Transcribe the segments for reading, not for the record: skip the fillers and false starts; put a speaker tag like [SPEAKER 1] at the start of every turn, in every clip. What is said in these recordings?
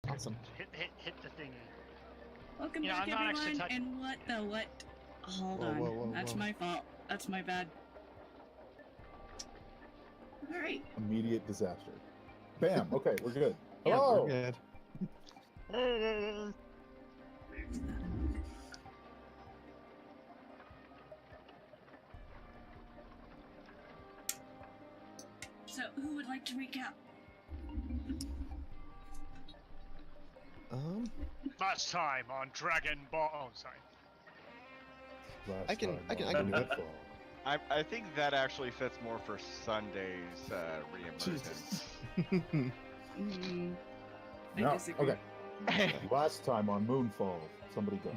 [SPEAKER 1] Awesome.
[SPEAKER 2] Hit the thingy.
[SPEAKER 3] Welcome
[SPEAKER 2] You know,
[SPEAKER 3] back,
[SPEAKER 2] I'm not actually
[SPEAKER 3] everyone. And what the what? Hold
[SPEAKER 1] Whoa,
[SPEAKER 3] on.
[SPEAKER 1] whoa, whoa,
[SPEAKER 3] That's
[SPEAKER 1] whoa.
[SPEAKER 3] my fault. That's my bad. All right.
[SPEAKER 4] Immediate disaster. Bam. Okay, we're good.
[SPEAKER 3] Yeah,
[SPEAKER 4] Hello.
[SPEAKER 1] We're good.
[SPEAKER 3] Where's that? So, who would like to recap?
[SPEAKER 2] Last time on Dragon Ball. Oh, sorry.
[SPEAKER 4] Last
[SPEAKER 1] I can
[SPEAKER 4] time
[SPEAKER 1] do
[SPEAKER 4] on
[SPEAKER 1] it.
[SPEAKER 4] Redfall.
[SPEAKER 5] I think that actually fits more for Sunday's reemergence.
[SPEAKER 3] I
[SPEAKER 4] No.
[SPEAKER 3] disagree.
[SPEAKER 4] Okay. Last time on Moonfall. Somebody go.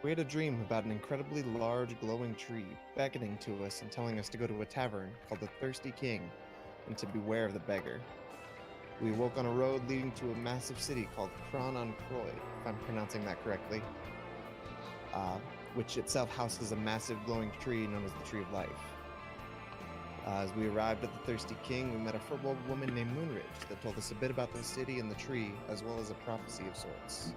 [SPEAKER 1] We had a dream about an incredibly large glowing tree beckoning to us and telling us to go to a tavern called the Thirsty King and to beware of the beggar. We woke on a road leading to a massive city called Kron on Croy, if I'm pronouncing that correctly, which itself houses a massive glowing tree known as the Tree of Life. As we arrived at the Thirsty King, we met a full-blood woman named Moonridge that told us a bit about the city and the tree, as well as a prophecy of sorts.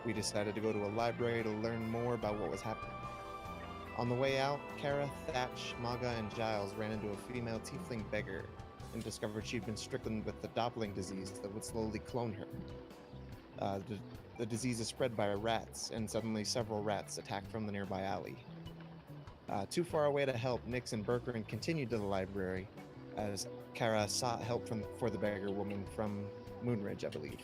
[SPEAKER 1] We decided to go to a library to learn more about what was happening. On the way out, Kara, Thatch, Maga, and Giles ran into a female tiefling beggar and discovered she'd been stricken with the Doppling disease that would slowly clone her. The disease is spread by rats, and suddenly several rats attacked from the nearby alley. Too far away to help, Nix and Berkerin continued to the library as Kara sought help for the beggar woman from Moonridge, I believe.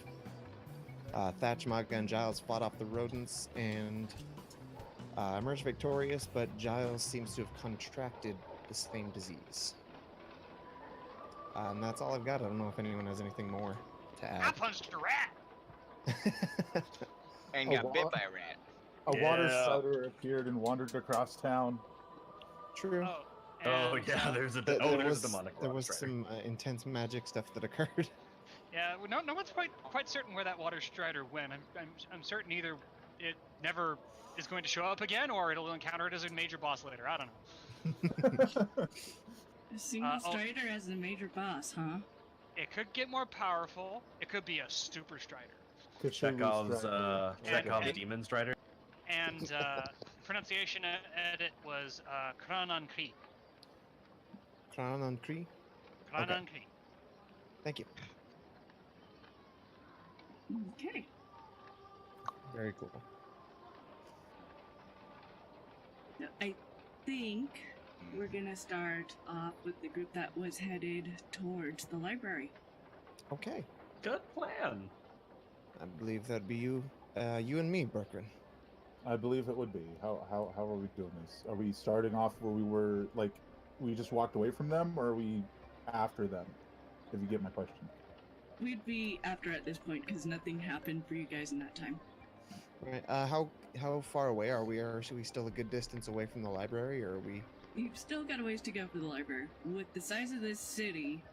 [SPEAKER 1] Thatch, Maga, and Giles fought off the rodents and emerged victorious, but Giles seems to have contracted the same disease. And that's all I've got. I don't know if anyone has anything more to
[SPEAKER 2] I
[SPEAKER 1] add.
[SPEAKER 2] punched a rat.
[SPEAKER 5] And
[SPEAKER 4] A
[SPEAKER 5] got bit
[SPEAKER 4] wa-
[SPEAKER 5] by a rat.
[SPEAKER 4] A water
[SPEAKER 6] Yeah.
[SPEAKER 4] strider appeared and wandered across town.
[SPEAKER 1] True.
[SPEAKER 2] Oh,
[SPEAKER 6] Oh
[SPEAKER 2] and,
[SPEAKER 6] yeah, there's a
[SPEAKER 1] There
[SPEAKER 6] there's a
[SPEAKER 1] was,
[SPEAKER 6] demonic
[SPEAKER 1] there
[SPEAKER 6] water
[SPEAKER 1] was
[SPEAKER 6] strider.
[SPEAKER 1] some intense magic stuff that occurred.
[SPEAKER 2] Yeah, well, no one's quite certain where that water strider went. I'm certain either it never is going to show up again, or it'll encounter it as a major boss later. I don't know.
[SPEAKER 3] A single
[SPEAKER 2] oh.
[SPEAKER 3] strider as a major boss, huh?
[SPEAKER 2] It could get more powerful. It could be a super strider.
[SPEAKER 6] Chekhov's Chekhov's
[SPEAKER 2] and-
[SPEAKER 6] demon strider.
[SPEAKER 2] And pronunciation edit was Kranan Kri.
[SPEAKER 1] Crown on Cree?
[SPEAKER 2] Kranan Kri.
[SPEAKER 1] Thank you.
[SPEAKER 3] Okay.
[SPEAKER 1] Very cool.
[SPEAKER 3] So I think we're gonna start off with the group that was headed towards the library.
[SPEAKER 1] Okay.
[SPEAKER 6] Good plan.
[SPEAKER 1] I believe that'd be you and me, Berkerin.
[SPEAKER 4] I believe it would be. How are we doing this? Are we starting off where we were, like, we just walked away from them, or are we after them? If you get my question.
[SPEAKER 3] We'd be after at this point because nothing happened for you guys in that time.
[SPEAKER 1] Right. How far away are we? Or are we still a good distance away from the library, or are we?
[SPEAKER 3] You've still got a ways to go for the library. With the size of this city,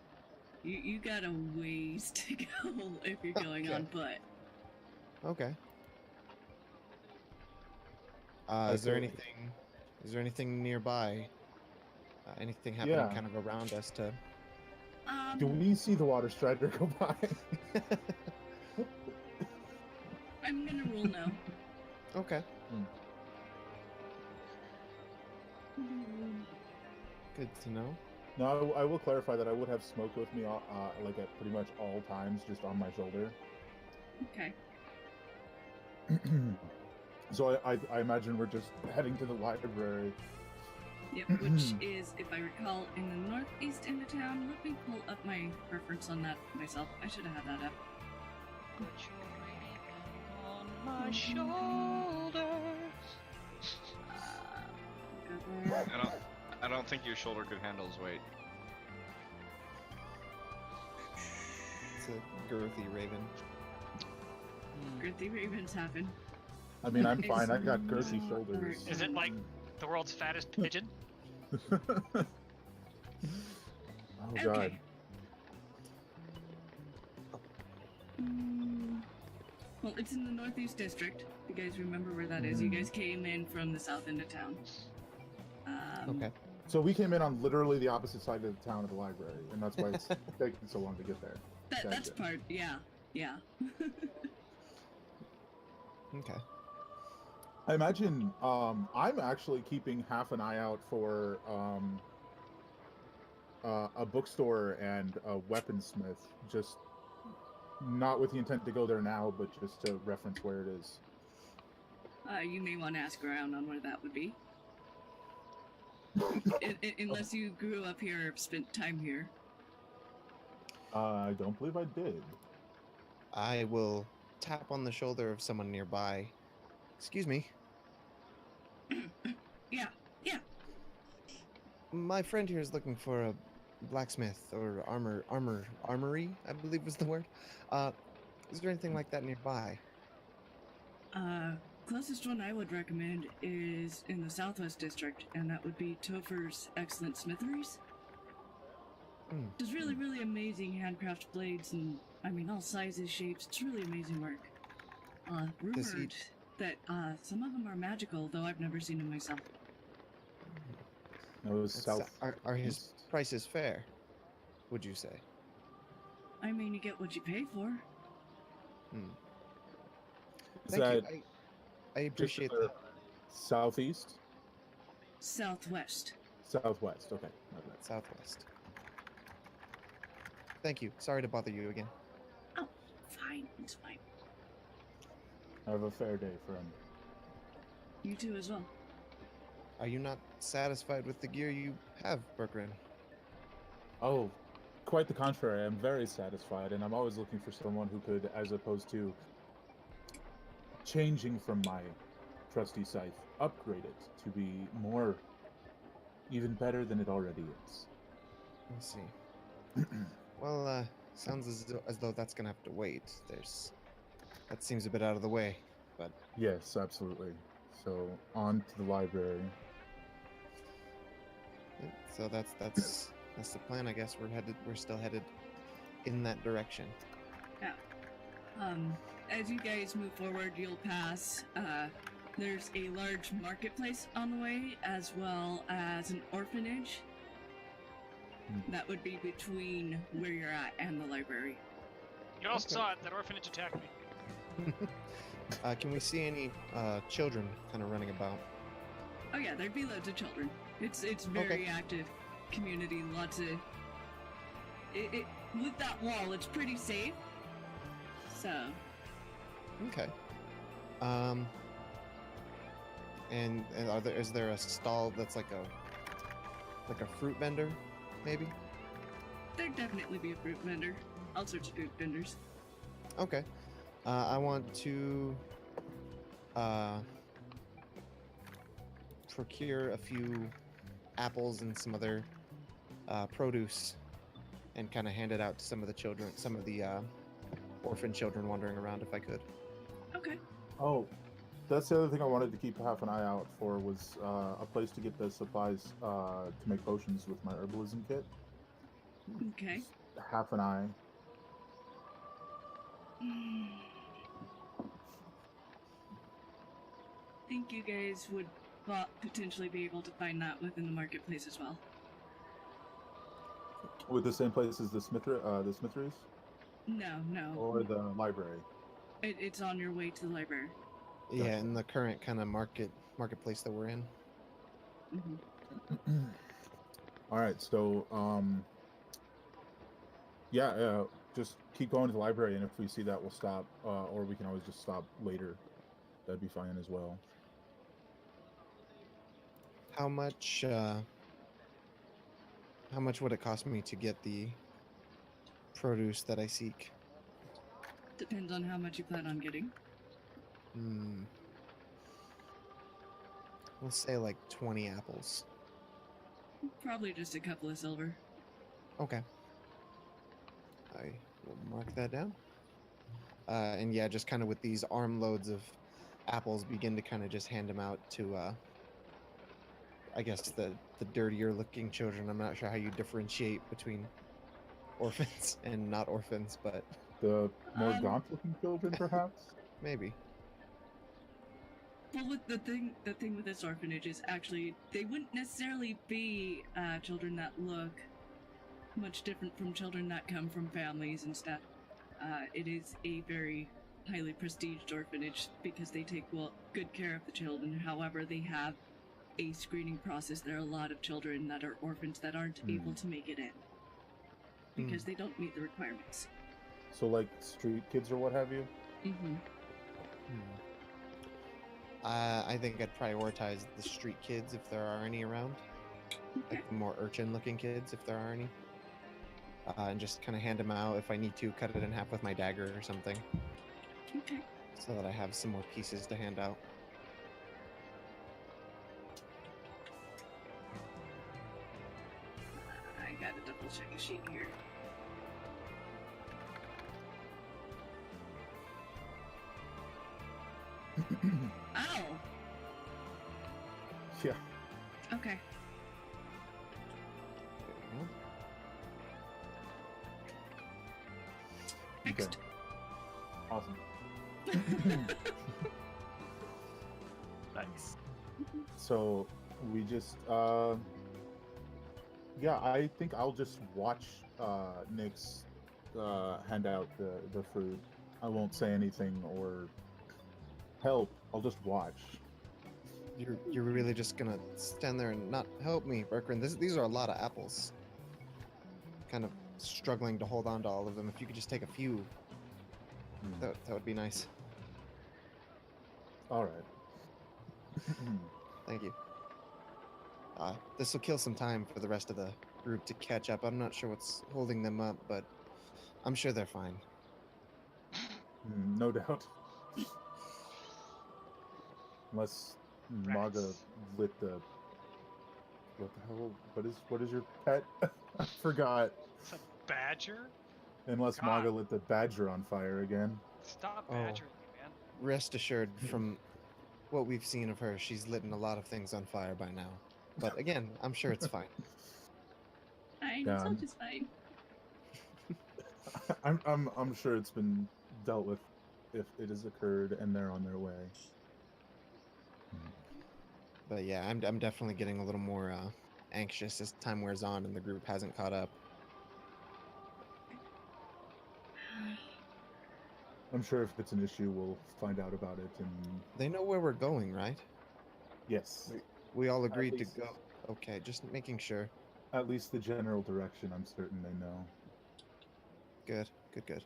[SPEAKER 3] you got a ways to go if you're going
[SPEAKER 1] Okay.
[SPEAKER 3] on foot.
[SPEAKER 1] Okay. Is there anything nearby? Anything happening
[SPEAKER 4] Yeah.
[SPEAKER 1] kind of around us to?
[SPEAKER 4] Do we see the water strider go by?
[SPEAKER 3] I'm gonna rule no.
[SPEAKER 1] Okay. Good to know.
[SPEAKER 4] No, I will clarify that I would have smoke with me, like at pretty much all times, just on my shoulder.
[SPEAKER 3] Okay.
[SPEAKER 4] So I imagine we're just heading to the library.
[SPEAKER 3] Yep, which is, if I recall, in the northeast end of town. Let me pull up my reference on that myself. I should have had that up.
[SPEAKER 2] Put your weight on my shoulders.
[SPEAKER 3] Got
[SPEAKER 5] I don't think your shoulder could handle his weight.
[SPEAKER 1] It's a girthy raven.
[SPEAKER 3] Girthy ravens happen.
[SPEAKER 4] I mean, I'm
[SPEAKER 3] It's
[SPEAKER 4] fine. I got girthy
[SPEAKER 3] not
[SPEAKER 4] shoulders.
[SPEAKER 2] Is it like the world's fattest pigeon?
[SPEAKER 4] Oh god.
[SPEAKER 3] Okay. Well, it's in the Northeast District. You guys remember where that is? You guys came in from the south end of town.
[SPEAKER 1] Okay.
[SPEAKER 4] So we came in on literally the opposite side of the town of the library, and that's why it's taking so long to get there.
[SPEAKER 3] That's part, yeah.
[SPEAKER 1] Okay.
[SPEAKER 4] I imagine I'm actually keeping half an eye out for a bookstore and a weaponsmith, just not with the intent to go there now, but just to reference where it is.
[SPEAKER 3] You may want to ask around on where that would be. Unless you grew up here or spent time here.
[SPEAKER 4] I don't believe I did.
[SPEAKER 1] I will tap on the shoulder of someone nearby. Excuse me.
[SPEAKER 3] Yeah.
[SPEAKER 1] My friend here is looking for a blacksmith or armory, I believe was the word. Is there anything like that nearby?
[SPEAKER 3] Closest one I would recommend is in the Southwest District, and that would be Topher's Excellent Smitheries. Does really, really amazing handcraft blades, and I mean all sizes, shapes. It's really amazing work. Rumored that some of them are magical, though I've never seen them myself.
[SPEAKER 4] No, it was south.
[SPEAKER 1] Are his prices fair? Would you say?
[SPEAKER 3] I mean, you get what you pay for.
[SPEAKER 1] Thank you. I appreciate that.
[SPEAKER 4] Southeast?
[SPEAKER 3] Southwest.
[SPEAKER 4] Southwest, okay. My bad.
[SPEAKER 1] Southwest. Thank you. Sorry to bother you again.
[SPEAKER 3] Oh, fine. It's fine.
[SPEAKER 4] Have a fair day, friend.
[SPEAKER 3] You too as well.
[SPEAKER 1] Are you not satisfied with the gear you have, Bergren?
[SPEAKER 4] Oh, quite the contrary. I'm very satisfied, and I'm always looking for someone who could, as opposed to changing from my trusty scythe, upgrade it to be more, even better than it already is.
[SPEAKER 1] Let's see. Well, sounds as though that's gonna have to wait. That seems a bit out of the way, but
[SPEAKER 4] yes, absolutely. So on to the library.
[SPEAKER 1] So that's the plan, I guess. We're still headed in that direction.
[SPEAKER 3] Yeah. As you guys move forward, you'll pass. There's a large marketplace on the way, as well as an orphanage. That would be between where you're at and the library.
[SPEAKER 2] You also saw it. That orphanage attacked me.
[SPEAKER 1] Can we see any children kind of running about?
[SPEAKER 3] Oh yeah, there'd be loads of children. It's very active community. Lots of with that wall, it's pretty safe. So.
[SPEAKER 1] Okay. And is there a stall that's like a fruit vendor, maybe?
[SPEAKER 3] There'd definitely be a fruit vendor. All sorts of fruit vendors.
[SPEAKER 1] Okay. I want to procure a few apples and some other produce and kind of hand it out to some of the children, some of the orphan children wandering around, if I could.
[SPEAKER 3] Okay.
[SPEAKER 4] Oh, that's the other thing I wanted to keep half an eye out for was a place to get the supplies to make potions with my herbalism kit.
[SPEAKER 3] Okay.
[SPEAKER 4] Just half an eye.
[SPEAKER 3] Think you guys would potentially be able to find that within the marketplace as well.
[SPEAKER 4] With the same place as the smitheries?
[SPEAKER 3] No.
[SPEAKER 4] Or the library?
[SPEAKER 3] It's on your way to the library.
[SPEAKER 1] Yeah,
[SPEAKER 4] Gotcha.
[SPEAKER 1] in the current kind of marketplace that we're in.
[SPEAKER 3] Mm-hmm.
[SPEAKER 4] All right, so just keep going to the library, and if we see that, we'll stop, or we can always just stop later. That'd be fine as well.
[SPEAKER 1] How much would it cost me to get the produce that I seek?
[SPEAKER 3] Depends on how much you plan on getting.
[SPEAKER 1] Let's say like 20 apples.
[SPEAKER 3] Probably just a couple of silver.
[SPEAKER 1] Okay. I will mark that down. And yeah, just kind of with these armloads of apples, begin to kind of just hand them out to, I guess, the dirtier looking children. I'm not sure how you differentiate between orphans and not orphans, but...
[SPEAKER 4] The more gaunt looking children, perhaps?
[SPEAKER 1] Maybe.
[SPEAKER 3] Well, with the thing with this orphanage is actually they wouldn't necessarily be children that look much different from children that come from families and stuff. It is a very highly prestiged orphanage because they take good care of the children. However, they have a screening process. There are a lot of children that are orphans that aren't able to make it in because they don't meet the requirements.
[SPEAKER 4] So, like street kids or what have you?
[SPEAKER 3] Mm-hmm.
[SPEAKER 1] I think I'd prioritize the street kids if there are any around.
[SPEAKER 3] Okay.
[SPEAKER 1] Like the more urchin-looking kids, if there are any. And just kind of hand them out. If I need to, cut it in half with my dagger or something.
[SPEAKER 3] Okay.
[SPEAKER 1] So that I have some more pieces to hand out.
[SPEAKER 3] I gotta double check a sheet here. Ow!
[SPEAKER 4] Yeah.
[SPEAKER 3] Okay. Next.
[SPEAKER 4] Awesome.
[SPEAKER 6] Nice.
[SPEAKER 4] So we just yeah, I think I'll just watch Nyx hand out the fruit. I won't say anything or help. I'll just watch.
[SPEAKER 1] You're really just gonna stand there and not help me, Berkran. These are a lot of apples. Kind of struggling to hold on to all of them. If you could just take a few, that would be nice.
[SPEAKER 4] All right.
[SPEAKER 1] Thank you. This will kill some time for the rest of the group to catch up. I'm not sure what's holding them up, but I'm sure they're fine.
[SPEAKER 4] No doubt. Unless Maga
[SPEAKER 2] Rats.
[SPEAKER 4] lit the... What the hell? What is your pet? I forgot.
[SPEAKER 2] It's a badger?
[SPEAKER 4] Unless
[SPEAKER 2] God.
[SPEAKER 4] Maga lit the badger on fire again.
[SPEAKER 2] Stop
[SPEAKER 1] Oh.
[SPEAKER 2] badgering me, man.
[SPEAKER 1] Rest assured, from what we've seen of her, she's lit a lot of things on fire by now. But again, I'm sure it's fine.
[SPEAKER 3] Fine,
[SPEAKER 4] Yeah,
[SPEAKER 3] it's all
[SPEAKER 4] I'm-
[SPEAKER 3] just fine.
[SPEAKER 4] I'm sure it's been dealt with if it has occurred and they're on their way.
[SPEAKER 1] But yeah, I'm definitely getting a little more anxious as time wears on and the group hasn't caught up.
[SPEAKER 4] I'm sure if it's an issue, we'll find out about it. And
[SPEAKER 1] They know where we're going, right?
[SPEAKER 4] yes,
[SPEAKER 1] We all agreed to
[SPEAKER 4] least-
[SPEAKER 1] go. Okay, just making sure.
[SPEAKER 4] at least the general direction, I'm certain they know.
[SPEAKER 1] Good, good, good.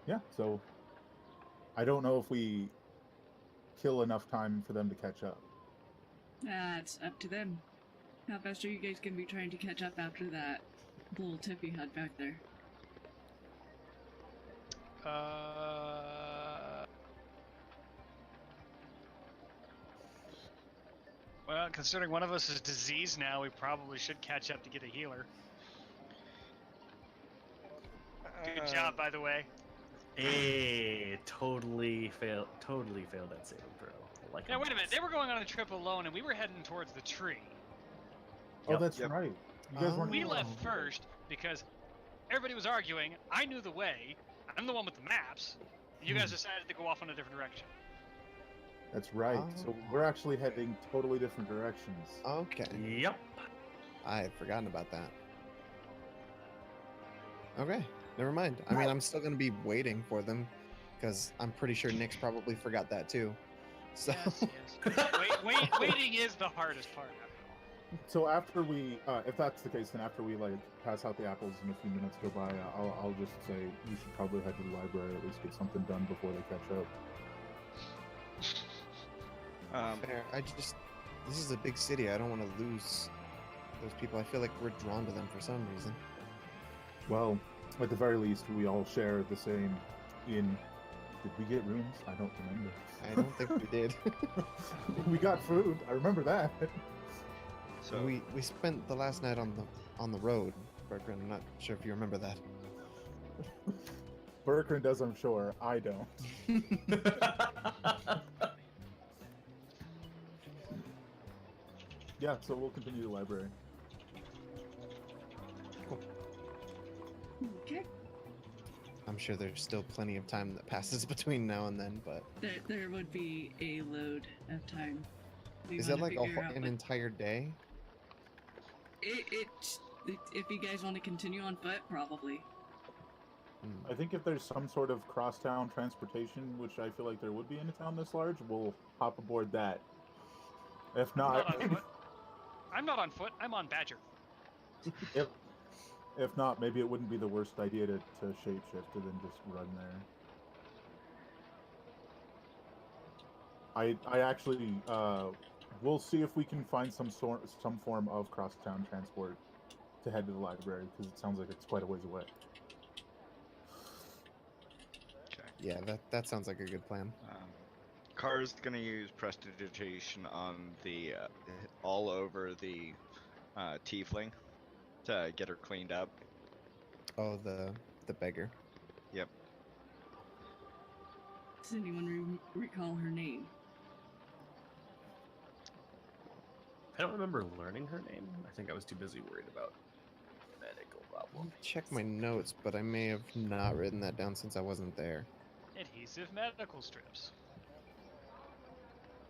[SPEAKER 4] Yeah, so I don't know if we kill enough time for them to catch up.
[SPEAKER 3] That's up to them. How fast are you guys gonna be trying to catch up after that little tip you had back there?
[SPEAKER 2] Well, considering one of us is diseased now, we probably should catch up to get a healer. Good job, by the way.
[SPEAKER 6] Hey, totally failed that saving throw. Like
[SPEAKER 2] Now, wait a minute. They were going on a trip alone, and we were heading towards the tree.
[SPEAKER 4] Oh,
[SPEAKER 6] Yep.
[SPEAKER 4] that's
[SPEAKER 5] Yep.
[SPEAKER 4] right. You guys weren't.
[SPEAKER 2] We
[SPEAKER 1] Oh.
[SPEAKER 2] left first because everybody was arguing. I knew the way. I'm the one with the maps. You guys decided to go off in a different direction.
[SPEAKER 4] That's right. So we're actually heading totally different directions.
[SPEAKER 1] Okay,
[SPEAKER 6] Yep.
[SPEAKER 1] I had forgotten about that. Okay, never mind. I mean, I'm still gonna be waiting for them, because I'm pretty sure Nick's probably forgot that too. So
[SPEAKER 2] Yes, yes. Waiting is the hardest part.
[SPEAKER 4] So after we, if that's the case, then after we like pass out the apples and a few minutes go by, I'll just say we should probably head to the library, at least get something done before they catch up.
[SPEAKER 1] fair. This is a big city. I don't want to lose those people. I feel like we're drawn to them for some reason.
[SPEAKER 4] Well, at the very least, we all share the same inn. Did we get rooms? I don't remember.
[SPEAKER 1] I don't think we did.
[SPEAKER 4] We got food. I remember that.
[SPEAKER 5] So
[SPEAKER 1] we spent the last night on the road, Berkran. I'm not sure if you remember that.
[SPEAKER 4] Berkran does, I'm sure. I don't. Yeah, so we'll continue the library.
[SPEAKER 3] Okay.
[SPEAKER 1] sure there's still plenty of time that passes between now and then, but
[SPEAKER 3] There would be a load of time. We
[SPEAKER 1] is that
[SPEAKER 3] wanna
[SPEAKER 1] like
[SPEAKER 3] figure out
[SPEAKER 1] an
[SPEAKER 3] what-
[SPEAKER 1] entire day?
[SPEAKER 3] If you guys want to continue on foot, probably.
[SPEAKER 4] I think if there's some sort of crosstown transportation, which I feel like there would be in a town this large, we'll hop aboard that. If
[SPEAKER 2] I'm
[SPEAKER 4] not,
[SPEAKER 2] not on foot. I'm not on foot. I'm on Badger.
[SPEAKER 4] if not, maybe it wouldn't be the worst idea to shapeshift and then just run there. I actually we'll see if we can find some form of crosstown transport to head to the library, because it sounds like it's quite a ways away.
[SPEAKER 5] Okay.
[SPEAKER 1] Yeah, that sounds like a good plan.
[SPEAKER 5] Kara's gonna use prestidigitation on the all over the tiefling to get her cleaned up.
[SPEAKER 1] Oh, the beggar.
[SPEAKER 5] Yep.
[SPEAKER 3] Does anyone recall her name?
[SPEAKER 6] I don't remember learning her name. I think I was too busy worried about medical problems.
[SPEAKER 1] Check my notes, but I may have not written that down since I wasn't there.
[SPEAKER 2] Adhesive medical strips.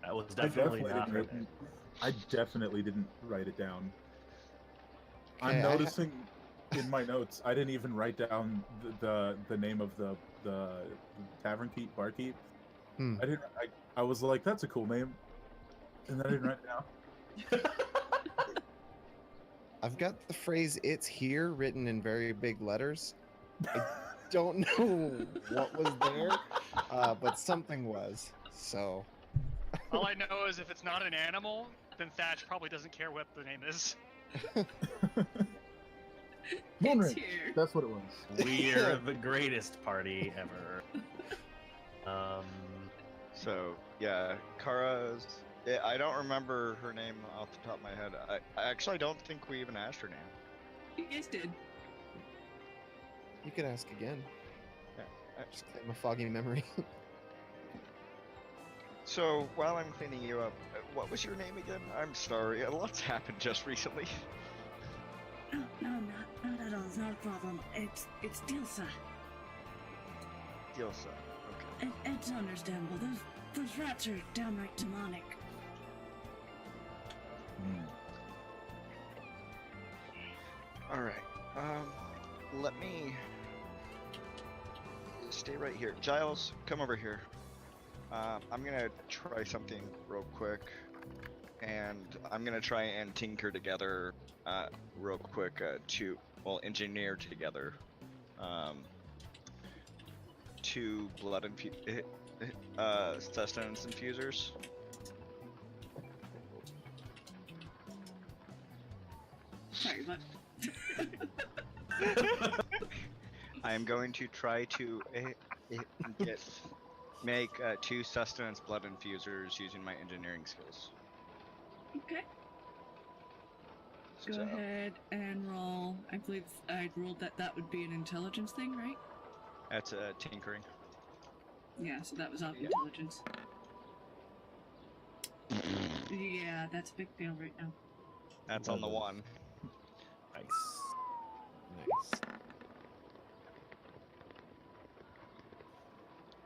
[SPEAKER 6] That was definitely not her name.
[SPEAKER 4] I definitely didn't write it down.
[SPEAKER 1] Okay,
[SPEAKER 4] I'm noticing in my notes I didn't even write down the name of the tavern keep, barkeep. I didn't. I was like, that's a cool name, and then I didn't write it down.
[SPEAKER 1] I've got the phrase "it's here" written in very big letters. I don't know what was there, but something was. So.
[SPEAKER 2] All I know is if it's not an animal, then Thatch probably doesn't care what the name is.
[SPEAKER 3] It's here.
[SPEAKER 4] That's what it was.
[SPEAKER 6] We're the greatest party ever.
[SPEAKER 5] So yeah, Kara's. I don't remember her name off the top of my head. I actually don't think we even asked her name.
[SPEAKER 3] You guys did.
[SPEAKER 1] You could ask again.
[SPEAKER 5] Yeah.
[SPEAKER 1] Just claim a foggy memory.
[SPEAKER 5] So while I'm cleaning you up, what was your name again? I'm sorry, a lot's happened just recently.
[SPEAKER 3] No, not at all. It's not a problem. It's Dilsa.
[SPEAKER 5] Dilsa. Okay.
[SPEAKER 3] It's understandable. Those rats are downright demonic.
[SPEAKER 5] All right. Let me stay right here. Giles, come over here. I'm gonna try something real quick, and I'm gonna try and tinker together, real quick, engineer together, 2 blood sustenance infusers.
[SPEAKER 3] Sorry, what?
[SPEAKER 5] I am going to try to make 2 sustenance blood infusers using my engineering skills.
[SPEAKER 3] Okay. Go
[SPEAKER 5] So,
[SPEAKER 3] ahead and roll. I believe I rolled that would be an intelligence thing, right?
[SPEAKER 5] that's tinkering.
[SPEAKER 3] Yeah, so that was off intelligence. Yeah, that's a big fail right now.
[SPEAKER 5] That's on the 1.
[SPEAKER 6] Nice.
[SPEAKER 1] Nice.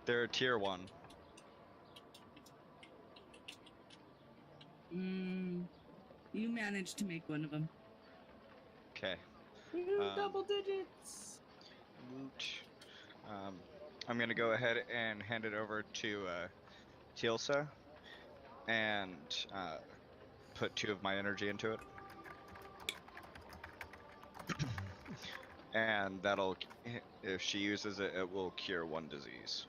[SPEAKER 5] They're a tier 1.
[SPEAKER 3] You managed to make one of them.
[SPEAKER 5] Okay.
[SPEAKER 6] Double digits.
[SPEAKER 5] Woot. I'm gonna go ahead and hand it over to Tilsa, and put 2 of my energy into it. And that'll, if she uses it, it will cure 1 disease.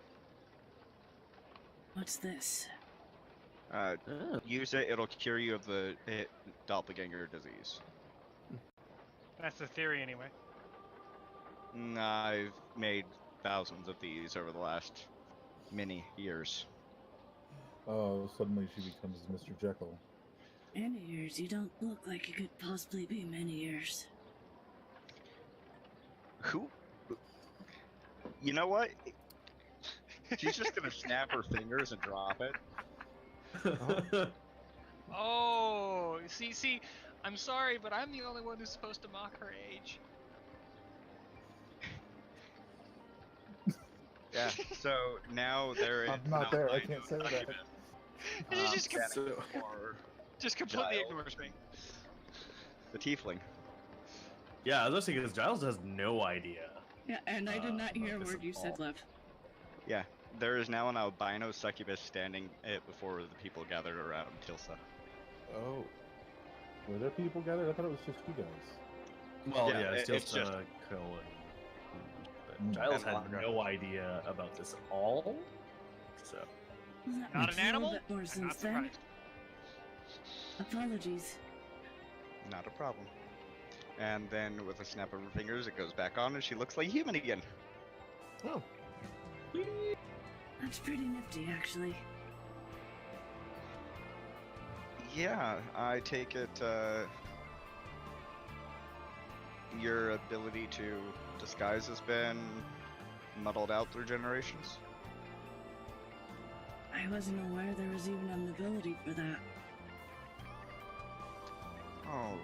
[SPEAKER 3] What's this?
[SPEAKER 5] Use it, it'll cure you of the doppelganger disease.
[SPEAKER 2] That's the theory, anyway.
[SPEAKER 5] I've made thousands of these over the last many years.
[SPEAKER 4] Oh, suddenly she becomes Mr. Jekyll.
[SPEAKER 3] Many years? You don't look like it could possibly be many years.
[SPEAKER 5] Who? You know what? She's just gonna snap her fingers and drop it.
[SPEAKER 2] Oh, see, I'm sorry, but I'm the only one who's supposed to mock her age.
[SPEAKER 5] Yeah. So now there is.
[SPEAKER 4] I'm not there. I can't say that.
[SPEAKER 2] He just,
[SPEAKER 6] So,
[SPEAKER 5] For
[SPEAKER 2] just completely
[SPEAKER 5] Giles.
[SPEAKER 2] ignores me.
[SPEAKER 5] the tiefling.
[SPEAKER 6] yeah, I was just saying because Giles has no idea.
[SPEAKER 3] Yeah, and I did not hear a
[SPEAKER 6] about this
[SPEAKER 3] word you
[SPEAKER 6] at
[SPEAKER 3] said,
[SPEAKER 6] all.
[SPEAKER 3] Lev.
[SPEAKER 5] Yeah. There is now an albino succubus standing before the people gathered around Tilsa.
[SPEAKER 1] Oh.
[SPEAKER 4] Were there people gathered? I thought it was just you guys.
[SPEAKER 6] Well,
[SPEAKER 5] Yeah,
[SPEAKER 6] yeah, it's
[SPEAKER 5] it's
[SPEAKER 6] just
[SPEAKER 5] just-
[SPEAKER 6] Quill but
[SPEAKER 4] Mm.
[SPEAKER 6] Giles
[SPEAKER 5] And
[SPEAKER 6] had
[SPEAKER 5] Marga.
[SPEAKER 6] no idea about this at all. So
[SPEAKER 3] Well, that
[SPEAKER 2] Not
[SPEAKER 3] makes
[SPEAKER 2] an
[SPEAKER 3] a
[SPEAKER 2] animal?
[SPEAKER 3] little bit more
[SPEAKER 2] I'm
[SPEAKER 3] sense
[SPEAKER 2] not
[SPEAKER 3] then.
[SPEAKER 2] surprised.
[SPEAKER 3] Apologies.
[SPEAKER 5] Not a problem. And then with a snap of her fingers, it goes back on, and she looks like human again.
[SPEAKER 1] Oh.
[SPEAKER 3] That's pretty nifty, actually.
[SPEAKER 5] Yeah, I take it. Your ability to disguise has been muddled out through generations.
[SPEAKER 3] I wasn't aware there was even an ability for that.
[SPEAKER 5] Oh,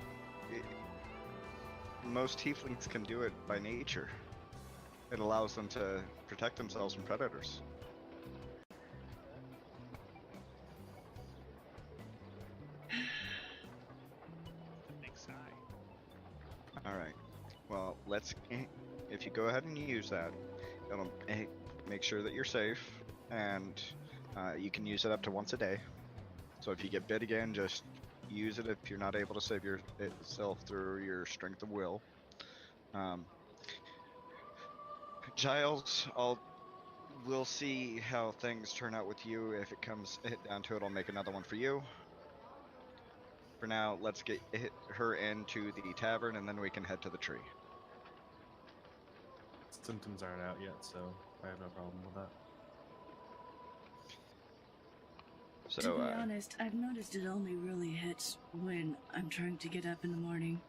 [SPEAKER 5] most tieflings can do it by nature. It allows them to protect themselves from predators.
[SPEAKER 2] Big sigh.
[SPEAKER 5] All right. Well, let's. If you go ahead and use that, it'll make sure that you're safe, and you can use it up to once a day. So if you get bit again, just use it if you're not able to save yourself through your strength of will. Giles, we'll see how things turn out with you. If it comes down to it, I'll make another one for you. For now, let's get her into the tavern, and then we can head to the tree.
[SPEAKER 6] symptoms aren't out yet, so I have no problem with that.
[SPEAKER 5] So,
[SPEAKER 3] To be honest, I've noticed it only really hits when I'm trying to get up in the morning.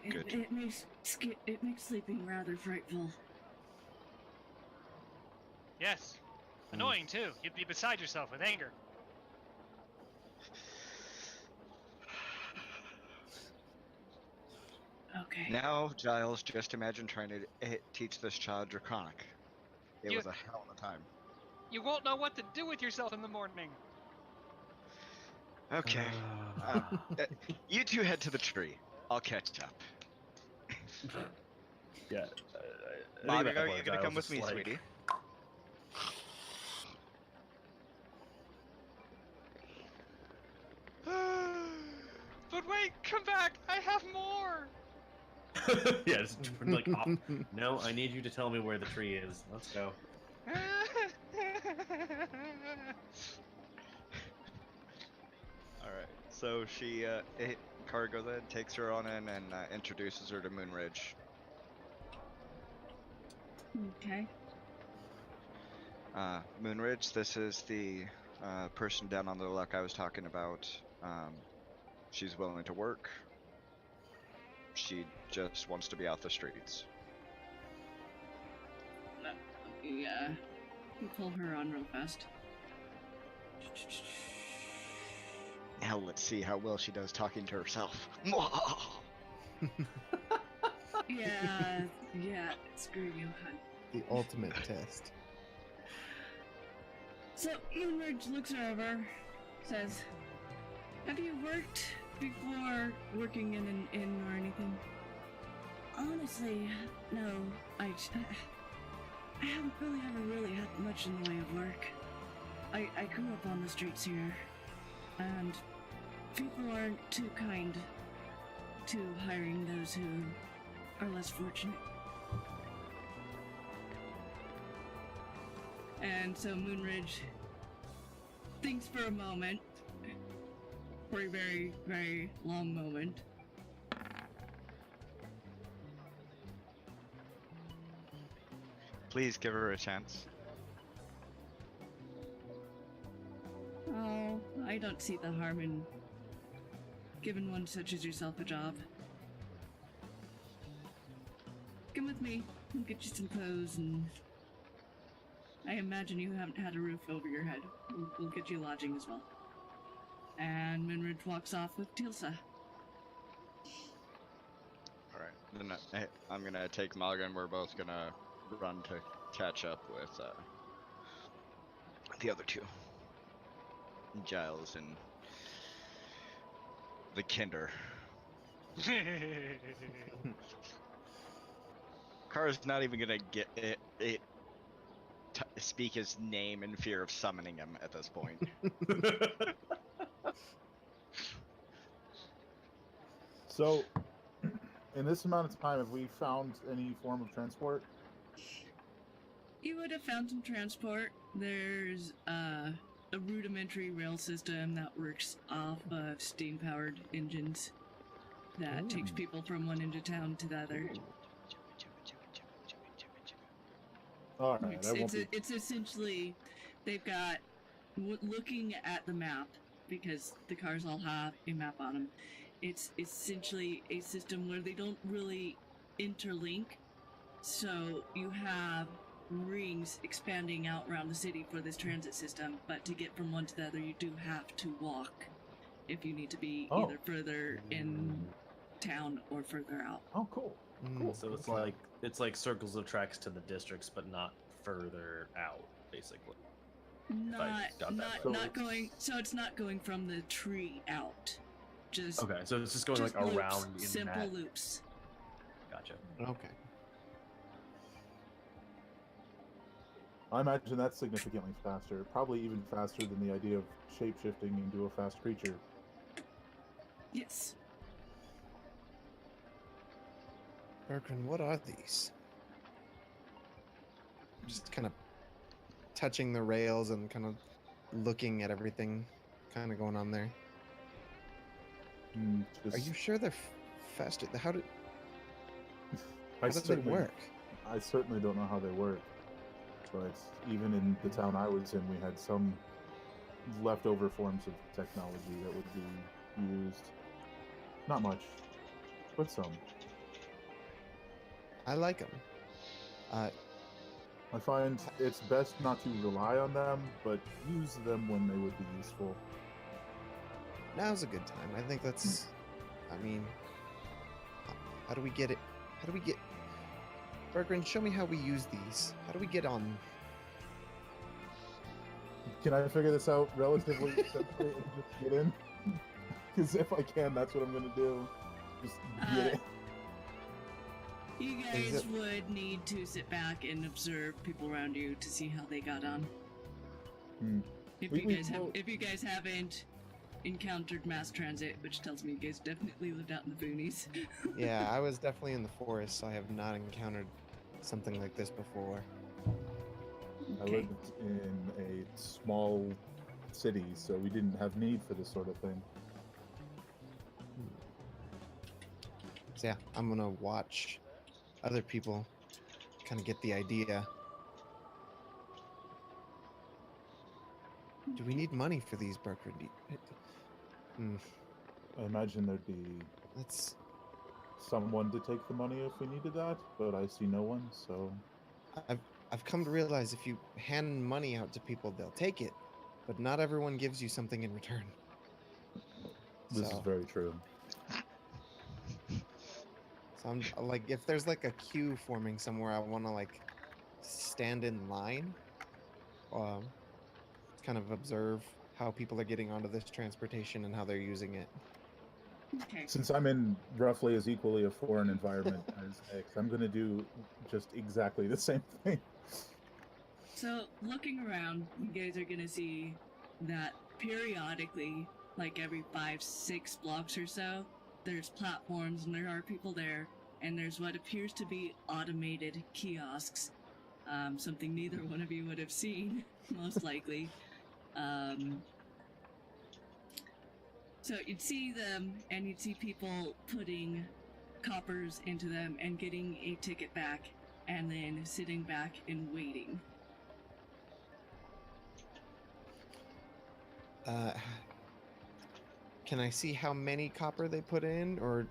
[SPEAKER 5] Good.
[SPEAKER 3] It makes sleeping rather frightful.
[SPEAKER 2] Yes. Annoying too. You'd be beside yourself with anger.
[SPEAKER 3] Okay.
[SPEAKER 5] now, Giles, just imagine trying to teach this child Draconic. It
[SPEAKER 2] You-
[SPEAKER 5] was a hell of a time.
[SPEAKER 2] You won't know what to do with yourself in the morning.
[SPEAKER 5] Okay. You two head to the tree. I'll catch up.
[SPEAKER 6] Yeah.
[SPEAKER 5] Margo, are you gonna come with me, sweetie?
[SPEAKER 2] But wait, come back! I have more!
[SPEAKER 6] Yeah, just like off. No, I need you to tell me where the tree is. Let's go.
[SPEAKER 5] Alright, so she, Cargo then takes her on in and introduces her to Moonridge.
[SPEAKER 3] Okay.
[SPEAKER 5] Moonridge, this is the person down on the luck I was talking about. She's willing to work. She just wants to be off the streets.
[SPEAKER 3] Yeah. You pull her on real fast.
[SPEAKER 5] Now let's see how well she does talking to herself.
[SPEAKER 3] Yeah. Yeah. Screw you, hun.
[SPEAKER 1] The ultimate test.
[SPEAKER 3] So Moonridge looks her over, says, "Have you worked before working in an inn or anything?" Honestly, no. I haven't really ever really had much in the way of work. I grew up on the streets here, and people aren't too kind to hiring those who are less fortunate. And so Moonridge thinks for a moment, for a very, very long moment.
[SPEAKER 5] Please give her a chance.
[SPEAKER 3] Oh, I don't see the harm in giving one such as yourself a job. Come with me. I'll get you some clothes, and I imagine you haven't had a roof over your head. We'll get you lodging as well. And Moonridge walks off with Tilsa.
[SPEAKER 5] Alright, then I'm gonna take Maga and we're both gonna run to catch up with the other two, Giles and the Kinder. Kara's not even gonna get it speak his name in fear of summoning him at this point.
[SPEAKER 4] So, in this amount of time, have we found any form of transport?
[SPEAKER 3] You would have found some transport. There's a rudimentary rail system that works off of steam-powered engines that takes people from one end of town to the other.
[SPEAKER 4] All right,
[SPEAKER 3] It's essentially, they've got, looking at the map, because the cars all have a map on them, it's essentially a system where they don't really interlink. So you have rings expanding out around the city for this transit system, but to get from one to the other, you do have to walk if you need to be either further in town or further out.
[SPEAKER 4] Oh, cool.
[SPEAKER 6] Cool. So it's like circles of tracks to the districts, but not further out, basically.
[SPEAKER 3] Not going. So it's not going from the tree out. Just
[SPEAKER 6] okay. So it's just going like
[SPEAKER 3] loops,
[SPEAKER 6] around in
[SPEAKER 3] simple
[SPEAKER 6] that.
[SPEAKER 3] loops.
[SPEAKER 6] Gotcha.
[SPEAKER 1] Okay.
[SPEAKER 4] I imagine that's significantly faster. Probably even faster than the idea of shape-shifting into a fast creature.
[SPEAKER 3] Yes.
[SPEAKER 1] Bergren, what are these? Just kind of touching the rails and kind of looking at everything kind of going on there. Are you sure they're faster? How do they work?
[SPEAKER 4] I certainly don't know how they work. But even in the town I was in, we had some leftover forms of technology that would be used. Not much, but some.
[SPEAKER 1] I like them.
[SPEAKER 4] I find it's best not to rely on them, but use them when they would be useful.
[SPEAKER 1] Now's a good time. I think that's... I mean... How do we get it? How do we get... Bergren, show me how we use these. How do we get on...
[SPEAKER 4] Can I figure this out relatively simply and just get in? Because if I can, that's what I'm going to do. Just get in.
[SPEAKER 3] You guys would need to sit back and observe people around you to see how they got on. If you guys haven't encountered mass transit, which tells me you guys definitely lived out in the boonies.
[SPEAKER 1] Yeah, I was definitely in the forest, so I have not encountered something like this before.
[SPEAKER 4] I lived in a small city, so we didn't have need for this sort of thing.
[SPEAKER 1] So yeah, I'm gonna watch other people kind of get the idea. Do we need money for these, Bergren?
[SPEAKER 4] I imagine there'd be someone to take the money if we needed that, but I see no one, so...
[SPEAKER 1] I've come to realize if you hand money out to people, they'll take it, but not everyone gives you something in return.
[SPEAKER 4] This is very true.
[SPEAKER 1] So I'm like, if there's like a queue forming somewhere, I want to like stand in line, kind of observe how people are getting onto this transportation and how they're using it.
[SPEAKER 3] Okay.
[SPEAKER 4] Since I'm in roughly as equally a foreign environment as X, I'm going to do just exactly the same thing.
[SPEAKER 3] So, looking around, you guys are going to see that periodically, like every 5-6 blocks or so, there's platforms and there are people there, and there's what appears to be automated kiosks. Something neither one of you would have seen, most likely. So you'd see them, and you'd see people putting coppers into them and getting a ticket back, and then sitting back and waiting.
[SPEAKER 1] Can I see how many copper they put in, or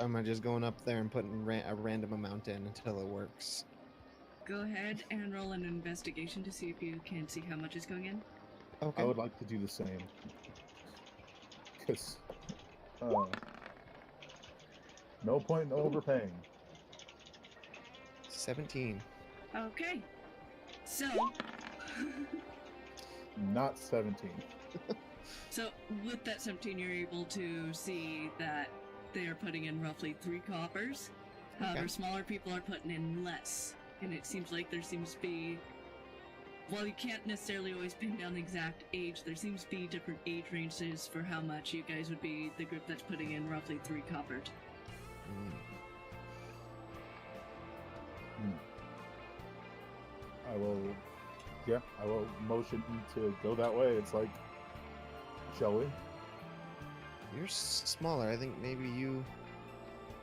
[SPEAKER 1] am I just going up there and putting a random amount in until it works?
[SPEAKER 3] Go ahead and roll an investigation to see if you can see how much is going in.
[SPEAKER 1] Okay.
[SPEAKER 4] I would like to do the same. Because, no point in overpaying.
[SPEAKER 1] 17.
[SPEAKER 3] Okay. So,
[SPEAKER 4] Not 17.
[SPEAKER 3] so with that 17, you're able to see that they are putting in roughly 3 coppers. However,
[SPEAKER 1] Okay.
[SPEAKER 3] smaller people are putting in less. And it seems like there seems to be, while you can't necessarily always pin down the exact age, there seems to be different age ranges for how much you guys would be the group that's putting in roughly 3 copper.
[SPEAKER 4] I will motion to go that way. It's like, shall we?
[SPEAKER 1] You're smaller. I think maybe you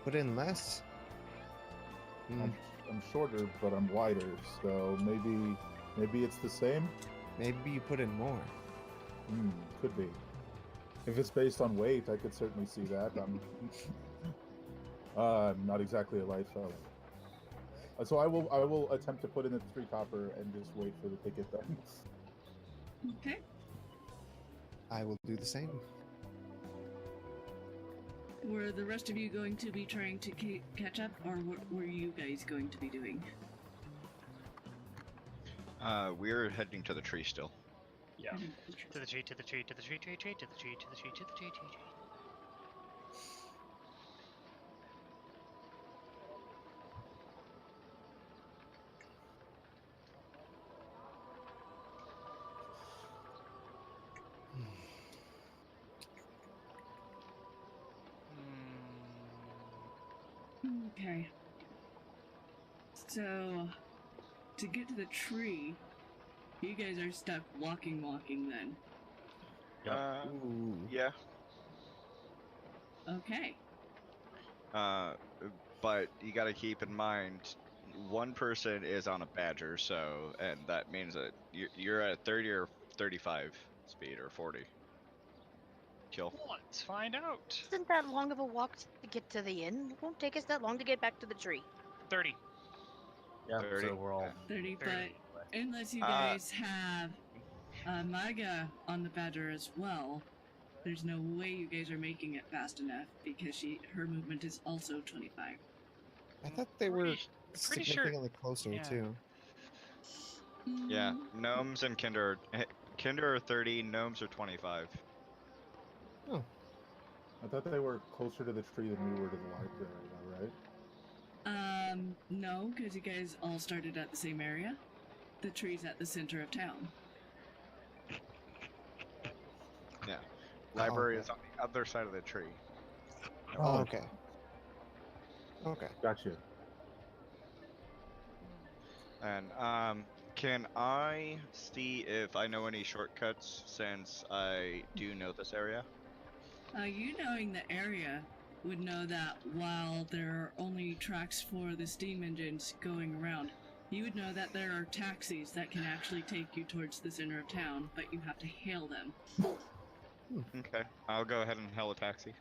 [SPEAKER 1] put in less.
[SPEAKER 4] I'm shorter, but I'm wider, so maybe it's the same.
[SPEAKER 1] Maybe you put in more.
[SPEAKER 4] Could be. If it's based on weight, I could certainly see that. I'm not exactly a light fellow. So I will attempt to put in the 3 copper and just wait for the ticket then.
[SPEAKER 3] Okay.
[SPEAKER 1] I will do the same.
[SPEAKER 3] Were the rest of you going to be trying to catch up, or what were you guys going to be doing?
[SPEAKER 5] We're heading to the tree still.
[SPEAKER 6] Yeah.
[SPEAKER 2] To the tree, to the tree, to the tree, tree, tree, to the tree, to the tree, to the tree, tree, tree.
[SPEAKER 3] Okay. So, to get to the tree, you guys are stuck walking then.
[SPEAKER 1] Ooh.
[SPEAKER 5] Yeah.
[SPEAKER 3] Okay.
[SPEAKER 5] But you got to keep in mind, one person is on a badger, and that means that you're at 30 or 35 speed or 40. Kill.
[SPEAKER 2] Let's find out.
[SPEAKER 7] Isn't that long of a walk to get to the inn? It won't take us that long to get back to the tree.
[SPEAKER 2] 30.
[SPEAKER 6] Yeah,
[SPEAKER 5] 30.
[SPEAKER 6] so we're all
[SPEAKER 3] 30,
[SPEAKER 2] 30.
[SPEAKER 3] but unless you guys have Maga on the badger as well, there's no way you guys are making it fast enough because her movement is also 25.
[SPEAKER 1] I thought they were
[SPEAKER 2] pretty sure-
[SPEAKER 1] significantly closer
[SPEAKER 2] yeah.
[SPEAKER 1] too.
[SPEAKER 5] Yeah, gnomes and Kinder are 30, gnomes are 25.
[SPEAKER 1] Oh,
[SPEAKER 4] I thought they were closer to the tree than we were to the library, though, right?
[SPEAKER 3] No, because you guys all started at the same area. The tree's at the center of town.
[SPEAKER 5] Yeah. Library
[SPEAKER 1] okay.
[SPEAKER 5] is on the other side of the tree.
[SPEAKER 1] Oh, okay. Okay.
[SPEAKER 4] Gotcha.
[SPEAKER 5] And can I see if I know any shortcuts since I do know this area?
[SPEAKER 3] You knowing the area would know that while there are only tracks for the steam engines going around, you would know that there are taxis that can actually take you towards the center of town, but you have to hail them.
[SPEAKER 5] Okay, I'll go ahead and hail a taxi.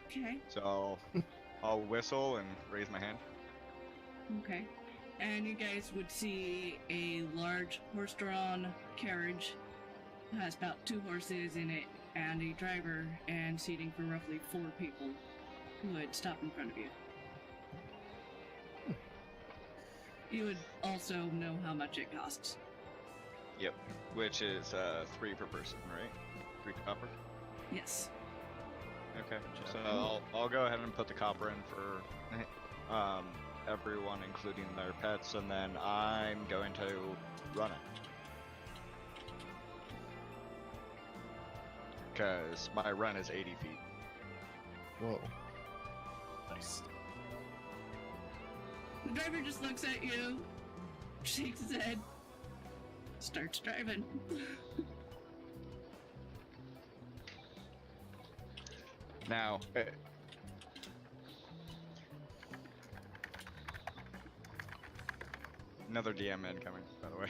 [SPEAKER 3] Okay.
[SPEAKER 5] So I'll whistle and raise my hand.
[SPEAKER 3] Okay. And you guys would see a large horse-drawn carriage. It has about 2 horses in it and a driver and seating for roughly 4 people who would stop in front of you. You would also know how much it costs.
[SPEAKER 5] Yep, which is 3 per person, right? 3 copper.
[SPEAKER 3] Yes.
[SPEAKER 5] Okay, so I'll go ahead and put the copper in for everyone, including their pets, and then I'm going to run it. Because my run is 80 feet.
[SPEAKER 1] Whoa.
[SPEAKER 6] nice.
[SPEAKER 3] The driver just looks at you, shakes his head, starts driving.
[SPEAKER 5] Now, another DM incoming, by the way.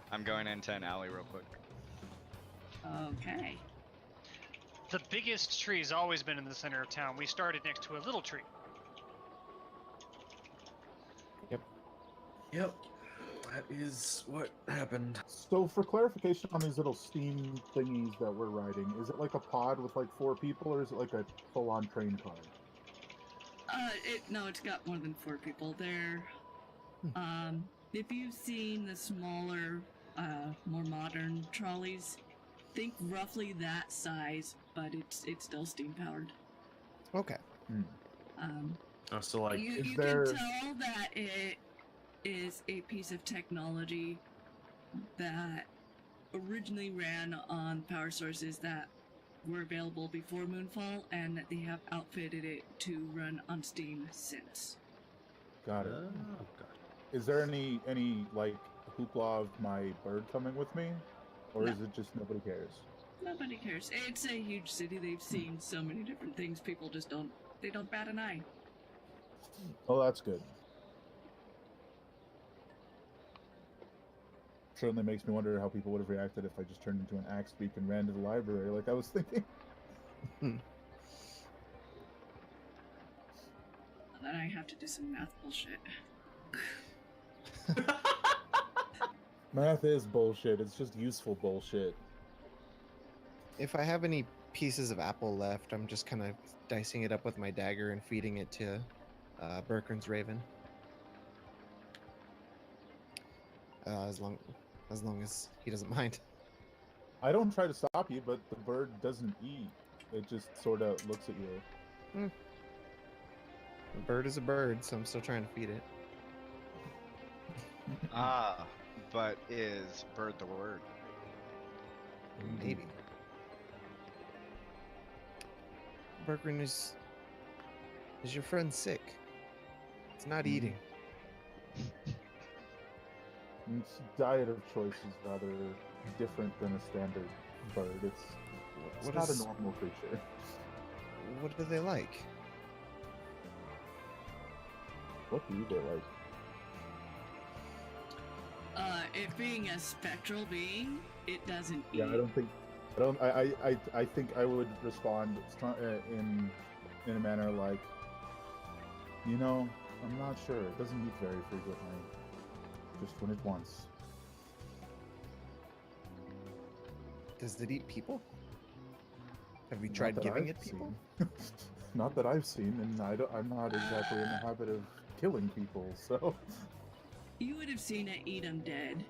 [SPEAKER 5] I'm going into an alley real quick.
[SPEAKER 3] Okay.
[SPEAKER 2] The biggest tree's always been in the center of town. We started next to a little tree.
[SPEAKER 6] Yep. That is what happened.
[SPEAKER 4] So for clarification on these little steam thingies that we're riding, is it like a pod with like 4 people, or is it like a full-on train car?
[SPEAKER 3] No, it's got more than 4 people. They're, if you've seen the smaller, more modern trolleys, think roughly that size, but it's still steam powered.
[SPEAKER 1] Okay.
[SPEAKER 6] So like,
[SPEAKER 3] you can tell that it is a piece of technology that originally ran on power sources that were available before Moonfall, and that they have outfitted it to run on steam since.
[SPEAKER 4] Got it.
[SPEAKER 6] oh god.
[SPEAKER 4] Is there any like hoopla of my bird coming with me, or
[SPEAKER 3] No.
[SPEAKER 4] is it just nobody cares?
[SPEAKER 3] Nobody cares. It's a huge city. They've seen so many different things. People just don't bat an eye.
[SPEAKER 4] Oh, that's good. Certainly makes me wonder how people would have reacted if I just turned into an axe beak and ran to the library like I was thinking.
[SPEAKER 3] Then I have to do some math bullshit.
[SPEAKER 4] Math is bullshit. It's just useful bullshit.
[SPEAKER 1] If I have any pieces of apple left, I'm just kind of dicing it up with my dagger and feeding it to Berkern's raven. As long as he doesn't mind.
[SPEAKER 4] I don't try to stop you, but the bird doesn't eat. It just sort of looks at you.
[SPEAKER 1] A bird is a bird, so I'm still trying to feed it.
[SPEAKER 5] But is bird the word?
[SPEAKER 1] Maybe. Berkern, is your friend sick? It's not eating.
[SPEAKER 4] Its diet of choice is rather different than a standard bird. It's
[SPEAKER 1] What
[SPEAKER 4] not
[SPEAKER 1] is-
[SPEAKER 4] a normal creature.
[SPEAKER 1] What do they like?
[SPEAKER 4] What do they like?
[SPEAKER 3] It being a spectral being, it doesn't eat.
[SPEAKER 4] Yeah, I think I would respond in a manner like, I'm not sure. It doesn't eat very frequently. Just when it wants.
[SPEAKER 1] Does it eat people? Have we
[SPEAKER 4] Not
[SPEAKER 1] tried
[SPEAKER 4] that
[SPEAKER 1] giving
[SPEAKER 4] I've
[SPEAKER 1] it people?
[SPEAKER 4] seen. Not that I've seen, and I'm not exactly in the habit of killing people, so
[SPEAKER 3] You would have seen it eat them dead,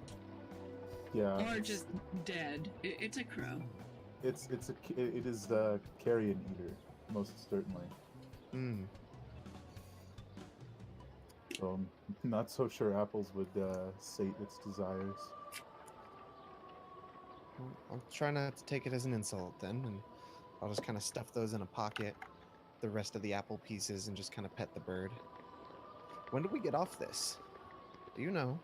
[SPEAKER 4] yeah.
[SPEAKER 3] or just dead. It's a crow.
[SPEAKER 4] It is the carrion eater, most certainly.
[SPEAKER 1] Hmm.
[SPEAKER 4] So I'm not so sure apples would sate its desires.
[SPEAKER 1] Well, I'll try not to take it as an insult then, and I'll just kind of stuff those in a pocket, the rest of the apple pieces, and just kind of pet the bird. When do we get off this? Do you know?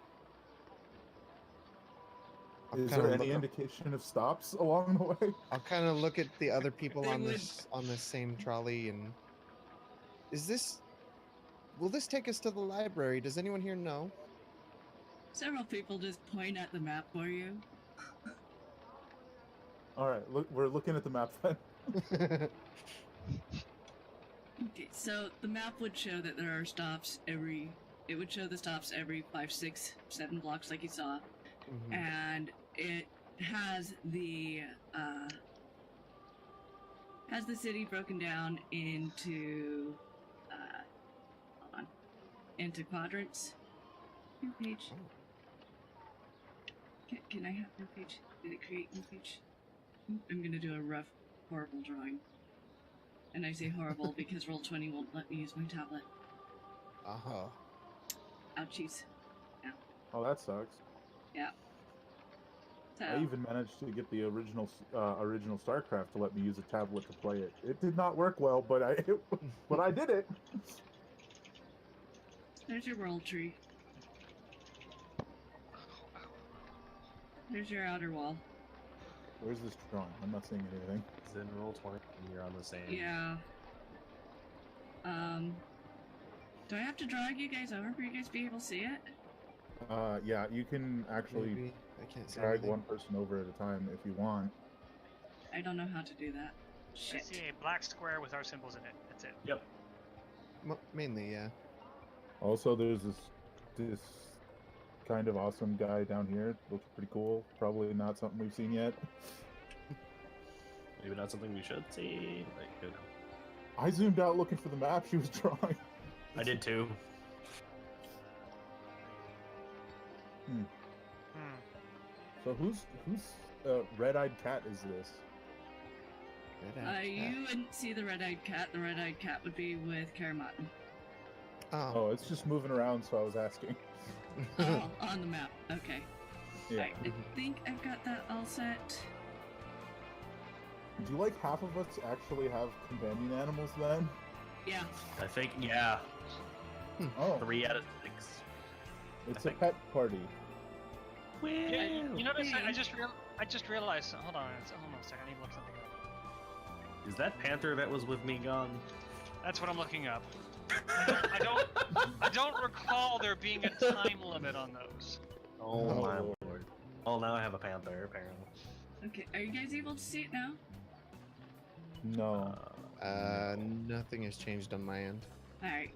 [SPEAKER 4] Is there any indication of stops along the way?
[SPEAKER 1] I'll kind of look at the other people
[SPEAKER 3] They
[SPEAKER 1] on
[SPEAKER 3] would-
[SPEAKER 1] this same trolley, and will this take us to the library? Does anyone here know?
[SPEAKER 3] Several people just point at the map for you.
[SPEAKER 4] All right, look, we're looking at the map then.
[SPEAKER 3] Okay, so the map would show that there are stops every. It would show the stops every 5, 6, 7 blocks, like you saw,
[SPEAKER 1] Mhm.
[SPEAKER 3] and it has the city broken down into hold on, into quadrants. New page. Can I have new page? Did it create new page? I'm gonna do a rough, horrible drawing. And I say horrible because Roll20 won't let me use my tablet.
[SPEAKER 1] Uh-huh.
[SPEAKER 3] Ouchies.
[SPEAKER 4] Oh, that sucks.
[SPEAKER 3] Yeah. So,
[SPEAKER 4] I even managed to get the original StarCraft to let me use a tablet to play it. It did not work well, but I did it.
[SPEAKER 3] there's your world tree. There's your outer wall.
[SPEAKER 4] Where's this drawing? I'm not seeing anything.
[SPEAKER 6] It's in Roll20, and you're on the same.
[SPEAKER 3] Yeah. Do I have to drag you guys over for you guys to be able to see it?
[SPEAKER 4] Yeah, you can actually
[SPEAKER 1] Maybe. I can't say
[SPEAKER 4] drag
[SPEAKER 1] anything.
[SPEAKER 4] one person over at a time if you want.
[SPEAKER 3] I don't know how to do that.
[SPEAKER 2] I
[SPEAKER 3] Shit.
[SPEAKER 2] see a black square with our symbols in it. That's it.
[SPEAKER 6] Yep.
[SPEAKER 1] Mainly, yeah.
[SPEAKER 4] Also, there's this kind of awesome guy down here. Looks pretty cool. Probably not something we've seen yet.
[SPEAKER 6] Maybe not something we should see. Like, who knows?
[SPEAKER 4] I zoomed out looking for the map she was drawing.
[SPEAKER 6] I did too.
[SPEAKER 4] So who's red-eyed cat is this?
[SPEAKER 3] You wouldn't see the red-eyed cat. The red-eyed cat would be with Karamat.
[SPEAKER 4] Oh, it's just moving around, so I was asking.
[SPEAKER 3] Oh, on the map. Okay.
[SPEAKER 4] Yeah.
[SPEAKER 3] Alright, I think I've got that all set.
[SPEAKER 4] Do like half of us actually have companion animals then?
[SPEAKER 3] Yeah.
[SPEAKER 6] I think, yeah.
[SPEAKER 4] Oh,
[SPEAKER 6] 3 out of 6.
[SPEAKER 4] it's a pet party.
[SPEAKER 2] Yeah, you notice I just realized. Hold on a second. I need to look something up.
[SPEAKER 6] Is that panther that was with me gone?
[SPEAKER 2] That's what I'm looking up. I don't recall there being a time limit on those.
[SPEAKER 6] Oh
[SPEAKER 4] No.
[SPEAKER 6] my lord. Oh, now I have a panther, apparently.
[SPEAKER 3] Okay, are you guys able to see it now?
[SPEAKER 4] No.
[SPEAKER 1] Nothing has changed on my end.
[SPEAKER 3] Alright.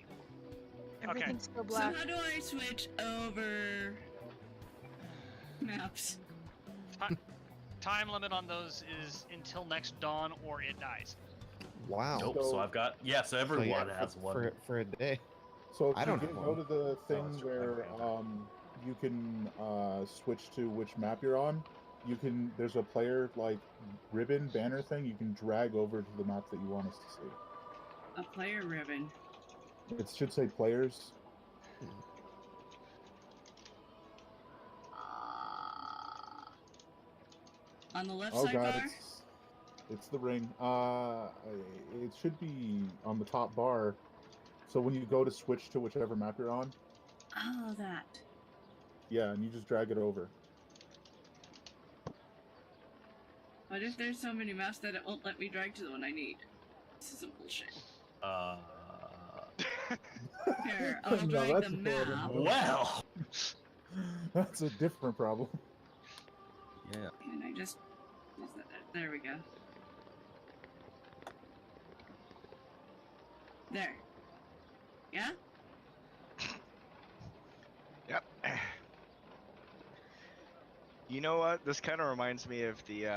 [SPEAKER 7] Everything's still
[SPEAKER 3] So
[SPEAKER 7] black.
[SPEAKER 3] how do I switch over maps?
[SPEAKER 2] Time limit on those is until next dawn or it dies.
[SPEAKER 1] Wow.
[SPEAKER 6] Nope, so I've got... Yes,
[SPEAKER 1] So,
[SPEAKER 6] everyone
[SPEAKER 1] yeah,
[SPEAKER 6] has one.
[SPEAKER 1] for a day.
[SPEAKER 4] So if
[SPEAKER 1] I
[SPEAKER 4] you
[SPEAKER 1] don't
[SPEAKER 4] can
[SPEAKER 1] have
[SPEAKER 4] go
[SPEAKER 1] one.
[SPEAKER 4] to the thing
[SPEAKER 6] it's just
[SPEAKER 4] where
[SPEAKER 6] like Panther.
[SPEAKER 4] you can switch to which map you're on, there's a player like ribbon banner thing you can drag over to the map that you want us to see.
[SPEAKER 3] A player ribbon.
[SPEAKER 4] It should say players.
[SPEAKER 3] On the left
[SPEAKER 4] Oh god,
[SPEAKER 3] sidebar?
[SPEAKER 4] it's the ring. It should be on the top bar. So when you go to switch to whichever map you're on,
[SPEAKER 3] Oh, that.
[SPEAKER 4] yeah, and you just drag it over.
[SPEAKER 3] What if there's so many maps that it won't let me drag to the one I need? This is some bullshit. Here, I'll
[SPEAKER 4] No,
[SPEAKER 3] drag
[SPEAKER 4] that's
[SPEAKER 3] the
[SPEAKER 4] a fair
[SPEAKER 3] map.
[SPEAKER 4] enough.
[SPEAKER 6] Well!
[SPEAKER 4] That's a different problem.
[SPEAKER 6] Yeah.
[SPEAKER 3] Can I just... There we go. There. Yeah?
[SPEAKER 5] Yep. You know what? This kind of reminds me of the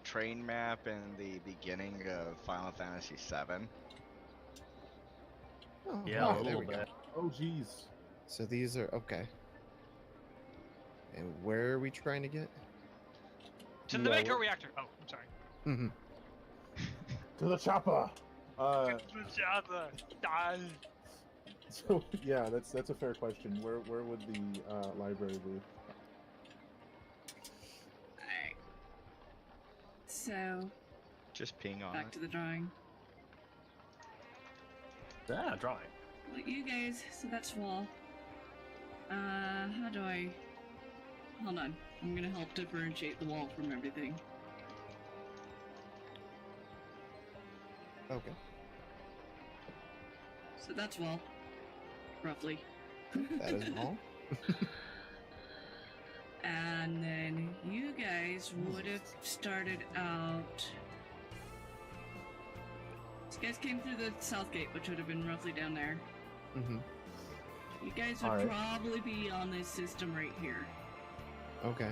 [SPEAKER 5] train map in the beginning of Final Fantasy VII.
[SPEAKER 1] Oh,
[SPEAKER 6] Yeah,
[SPEAKER 1] okay,
[SPEAKER 6] a
[SPEAKER 1] there
[SPEAKER 6] little
[SPEAKER 1] we go.
[SPEAKER 6] bit.
[SPEAKER 4] Oh jeez.
[SPEAKER 1] So these are okay. And where are we trying to get?
[SPEAKER 2] To the
[SPEAKER 4] Yeah,
[SPEAKER 2] Mako
[SPEAKER 4] what-
[SPEAKER 2] reactor. Oh, I'm sorry.
[SPEAKER 1] Mm-hmm.
[SPEAKER 4] To the chopper. So yeah, that's a fair question. Where would the library be?
[SPEAKER 3] Alright. So,
[SPEAKER 5] Just ping on
[SPEAKER 3] back
[SPEAKER 5] it.
[SPEAKER 3] to the drawing.
[SPEAKER 6] Yeah, drawing.
[SPEAKER 3] Well, you guys, so that's wall. How do I... Hold on. I'm gonna help differentiate the wall from everything.
[SPEAKER 1] Okay.
[SPEAKER 3] So that's wall. Roughly.
[SPEAKER 1] That is all.
[SPEAKER 3] And then you guys would have started out... You guys came through the south gate, which would have been roughly down there.
[SPEAKER 1] Mm-hmm.
[SPEAKER 3] You guys would
[SPEAKER 4] Alright.
[SPEAKER 3] probably be on this system right here.
[SPEAKER 1] Okay.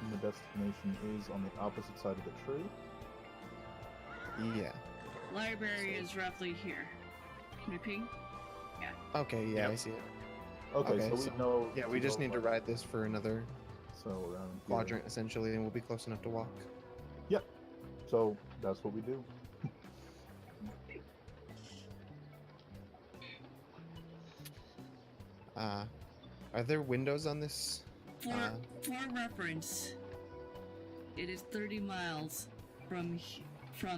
[SPEAKER 4] And the destination is on the opposite side of the tree.
[SPEAKER 1] Yeah.
[SPEAKER 3] Library is roughly here. Can I ping?
[SPEAKER 1] Okay. Yeah,
[SPEAKER 6] Yep.
[SPEAKER 1] I see it.
[SPEAKER 4] Okay,
[SPEAKER 1] Okay,
[SPEAKER 4] so
[SPEAKER 1] so-
[SPEAKER 4] we know.
[SPEAKER 1] Yeah, we just need to ride this for another
[SPEAKER 4] So around here.
[SPEAKER 1] quadrant essentially, and we'll be close enough to walk.
[SPEAKER 4] Yep. So that's what we do.
[SPEAKER 1] Are there windows on this?
[SPEAKER 3] For reference, it is 30 miles from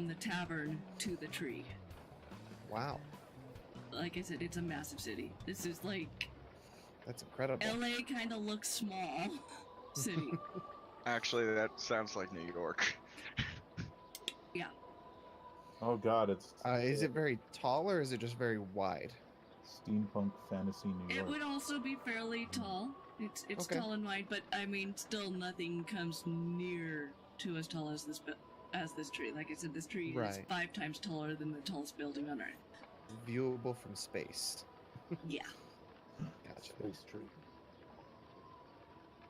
[SPEAKER 3] the tavern to the tree.
[SPEAKER 1] Wow,
[SPEAKER 3] Like I said, it's a massive city. This is like
[SPEAKER 1] that's incredible.
[SPEAKER 3] LA kind of looks small city.
[SPEAKER 5] Actually, that sounds like New York.
[SPEAKER 4] Oh god, it's
[SPEAKER 1] Is it very tall or is it just very wide?
[SPEAKER 4] steampunk fantasy New
[SPEAKER 3] It
[SPEAKER 4] York.
[SPEAKER 3] would also be fairly tall. It's
[SPEAKER 1] Okay.
[SPEAKER 3] tall and wide, but I mean, still nothing comes near to as tall as this tree. Like I said, this tree is
[SPEAKER 1] Right.
[SPEAKER 3] 5 times taller than the tallest building on Earth.
[SPEAKER 1] Viewable from space.
[SPEAKER 3] Yeah.
[SPEAKER 4] Space tree.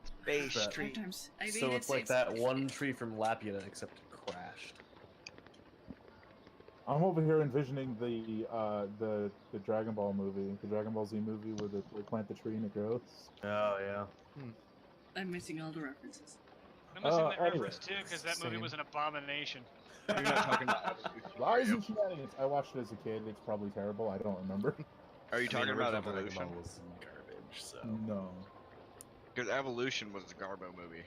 [SPEAKER 5] Space
[SPEAKER 6] That-
[SPEAKER 5] tree.
[SPEAKER 3] Sometimes. I mean,
[SPEAKER 6] So it's like that one tree from Laputa, except it crashed.
[SPEAKER 4] I'm over here envisioning the Dragon Ball movie, the Dragon Ball Z movie where they plant the tree and it grows.
[SPEAKER 6] Oh yeah.
[SPEAKER 3] I'm missing all the references.
[SPEAKER 2] I'm missing that
[SPEAKER 4] anyway.
[SPEAKER 2] reference too, because that movie
[SPEAKER 1] Same.
[SPEAKER 2] was an abomination.
[SPEAKER 5] You're not talking about evolution, are
[SPEAKER 4] Lies
[SPEAKER 5] you?
[SPEAKER 4] and shenanigans. I watched it as a kid. It's probably terrible. I don't remember.
[SPEAKER 5] Are you talking about
[SPEAKER 6] original Dragon
[SPEAKER 5] evolution?
[SPEAKER 6] Ball was garbage. So
[SPEAKER 4] No.
[SPEAKER 5] Because evolution was a Garbo movie.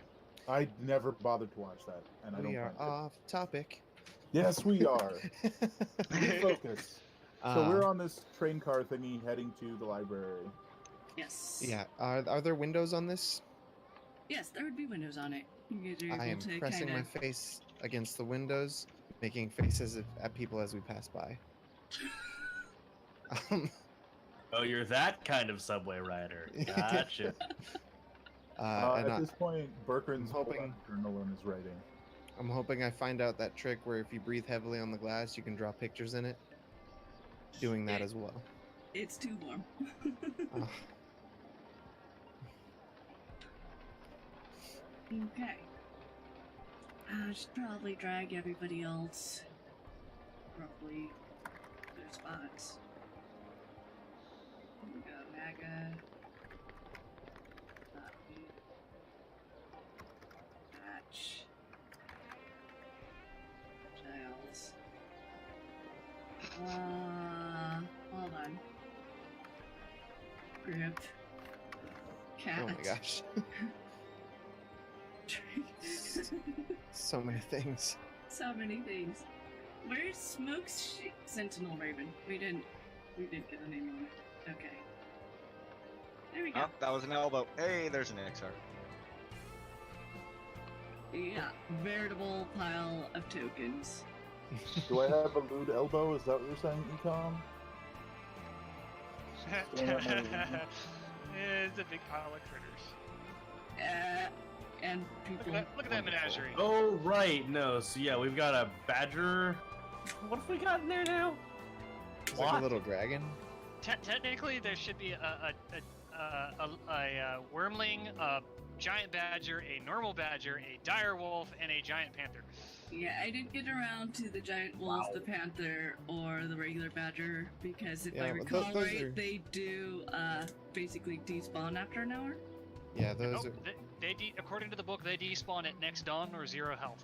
[SPEAKER 4] I never bothered to watch that, and I
[SPEAKER 1] We
[SPEAKER 4] don't
[SPEAKER 1] are
[SPEAKER 4] plan to.
[SPEAKER 1] off topic.
[SPEAKER 4] Yes, we are. Focus. So we're
[SPEAKER 1] Uh,
[SPEAKER 4] on this train car thingy heading to the library.
[SPEAKER 3] Yes.
[SPEAKER 1] Yeah. Are there windows on this?
[SPEAKER 3] Yes, there would be windows on it. You guys are
[SPEAKER 1] I
[SPEAKER 3] able
[SPEAKER 1] am
[SPEAKER 3] to
[SPEAKER 1] pressing
[SPEAKER 3] kind
[SPEAKER 1] my
[SPEAKER 3] of.
[SPEAKER 1] face against the windows, making faces at people as we pass by.
[SPEAKER 6] Oh, you're that kind of subway rider. Gotcha.
[SPEAKER 1] And
[SPEAKER 4] At this point, Berkran's
[SPEAKER 1] I'm hoping-
[SPEAKER 4] journal is writing.
[SPEAKER 1] I'm hoping I find out that trick where if you breathe heavily on the glass, you can draw pictures in it. Doing that as well.
[SPEAKER 3] It's too warm.
[SPEAKER 1] Uh,
[SPEAKER 3] Okay. I should probably drag everybody else roughly their spots. Here we go, Maga. Poppy. Batch. Giles. Hold on. Grip. Cat.
[SPEAKER 1] oh my gosh. So many things.
[SPEAKER 3] So many things. Where's Smoke's Sentinel Raven? We did get a name on it. Okay. There we go.
[SPEAKER 5] Oh, that was an elbow. Hey, there's an XR.
[SPEAKER 3] Yeah, veritable pile of tokens.
[SPEAKER 4] Do I have a lewd elbow? Is that what you're saying, Ecom?
[SPEAKER 2] It's a big pile of critters.
[SPEAKER 3] And people.
[SPEAKER 2] Look at that menagerie.
[SPEAKER 6] Oh right, no. So yeah, we've got a badger. What have we got in there now?
[SPEAKER 1] It's like a little dragon.
[SPEAKER 2] Technically, there should be a wormling, a giant badger, a normal badger, a dire wolf, and a giant panther.
[SPEAKER 3] Yeah, I didn't get around to the giant wolf, the panther, or the regular badger because if I
[SPEAKER 1] Yeah,
[SPEAKER 3] recall
[SPEAKER 1] those
[SPEAKER 3] right,
[SPEAKER 1] are-
[SPEAKER 3] they do basically despawn after an hour.
[SPEAKER 1] Yeah, those
[SPEAKER 2] Nope,
[SPEAKER 1] are.
[SPEAKER 2] according to the book, they despawn at next dawn or 0 health.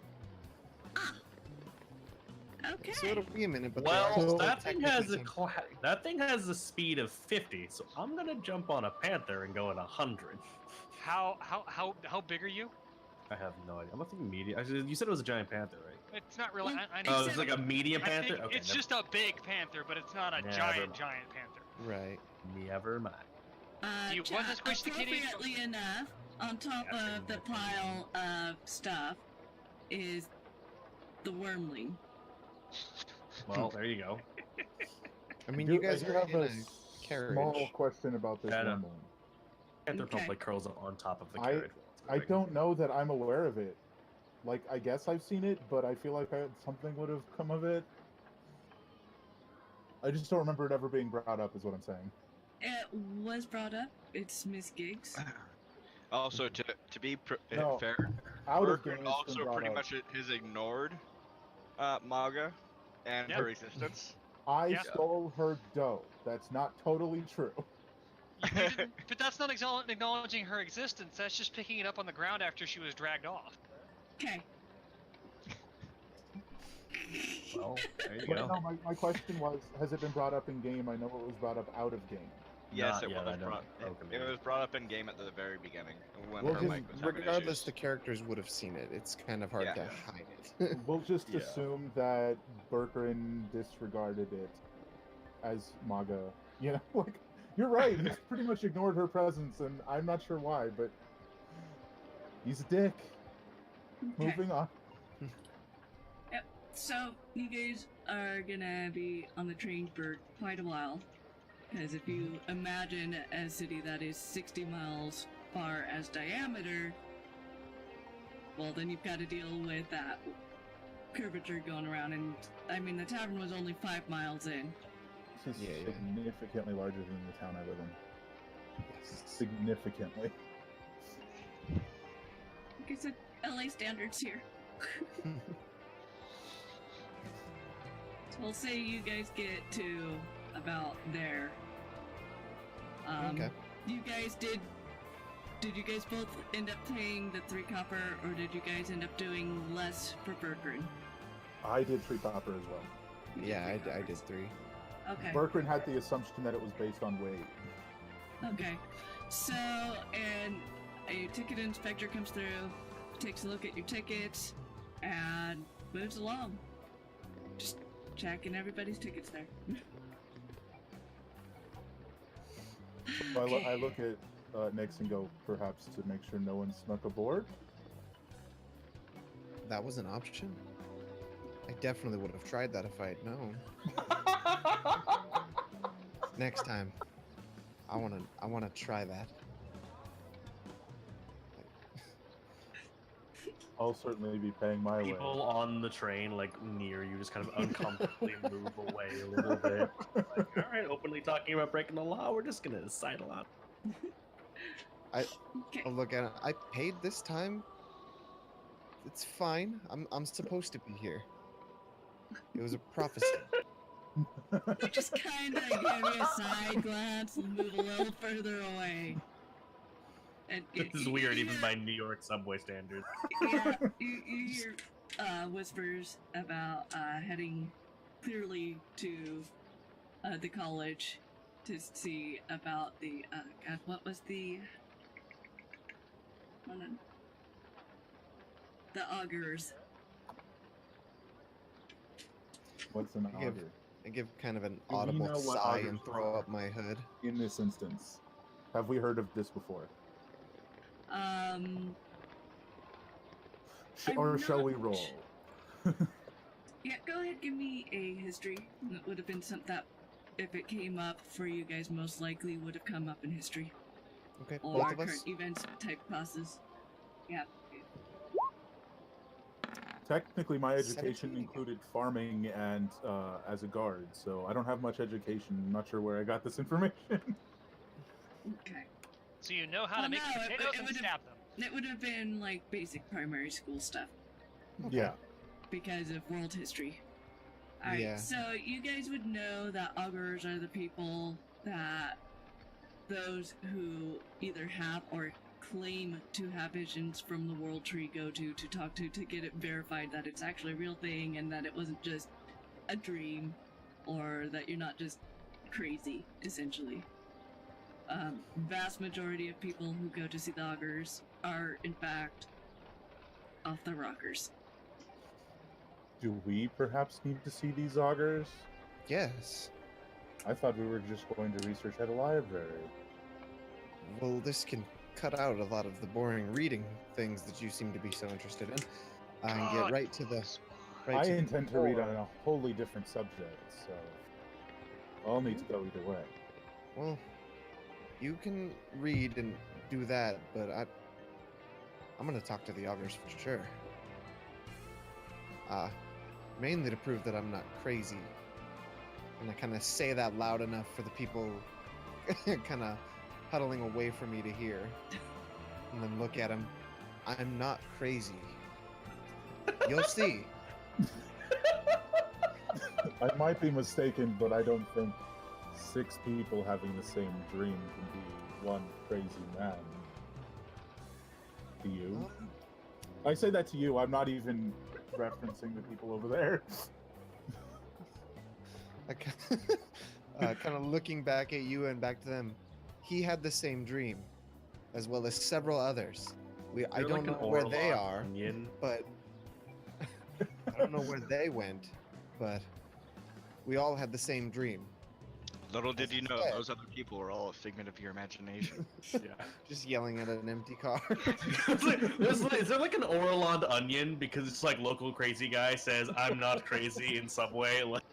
[SPEAKER 3] Okay.
[SPEAKER 1] So it'll be a minute, but
[SPEAKER 6] Well,
[SPEAKER 1] there are
[SPEAKER 6] that thing has a
[SPEAKER 1] technically
[SPEAKER 6] that thing has a speed of 50, so I'm gonna jump on a panther and go at 100.
[SPEAKER 2] How big are you?
[SPEAKER 6] I have no idea. I'm thinking medium. You said it was a giant panther, right?
[SPEAKER 2] It's not really.
[SPEAKER 3] Well,
[SPEAKER 2] I
[SPEAKER 6] Oh,
[SPEAKER 2] need
[SPEAKER 6] it's like a medium
[SPEAKER 2] I
[SPEAKER 6] panther.
[SPEAKER 2] think
[SPEAKER 6] Okay,
[SPEAKER 2] it's just a big panther, but it's not a
[SPEAKER 6] Never
[SPEAKER 2] giant
[SPEAKER 6] mind.
[SPEAKER 2] panther.
[SPEAKER 1] Right.
[SPEAKER 6] never mind.
[SPEAKER 2] Do you want to squish the kitty?
[SPEAKER 3] Appropriately enough, on top
[SPEAKER 6] Yeah,
[SPEAKER 3] of the pile of stuff is the wormling.
[SPEAKER 6] Well, there you go.
[SPEAKER 1] I mean,
[SPEAKER 4] Do-
[SPEAKER 1] you guys
[SPEAKER 4] I do
[SPEAKER 1] are
[SPEAKER 4] have
[SPEAKER 1] in
[SPEAKER 4] a
[SPEAKER 1] a carriage.
[SPEAKER 4] small question about this
[SPEAKER 6] Yeah, I know.
[SPEAKER 4] one.
[SPEAKER 6] Panther
[SPEAKER 3] Okay.
[SPEAKER 6] probably curls up on top of the
[SPEAKER 4] I-
[SPEAKER 6] carriage.
[SPEAKER 4] I don't know that I'm aware of it. Like, I guess I've seen it, but I feel like something would have come of it. I just don't remember it ever being brought up, is what I'm saying.
[SPEAKER 3] It was brought up. It's Miss Giggs.
[SPEAKER 5] Also, to be
[SPEAKER 4] No,
[SPEAKER 5] fair,
[SPEAKER 4] Out of
[SPEAKER 5] Berkran
[SPEAKER 4] game, it's been
[SPEAKER 5] also
[SPEAKER 4] brought
[SPEAKER 5] pretty
[SPEAKER 4] up.
[SPEAKER 5] much has ignored Maga and
[SPEAKER 2] Yeah.
[SPEAKER 5] her existence.
[SPEAKER 4] I
[SPEAKER 2] Yeah.
[SPEAKER 4] stole her dough. That's not totally true.
[SPEAKER 2] You didn't, but that's not acknowledging her existence. That's just picking it up on the ground after she was dragged off.
[SPEAKER 3] Okay.
[SPEAKER 6] Well, there you
[SPEAKER 4] But
[SPEAKER 6] go.
[SPEAKER 4] no, my question was, has it been brought up in game? I know it was brought up out of game.
[SPEAKER 5] Yes,
[SPEAKER 6] Not
[SPEAKER 5] it
[SPEAKER 6] yet,
[SPEAKER 5] was
[SPEAKER 6] I don't
[SPEAKER 5] brought.
[SPEAKER 6] open
[SPEAKER 5] It
[SPEAKER 6] it.
[SPEAKER 5] was brought up in game at the very beginning when
[SPEAKER 4] Well,
[SPEAKER 5] her
[SPEAKER 4] just
[SPEAKER 5] mic was having
[SPEAKER 1] Regardless,
[SPEAKER 5] issues.
[SPEAKER 1] the characters would have seen it. It's kind of hard
[SPEAKER 5] Yeah.
[SPEAKER 1] to hide it.
[SPEAKER 4] We'll just
[SPEAKER 6] Yeah.
[SPEAKER 4] assume that Berkran disregarded it as Maga. You know, like, you're right. He's pretty much ignored her presence, and I'm not sure why, but he's a dick.
[SPEAKER 3] Okay.
[SPEAKER 4] Moving on.
[SPEAKER 3] So you guys are gonna be on the train for quite a while, because if you imagine a city that is 60 miles far as diameter, well, then you've got to deal with that curvature going around. And I mean, the tavern was only 5 miles in.
[SPEAKER 4] This is
[SPEAKER 1] Yeah, yeah.
[SPEAKER 4] significantly larger than the town I live in.
[SPEAKER 1] Yes.
[SPEAKER 4] significantly.
[SPEAKER 3] Like I said, LA standards here. So we'll say you guys get to about there.
[SPEAKER 1] Okay.
[SPEAKER 3] You guys did you guys both end up paying the 3 copper, or did you guys end up doing less for Berkrin?
[SPEAKER 4] I did 3 copper as well.
[SPEAKER 1] Yeah, I did 3.
[SPEAKER 3] Okay.
[SPEAKER 4] Berkrin had the assumption that it was based on weight.
[SPEAKER 3] Okay. So, and a ticket inspector comes through, takes a look at your tickets, and moves along. Just checking everybody's tickets there.
[SPEAKER 4] So I look at Nix and go, perhaps to make sure no one snuck aboard?
[SPEAKER 1] That was an option. I definitely would have tried that if I had known. Next time, I wanna try that.
[SPEAKER 4] I'll certainly be paying my way.
[SPEAKER 6] People on the train, like near you, just kind of uncomfortably move away a little bit. Like, all right, openly talking about breaking the law, we're just gonna sidle out.
[SPEAKER 3] Okay.
[SPEAKER 1] I'll look at it. I paid this time. It's fine. I'm supposed to be here. It was a prophecy.
[SPEAKER 3] You just kind of give you a side glance and move a little further away. And
[SPEAKER 6] This is weird, even by New York subway standards.
[SPEAKER 3] Yeah, you hear whispers about heading clearly to the college to see about the God, what was the hold on. The augurs.
[SPEAKER 4] What's an
[SPEAKER 1] I give-
[SPEAKER 4] auger?
[SPEAKER 1] I give kind of an
[SPEAKER 4] we
[SPEAKER 1] audible
[SPEAKER 4] know what
[SPEAKER 1] sigh
[SPEAKER 4] augurs
[SPEAKER 1] and
[SPEAKER 4] are?
[SPEAKER 1] throw up my hood.
[SPEAKER 4] In this instance, have we heard of this before? Or shall
[SPEAKER 3] not-
[SPEAKER 4] we roll?
[SPEAKER 3] Yeah, go ahead, give me a history. That would have been something that, if it came up for you guys, most likely would have come up in history.
[SPEAKER 1] Okay,
[SPEAKER 3] Or
[SPEAKER 1] both of
[SPEAKER 3] current
[SPEAKER 1] us.
[SPEAKER 3] events type classes. Yeah.
[SPEAKER 4] Technically, my
[SPEAKER 1] 17
[SPEAKER 4] education
[SPEAKER 1] again.
[SPEAKER 4] included farming and as a guard, so I don't have much education. I'm not sure where I got this information.
[SPEAKER 3] Okay.
[SPEAKER 2] So you know how
[SPEAKER 3] Well,
[SPEAKER 2] to make
[SPEAKER 3] no, it
[SPEAKER 2] potatoes and
[SPEAKER 3] would've-
[SPEAKER 2] stab them.
[SPEAKER 3] It would have been like basic primary school stuff
[SPEAKER 4] Yeah.
[SPEAKER 3] because of world history. Alright,
[SPEAKER 1] Yeah.
[SPEAKER 3] so you guys would know that augurs are the people that those who either have or claim to have visions from the world tree go to talk to get it verified that it's actually a real thing and that it wasn't just a dream or that you're not just crazy, essentially. Vast majority of people who go to see the augurs are, in fact, off the rockers.
[SPEAKER 4] Do we perhaps need to see these augurs?
[SPEAKER 1] Yes.
[SPEAKER 4] I thought we were just going to research at a library.
[SPEAKER 1] Well, this can cut out a lot of the boring reading things that you seem to be so interested in, and get
[SPEAKER 2] God.
[SPEAKER 1] right to the.
[SPEAKER 4] I
[SPEAKER 1] Right to the
[SPEAKER 4] intend to read
[SPEAKER 1] core.
[SPEAKER 4] on a wholly different subject, so I'll need to go either way.
[SPEAKER 1] Well, you can read and do that, but I'm gonna talk to the augurs for sure. Mainly to prove that I'm not crazy. And I kind of say that loud enough for the people kind of huddling away from me to hear. And then look at him. I'm not crazy. You'll see.
[SPEAKER 4] I might be mistaken, but I don't think 6 people having the same dream can be one crazy man. Do you? I say that to you, I'm not even referencing the people over there.
[SPEAKER 1] Kind of looking back at you and back to them. He had the same dream, as well as several others. I
[SPEAKER 6] You're
[SPEAKER 1] don't
[SPEAKER 6] like
[SPEAKER 1] know
[SPEAKER 6] an
[SPEAKER 1] where they
[SPEAKER 6] Orlog
[SPEAKER 1] are,
[SPEAKER 6] onion.
[SPEAKER 1] but I don't know where they went, but we all had the same dream.
[SPEAKER 5] Little did you know,
[SPEAKER 1] Yeah.
[SPEAKER 5] those other people were all a figment of your imagination.
[SPEAKER 6] Yeah.
[SPEAKER 1] Just yelling at an empty car.
[SPEAKER 6] Is there like an Orlog onion because it's like local crazy guy says I'm not crazy in Subway? Like,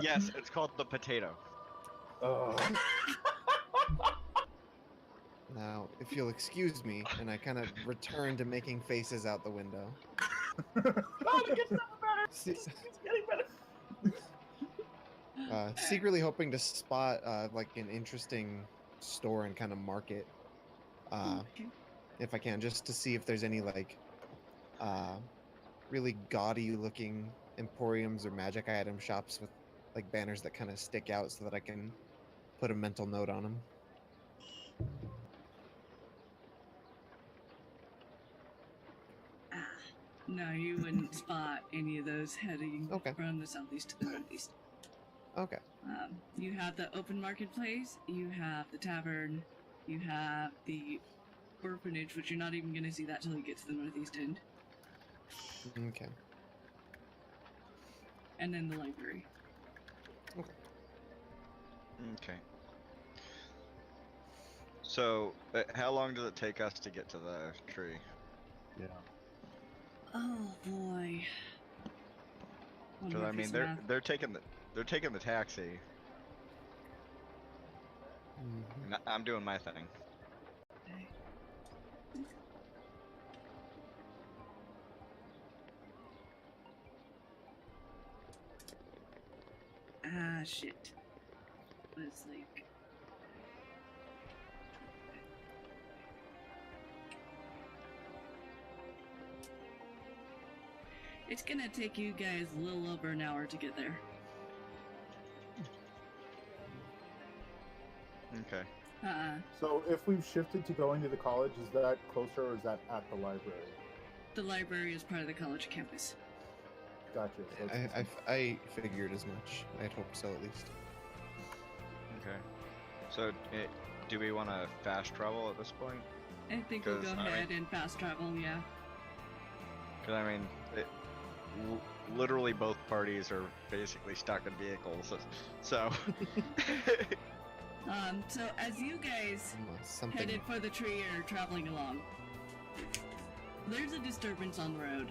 [SPEAKER 5] Yes, it's called the potato.
[SPEAKER 1] Now, if you'll excuse me, and I kind of return to making faces out the window.
[SPEAKER 6] oh, it gets better.
[SPEAKER 1] See,
[SPEAKER 6] It's getting better.
[SPEAKER 1] Secretly hoping to spot like an interesting store and kind of market,
[SPEAKER 3] Okay.
[SPEAKER 1] if I can, just to see if there's any like really gaudy looking emporiums or magic item shops with like banners that kind of stick out so that I can put a mental note on them.
[SPEAKER 3] No, you wouldn't spot any of those heading
[SPEAKER 1] Okay.
[SPEAKER 3] from the southeast to the northeast.
[SPEAKER 1] Okay.
[SPEAKER 3] You have the open marketplace, you have the tavern, you have the orphanage, which you're not even going to see that till you get to the northeast end,
[SPEAKER 1] Okay.
[SPEAKER 3] and then the library.
[SPEAKER 5] Okay. So, how long does it take us to get to the tree?
[SPEAKER 6] Yeah.
[SPEAKER 3] Oh boy. One
[SPEAKER 5] Because
[SPEAKER 3] more
[SPEAKER 5] I mean,
[SPEAKER 3] piece of math.
[SPEAKER 5] they're taking the taxi,
[SPEAKER 1] Mhm.
[SPEAKER 5] and I'm doing my thing.
[SPEAKER 3] Okay. Ah, shit. It's like... It's gonna take you guys a little over an hour to get there.
[SPEAKER 5] Okay.
[SPEAKER 4] So if we've shifted to going to the college, is that closer or is that at the library?
[SPEAKER 3] The library is part of the college campus.
[SPEAKER 4] Gotcha. So it's
[SPEAKER 1] I figured as much. I'd hope so, at least.
[SPEAKER 5] Okay. So, do we want to fast travel at this point?
[SPEAKER 3] I think we'll go
[SPEAKER 5] 'Cause, I
[SPEAKER 3] ahead and fast travel, yeah.
[SPEAKER 5] Because I mean, literally both parties are basically stuck in vehicles. So.
[SPEAKER 3] So as you guys
[SPEAKER 1] Something.
[SPEAKER 3] headed for the tree or traveling along, there's a disturbance on the road.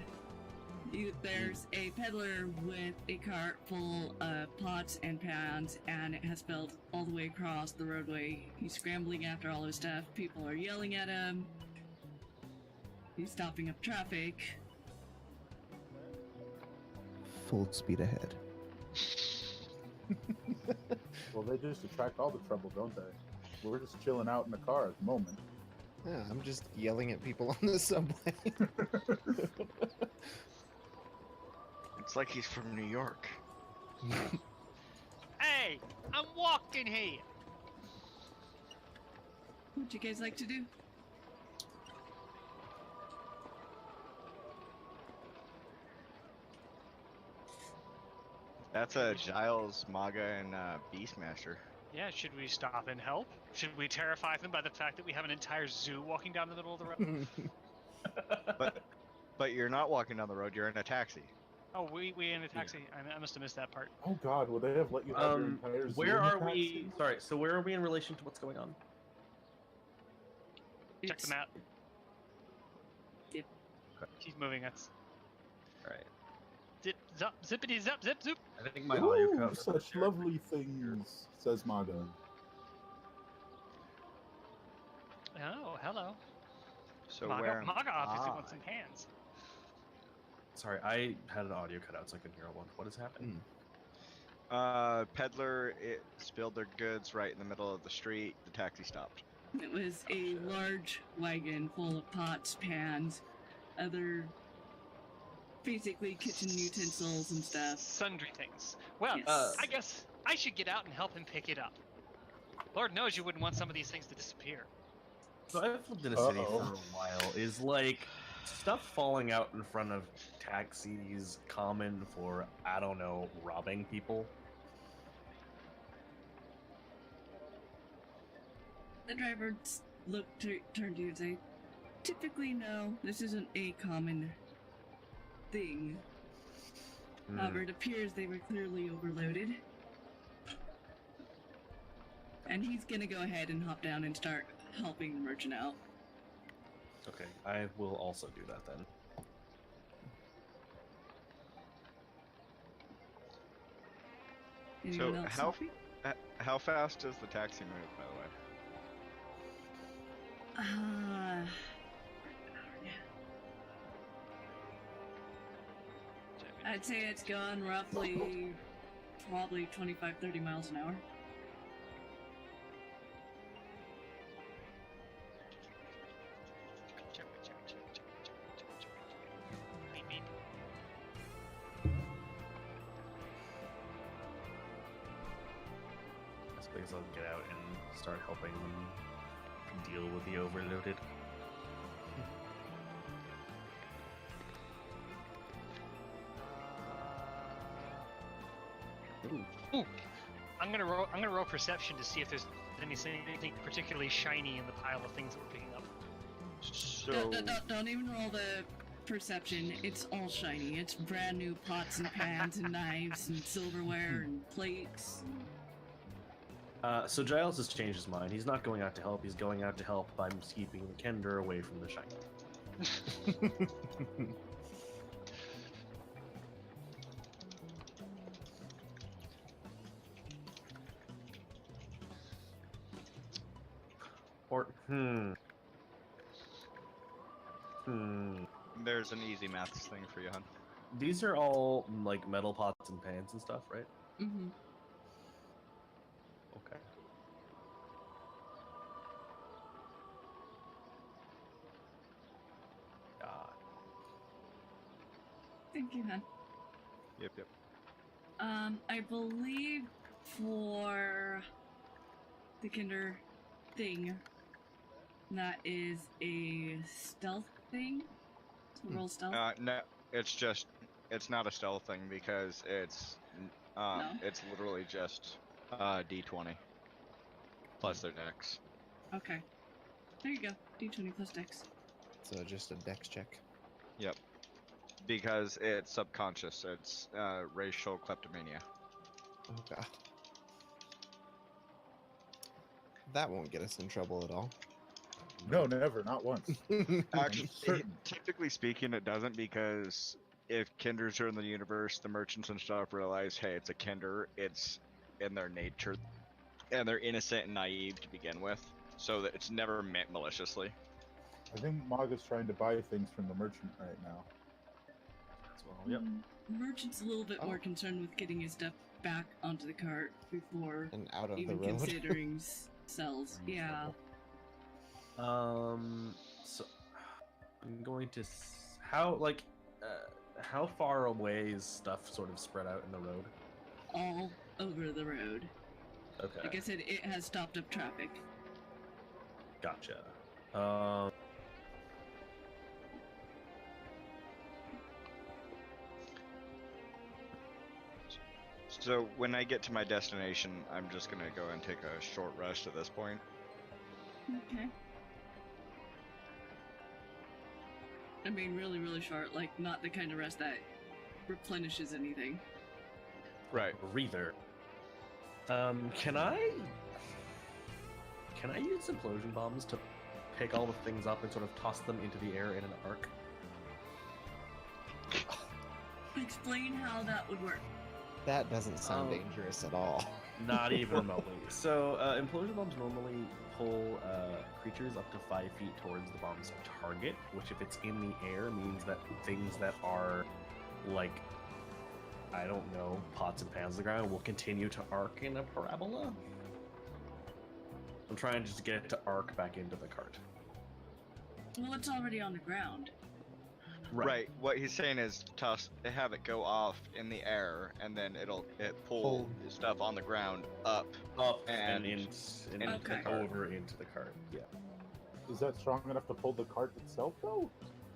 [SPEAKER 3] There's a peddler with a cart full of pots and pans, and it has spilled all the way across the roadway. He's scrambling after all his stuff. People are yelling at him. He's stopping up traffic.
[SPEAKER 1] Full speed ahead.
[SPEAKER 4] well, they just attract all the trouble, don't they? We're just chilling out in the car at the moment.
[SPEAKER 1] Yeah, I'm just yelling at people on the subway.
[SPEAKER 5] It's like he's from New York.
[SPEAKER 2] Hey, I'm walking here.
[SPEAKER 3] What would you guys like to do?
[SPEAKER 5] That's a Giles, Maga, and Beastmaster.
[SPEAKER 2] Yeah, should we stop and help? Should we terrify them by the fact that we have an entire zoo walking down the middle of the road?
[SPEAKER 5] But you're not walking down the road. You're in a taxi.
[SPEAKER 2] Oh, we in a taxi. I must have missed that part.
[SPEAKER 4] Oh God, would they have let you have your entire zoo
[SPEAKER 6] Where
[SPEAKER 4] in the
[SPEAKER 6] are we?
[SPEAKER 4] taxi?
[SPEAKER 6] Sorry, so where are we in relation to what's going on?
[SPEAKER 2] Check the map.
[SPEAKER 3] Yep.
[SPEAKER 2] She's moving. That's
[SPEAKER 6] Alright.
[SPEAKER 2] zip, zup, zippity, zap, zip, zoop.
[SPEAKER 6] I think my audio
[SPEAKER 4] Ooh,
[SPEAKER 6] cut was
[SPEAKER 4] such lovely things, says Maga.
[SPEAKER 2] Oh, hello.
[SPEAKER 5] So
[SPEAKER 2] Maga obviously
[SPEAKER 6] Ah.
[SPEAKER 2] wants some hands.
[SPEAKER 6] Sorry, I had an audio cut out so I couldn't hear what is happening.
[SPEAKER 5] Peddler spilled their goods right in the middle of the street. The taxi stopped.
[SPEAKER 3] It was a large wagon full of pots, pans, other basically kitchen utensils and stuff.
[SPEAKER 2] Sundry things. Well,
[SPEAKER 3] Yes.
[SPEAKER 2] I guess I should get out and help him pick it up. Lord knows you wouldn't want some of these things to disappear.
[SPEAKER 6] So I've lived in a city for a while. Is like stuff falling out in front of taxis common for, I don't know, robbing people?
[SPEAKER 3] The driver turned to you and say, typically no, this isn't a common thing. However, it appears they were clearly overloaded. And he's gonna go ahead and hop down and start helping the merchant out.
[SPEAKER 6] Okay, I will also do that then.
[SPEAKER 3] Anyone
[SPEAKER 5] So
[SPEAKER 3] else
[SPEAKER 5] how
[SPEAKER 3] helping?
[SPEAKER 5] how fast does the taxi move, by the way?
[SPEAKER 3] I'd say it's gone roughly probably 25, 30 miles an hour.
[SPEAKER 2] Beep, beep.
[SPEAKER 6] I suppose I'll get out and start helping them deal with the overloaded.
[SPEAKER 2] Ooh. I'm gonna roll perception to see if there's anything particularly shiny in the pile of things that we're picking up.
[SPEAKER 5] So
[SPEAKER 3] Don't even roll the perception. It's all shiny. It's brand new pots and pans and knives and silverware and plates.
[SPEAKER 6] So Giles has changed his mind. He's not going out to help. He's going out to help by keeping Kender away from the shiny. Or
[SPEAKER 5] there's an easy maths thing for you, hon.
[SPEAKER 6] These are all like metal pots and pans and stuff, right?
[SPEAKER 3] Mm-hmm.
[SPEAKER 6] Okay.
[SPEAKER 3] Thank you, hon.
[SPEAKER 5] Yep.
[SPEAKER 3] I believe for the Kinder thing, that is a stealth thing. So roll stealth.
[SPEAKER 5] No, it's not a stealth thing because it's
[SPEAKER 3] No?
[SPEAKER 5] it's literally just D20 plus their dex.
[SPEAKER 3] Okay. There you go. D20 plus dex.
[SPEAKER 1] So just a dex check.
[SPEAKER 5] Yep. Because it's subconscious. It's racial kleptomania.
[SPEAKER 1] Oh god. That won't get us in trouble at all.
[SPEAKER 4] No, never, not once.
[SPEAKER 5] Actually,
[SPEAKER 4] certain.
[SPEAKER 5] technically speaking, it doesn't because if kinders are in the universe, the merchants and stuff realize, hey, it's a kinder. It's in their nature, and they're innocent and naive to begin with, so that it's never meant maliciously.
[SPEAKER 4] I think Maga's trying to buy things from the merchant right now.
[SPEAKER 6] As well. Yep.
[SPEAKER 3] Merchant's a little bit more concerned with getting his stuff back onto the cart before
[SPEAKER 1] And out of
[SPEAKER 3] even
[SPEAKER 1] the road.
[SPEAKER 3] considering sells. Yeah.
[SPEAKER 6] So I'm going to how far away is stuff sort of spread out in the road?
[SPEAKER 3] All over the road.
[SPEAKER 6] Okay.
[SPEAKER 3] Like I said, it has stopped up traffic.
[SPEAKER 6] Gotcha.
[SPEAKER 5] So when I get to my destination, I'm just gonna go and take a short rest at this point.
[SPEAKER 3] Okay. I mean, really, really short. Like, not the kind of rest that replenishes anything.
[SPEAKER 5] Right.
[SPEAKER 6] Breather. Can I use implosion bombs to pick all the things up and sort of toss them into the air in an arc?
[SPEAKER 3] Explain how that would work.
[SPEAKER 1] That doesn't sound dangerous at all.
[SPEAKER 6] Not even remotely. So, implosion bombs normally pull creatures up to 5 feet towards the bomb's target, which, if it's in the air, means that things that are, like, I don't know, pots and pans on the ground will continue to arc in a parabola. I'm trying just to get it to arc back into the cart.
[SPEAKER 3] Well, it's already on the ground.
[SPEAKER 5] Right. What he's saying is have it go off in the air, and then it pull stuff on the ground up
[SPEAKER 6] and
[SPEAKER 3] Okay.
[SPEAKER 6] over into the cart. Yeah.
[SPEAKER 4] Is that strong enough to pull the cart itself, though?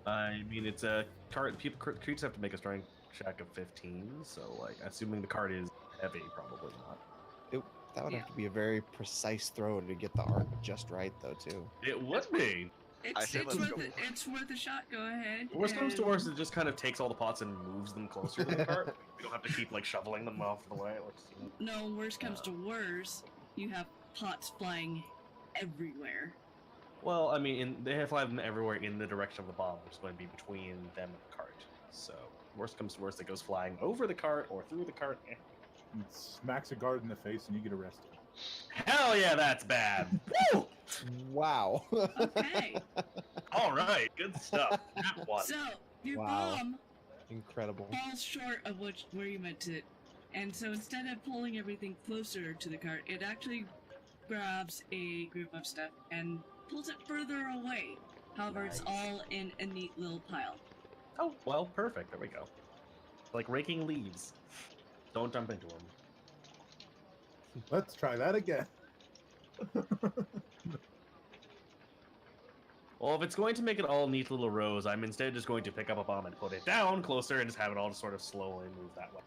[SPEAKER 6] I mean, it's a cart. Creatures have to make a strength check of 15, so, like, assuming the cart is heavy, probably not.
[SPEAKER 1] That would have to be a very precise throw to get the arc just right, though, too.
[SPEAKER 6] It would be.
[SPEAKER 3] It's worth a shot. Go ahead.
[SPEAKER 6] Worst comes to worst, it just kind of takes all the pots and moves them closer to the cart. We don't have to keep, like, shoveling them off the way.
[SPEAKER 3] No, worst comes to worst, you have pots flying everywhere.
[SPEAKER 6] Well, I mean, they fly them everywhere in the direction of the bomb, which is going to be between them and the cart. So, worst comes to worst, it goes flying over the cart or through the cart.
[SPEAKER 4] It smacks a guard in the face and you get arrested.
[SPEAKER 6] Hell yeah, that's bad. Woo!
[SPEAKER 1] Wow.
[SPEAKER 3] Okay.
[SPEAKER 6] All right, good stuff. That one.
[SPEAKER 3] So, your
[SPEAKER 1] Wow.
[SPEAKER 3] bomb
[SPEAKER 1] Incredible.
[SPEAKER 3] falls short of where you meant it, And so instead of pulling everything closer to the cart, it actually grabs a group of stuff and pulls it further away. However, it's
[SPEAKER 6] Nice.
[SPEAKER 3] all in a neat little pile.
[SPEAKER 6] Oh, well, perfect. There we go. Like raking leaves. Don't jump into them.
[SPEAKER 4] Let's try that again.
[SPEAKER 6] Well, if it's going to make it all neat little rows, I'm instead just going to pick up a bomb and put it down closer and just have it all just sort of slowly move that way.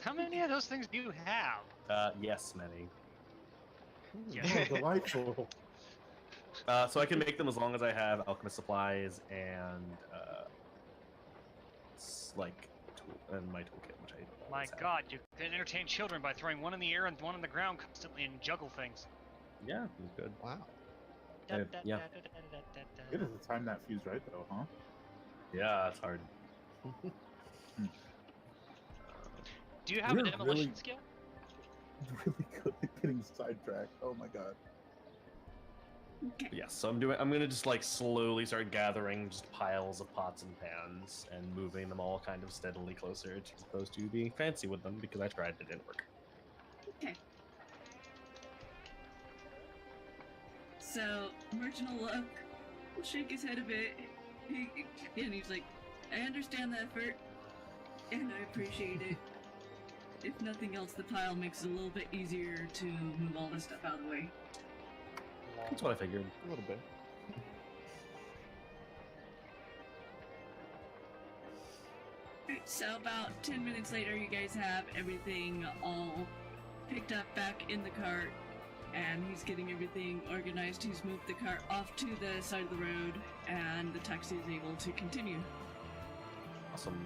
[SPEAKER 2] How many of those things do you have?
[SPEAKER 6] Yes, many.
[SPEAKER 2] Yeah.
[SPEAKER 4] Oh, delightful.
[SPEAKER 6] So I can make them as long as I have alchemist supplies and my toolkit, which I
[SPEAKER 2] My
[SPEAKER 6] always have.
[SPEAKER 2] God, you can entertain children by throwing one in the air and one on the ground constantly and juggle things.
[SPEAKER 6] Yeah, you could.
[SPEAKER 1] Wow.
[SPEAKER 6] Yeah.
[SPEAKER 4] Good at the time that fuse right though, huh?
[SPEAKER 6] Yeah, it's hard.
[SPEAKER 2] Do you have
[SPEAKER 4] We're
[SPEAKER 2] a demolition
[SPEAKER 4] really-
[SPEAKER 2] skill?
[SPEAKER 4] Really good at getting sidetracked. Oh my god.
[SPEAKER 3] Okay.
[SPEAKER 6] Yes, so I'm gonna just like slowly start gathering just piles of pots and pans and moving them all kind of steadily closer as opposed to being fancy with them because I tried it didn't work.
[SPEAKER 3] Okay. So, Merchant will look, will shake his head a bit, and he's like, I understand the effort, and I appreciate it. If nothing else, the pile makes it a little bit easier to move all this stuff out of the way.
[SPEAKER 6] That's what I figured.
[SPEAKER 1] A little bit.
[SPEAKER 3] Right, so about 10 minutes later, you guys have everything all picked up back in the cart, and he's getting everything organized. He's moved the cart off to the side of the road, and the taxi is able to continue.
[SPEAKER 6] Awesome.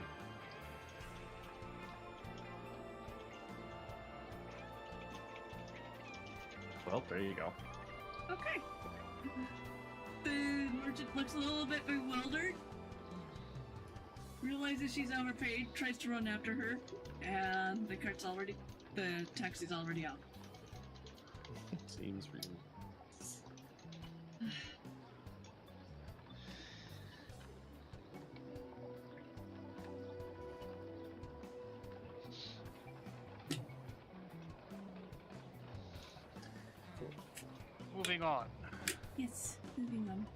[SPEAKER 6] Well, there you go.
[SPEAKER 3] Okay. The merchant looks a little bit bewildered, realizes she's overpaid, tries to run after her, and the taxi's already out.
[SPEAKER 6] Seems real.
[SPEAKER 2] Moving on.
[SPEAKER 3] Yes, moving on.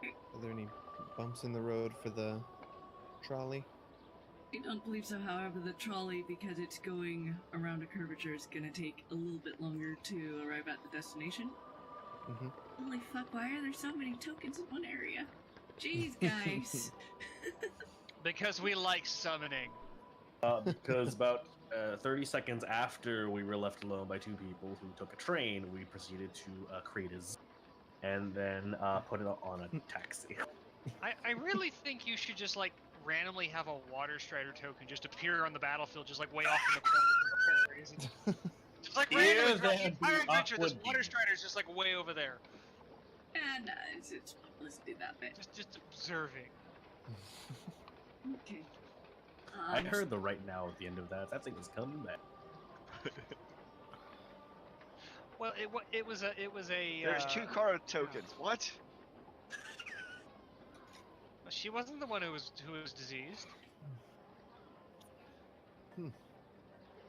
[SPEAKER 1] Are there any bumps in the road for the trolley?
[SPEAKER 3] I don't believe so, however, the trolley, because it's going around a curvature, is gonna take a little bit longer to arrive at the destination.
[SPEAKER 1] Mm-hmm.
[SPEAKER 3] Holy fuck, why are there so many tokens in one area? Jeez, guys.
[SPEAKER 2] Because we like summoning.
[SPEAKER 6] Because about 30 seconds after we were left alone by two people who took a train, we proceeded to create a Z and then put it on a taxi.
[SPEAKER 2] I really think you should just like randomly have a water strider token just appear on the battlefield, just like way off in the corner from the prairies. Just like randomly throughout the entire adventure, this water strider's just like way over there.
[SPEAKER 3] And let's do that bit.
[SPEAKER 2] Just observing.
[SPEAKER 3] Okay.
[SPEAKER 6] I heard the right now at the end of that. That thing is coming back.
[SPEAKER 2] Well, it was a
[SPEAKER 5] There's 2 Kara tokens. What?
[SPEAKER 2] She wasn't the one who was diseased.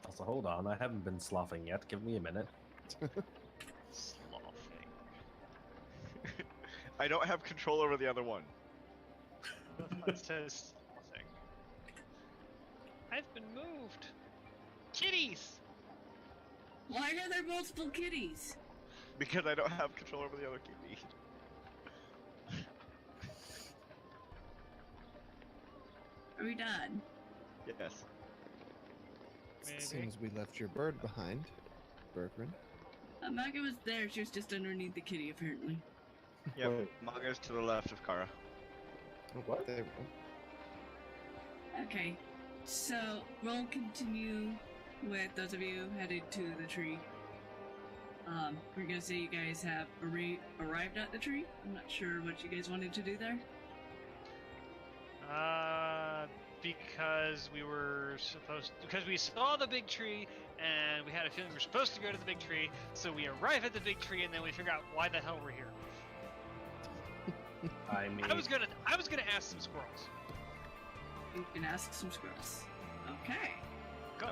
[SPEAKER 6] Also, hold on. I haven't been sloughing yet. Give me a minute.
[SPEAKER 2] Sloughing.
[SPEAKER 5] I don't have control over the other one.
[SPEAKER 2] It says sloughing. I've been moved. Kitties.
[SPEAKER 3] Why are there multiple kitties?
[SPEAKER 5] Because I don't have control over the other kitty.
[SPEAKER 3] Are we done?
[SPEAKER 5] Yes.
[SPEAKER 2] Maybe.
[SPEAKER 1] It seems we left your bird behind, Bergman.
[SPEAKER 3] Maga was there, she was just underneath the kitty, apparently.
[SPEAKER 5] Yep.
[SPEAKER 4] Wait.
[SPEAKER 5] Maga's to the left of Kara.
[SPEAKER 4] What?
[SPEAKER 1] There we go.
[SPEAKER 3] Okay, so we'll continue with those of you headed to the tree. We're gonna say you guys have arrived at the tree. I'm not sure what you guys wanted to do there.
[SPEAKER 2] Because we saw the big tree and we had a feeling we were supposed to go to the big tree, so we arrive at the big tree and then we figure out why the hell we're here.
[SPEAKER 6] I mean,
[SPEAKER 2] I was gonna ask some squirrels.
[SPEAKER 3] You can ask some squirrels. Okay.
[SPEAKER 2] Good.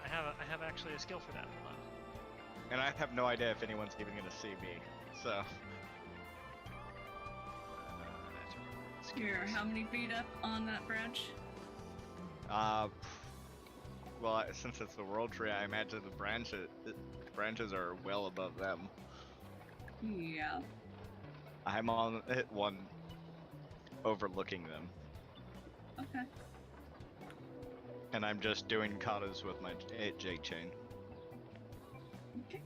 [SPEAKER 2] I have actually a skill for that. Hold on.
[SPEAKER 5] And I have no idea if anyone's even gonna see me. So
[SPEAKER 3] You're how many feet up on that branch?
[SPEAKER 5] well, since it's the world tree, I imagine the branches are well above them.
[SPEAKER 3] Yeah.
[SPEAKER 5] I'm on one overlooking them,
[SPEAKER 3] Okay.
[SPEAKER 5] and I'm just doing katas with my Jake chain.
[SPEAKER 3] Okay.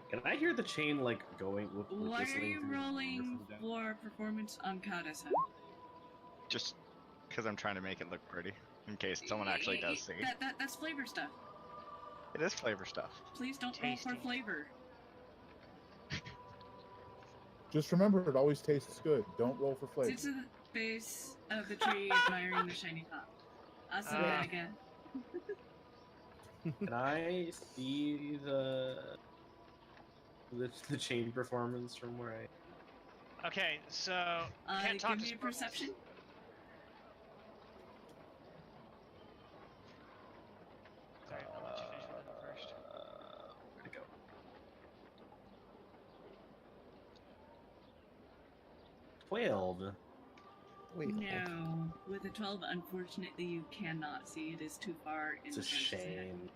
[SPEAKER 6] Can I hear the chain like going with
[SPEAKER 3] Why are
[SPEAKER 6] whistling
[SPEAKER 3] you
[SPEAKER 6] through the
[SPEAKER 3] rolling
[SPEAKER 6] down?
[SPEAKER 3] for performance on Kata-san?
[SPEAKER 5] Just because I'm trying to make it look pretty, in case someone actually does see.
[SPEAKER 3] That's flavor stuff.
[SPEAKER 5] It is flavor stuff.
[SPEAKER 3] Please don't roll for
[SPEAKER 2] Tasty.
[SPEAKER 3] flavor.
[SPEAKER 4] Just remember, it always tastes good. Don't roll for flavor.
[SPEAKER 3] Sit to the base of the tree, admiring the shiny top. Awesome, Beggar.
[SPEAKER 6] Can I see the chain performance from where I?
[SPEAKER 2] Okay, so can't talk
[SPEAKER 3] Give
[SPEAKER 2] to
[SPEAKER 3] me a
[SPEAKER 2] squirrels.
[SPEAKER 3] perception.
[SPEAKER 2] Sorry, I'll let you finish your run first.
[SPEAKER 6] Where'd it go? $12.
[SPEAKER 1] Wait.
[SPEAKER 3] No, with a 12, unfortunately, you cannot see. It is too far in
[SPEAKER 6] It's a
[SPEAKER 3] the fence ahead.
[SPEAKER 6] shame.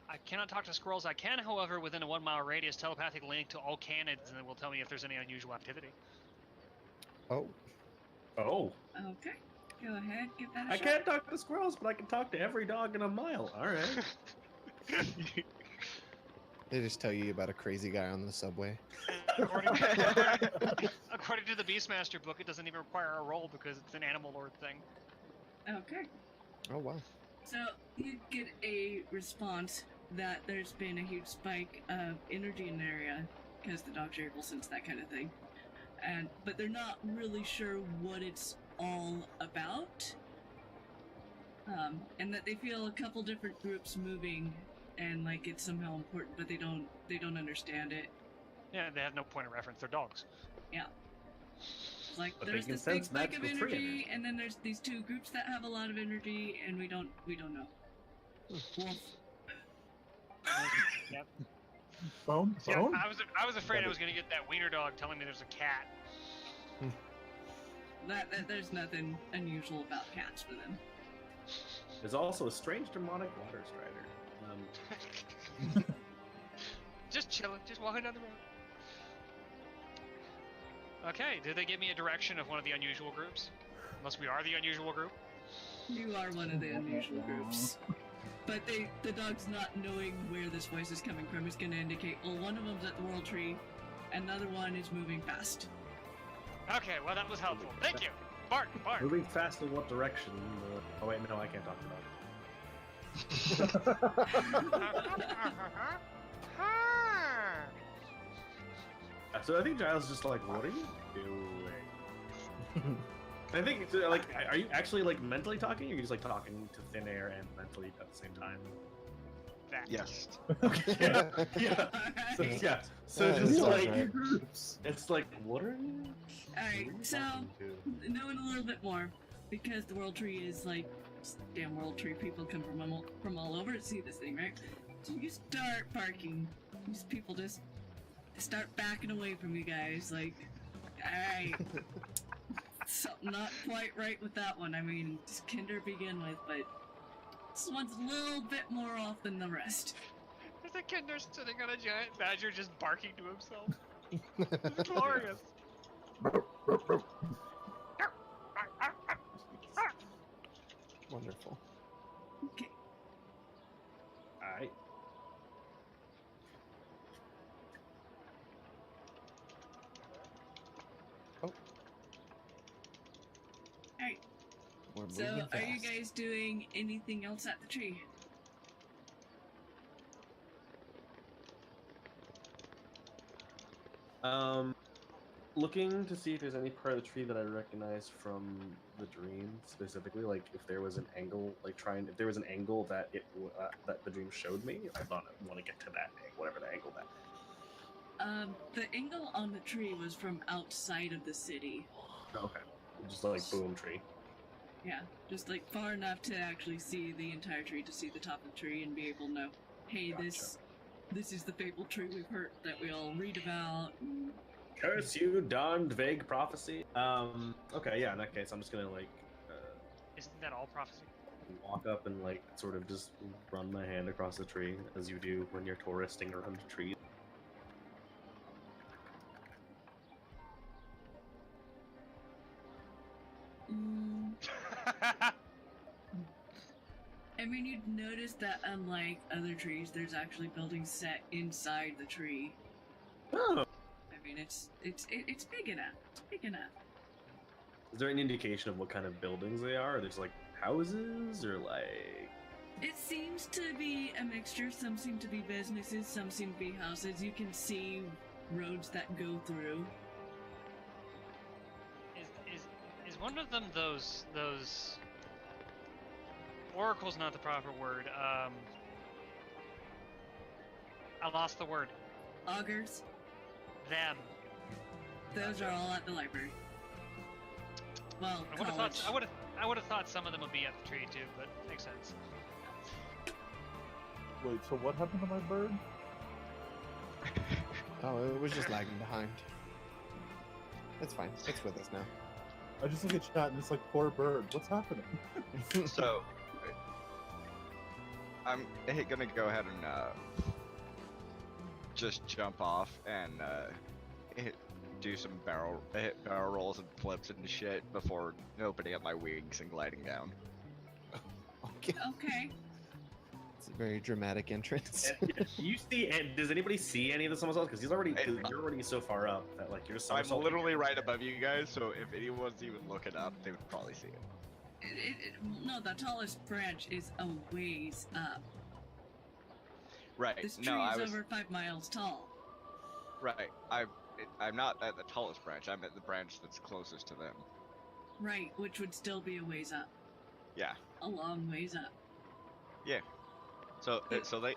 [SPEAKER 2] I cannot talk to squirrels. I can, however, within a 1 mile radius, telepathic link to all cannons, and it will tell me if there's any unusual activity.
[SPEAKER 1] Oh.
[SPEAKER 6] Oh.
[SPEAKER 3] Okay, go ahead, give that a
[SPEAKER 6] I
[SPEAKER 3] shot.
[SPEAKER 6] can't talk to squirrels, but I can talk to every dog in a mile. All right.
[SPEAKER 1] They just tell you about a crazy guy on the subway.
[SPEAKER 2] According to the Beastmaster book, it doesn't even require a roll because it's an animal lord thing.
[SPEAKER 3] Okay.
[SPEAKER 1] Oh wow.
[SPEAKER 3] So you get a response that there's been a huge spike of energy in the area because the dogs are able to sense that kind of thing, but they're not really sure what it's all about, and that they feel a couple different groups moving, and like it's somehow important, but they don't understand it.
[SPEAKER 2] Yeah, they have no point of reference. They're dogs.
[SPEAKER 3] Yeah. It's like
[SPEAKER 6] But they
[SPEAKER 3] there's
[SPEAKER 6] can
[SPEAKER 3] this big
[SPEAKER 6] sense
[SPEAKER 3] spike of
[SPEAKER 6] magical tree
[SPEAKER 3] energy,
[SPEAKER 6] energy.
[SPEAKER 3] and then there's these two groups that have a lot of energy, and we don't know. Wolf.
[SPEAKER 2] Yep.
[SPEAKER 4] Bone?
[SPEAKER 2] Yeah,
[SPEAKER 4] Bone?
[SPEAKER 2] I was afraid I was gonna get that wiener dog telling me there's a cat.
[SPEAKER 3] That there's nothing unusual about cats for them.
[SPEAKER 6] There's also a strange demonic water strider.
[SPEAKER 2] Just chilling, just walking down the road. Okay, did they give me a direction of one of the unusual groups? Unless we are the unusual group.
[SPEAKER 3] You are one of the unusual groups. But the dog's not knowing where this voice is coming from is going to indicate, well, one of them's at the world tree, another one is moving fast.
[SPEAKER 2] Okay, well that was helpful. Thank you. Bark, bark.
[SPEAKER 6] Moving fast in what direction? Oh wait, no, I can't talk to dogs. So I think Giles is just like, what are you doing? I think it's like, are you actually like mentally talking, or are you just like talking to thin air and mentally at the same time?
[SPEAKER 2] That.
[SPEAKER 5] Yes.
[SPEAKER 6] Yeah. Yeah. So, yeah. So
[SPEAKER 1] Yeah,
[SPEAKER 6] just
[SPEAKER 1] that
[SPEAKER 6] like,
[SPEAKER 1] sounds
[SPEAKER 6] it's like, what are you?
[SPEAKER 3] Alright,
[SPEAKER 6] who are you
[SPEAKER 3] so,
[SPEAKER 6] talking to?
[SPEAKER 3] knowing a little bit more, because the world tree is like, damn world tree, people come from all over to see this thing, right? So you start barking. These people just start backing away from you guys, like, alright. Something not quite right with that one. I mean, it's kinder to begin with, but this one's a little bit more off than the rest.
[SPEAKER 2] There's a kid there sitting on a giant badger just barking to himself. It's glorious.
[SPEAKER 1] Wonderful.
[SPEAKER 3] Okay.
[SPEAKER 6] Alright.
[SPEAKER 3] Alright,
[SPEAKER 1] We're
[SPEAKER 3] so
[SPEAKER 1] moving
[SPEAKER 3] are you
[SPEAKER 1] fast.
[SPEAKER 3] guys doing anything else at the tree?
[SPEAKER 6] looking to see if there's any part of the tree that I recognize from the dream specifically. Like if there was an angle, if there was an angle that that the dream showed me. I want to get to that whatever the angle that.
[SPEAKER 3] The angle on the tree was from outside of the city.
[SPEAKER 6] Okay, just like boom tree.
[SPEAKER 3] Yeah, just like far enough to actually see the entire tree, to see the top of the tree and be able to know, hey,
[SPEAKER 6] Gotcha.
[SPEAKER 3] this is the fabled tree we've heard that we all read about.
[SPEAKER 6] Curse you, darned vague prophecy. Okay, yeah. In that case, I'm just gonna
[SPEAKER 2] Isn't that all prophecy?
[SPEAKER 6] walk up and sort of just run my hand across the tree as you do when you're touristing around a tree.
[SPEAKER 3] I mean, you'd notice that unlike other trees, there's actually buildings set inside the tree.
[SPEAKER 6] Oh.
[SPEAKER 3] I mean, it's big enough. It's big enough.
[SPEAKER 6] Is there any indication of what kind of buildings they are? Are they just houses or
[SPEAKER 3] It seems to be a mixture. Some seem to be businesses, some seem to be houses. You can see roads that go through.
[SPEAKER 2] Is one of them those oracle's not the proper word. I lost the word.
[SPEAKER 3] Augurs.
[SPEAKER 2] Them.
[SPEAKER 3] Those are all at the library. Well,
[SPEAKER 2] I would have thought some of them would be at the tree too, but makes sense.
[SPEAKER 4] Wait, so what happened to my bird?
[SPEAKER 1] Oh, it was just lagging behind. It's fine. It's with us now.
[SPEAKER 4] I just look at chat and it's like, poor bird. What's happening?
[SPEAKER 5] So, I'm gonna go ahead and just jump off and do some barrel rolls and flips and shit before opening up my wings and gliding down.
[SPEAKER 1] Okay.
[SPEAKER 3] Okay.
[SPEAKER 1] It's a very dramatic entrance.
[SPEAKER 6] You see? Does anybody see any of the somersaults? Because you're already so far up that you're
[SPEAKER 5] I'm
[SPEAKER 6] somersaulting.
[SPEAKER 5] literally right above you guys, so if anyone's even looking up, they would probably see it.
[SPEAKER 3] No, the tallest branch is a ways up.
[SPEAKER 5] Right.
[SPEAKER 3] This tree
[SPEAKER 5] No, I
[SPEAKER 3] is
[SPEAKER 5] was
[SPEAKER 3] over 5 miles tall.
[SPEAKER 5] right. I'm not at the tallest branch. I'm at the branch that's closest to them.
[SPEAKER 3] Right, which would still be a ways up.
[SPEAKER 5] Yeah.
[SPEAKER 3] A long ways up.
[SPEAKER 5] Yeah. So they.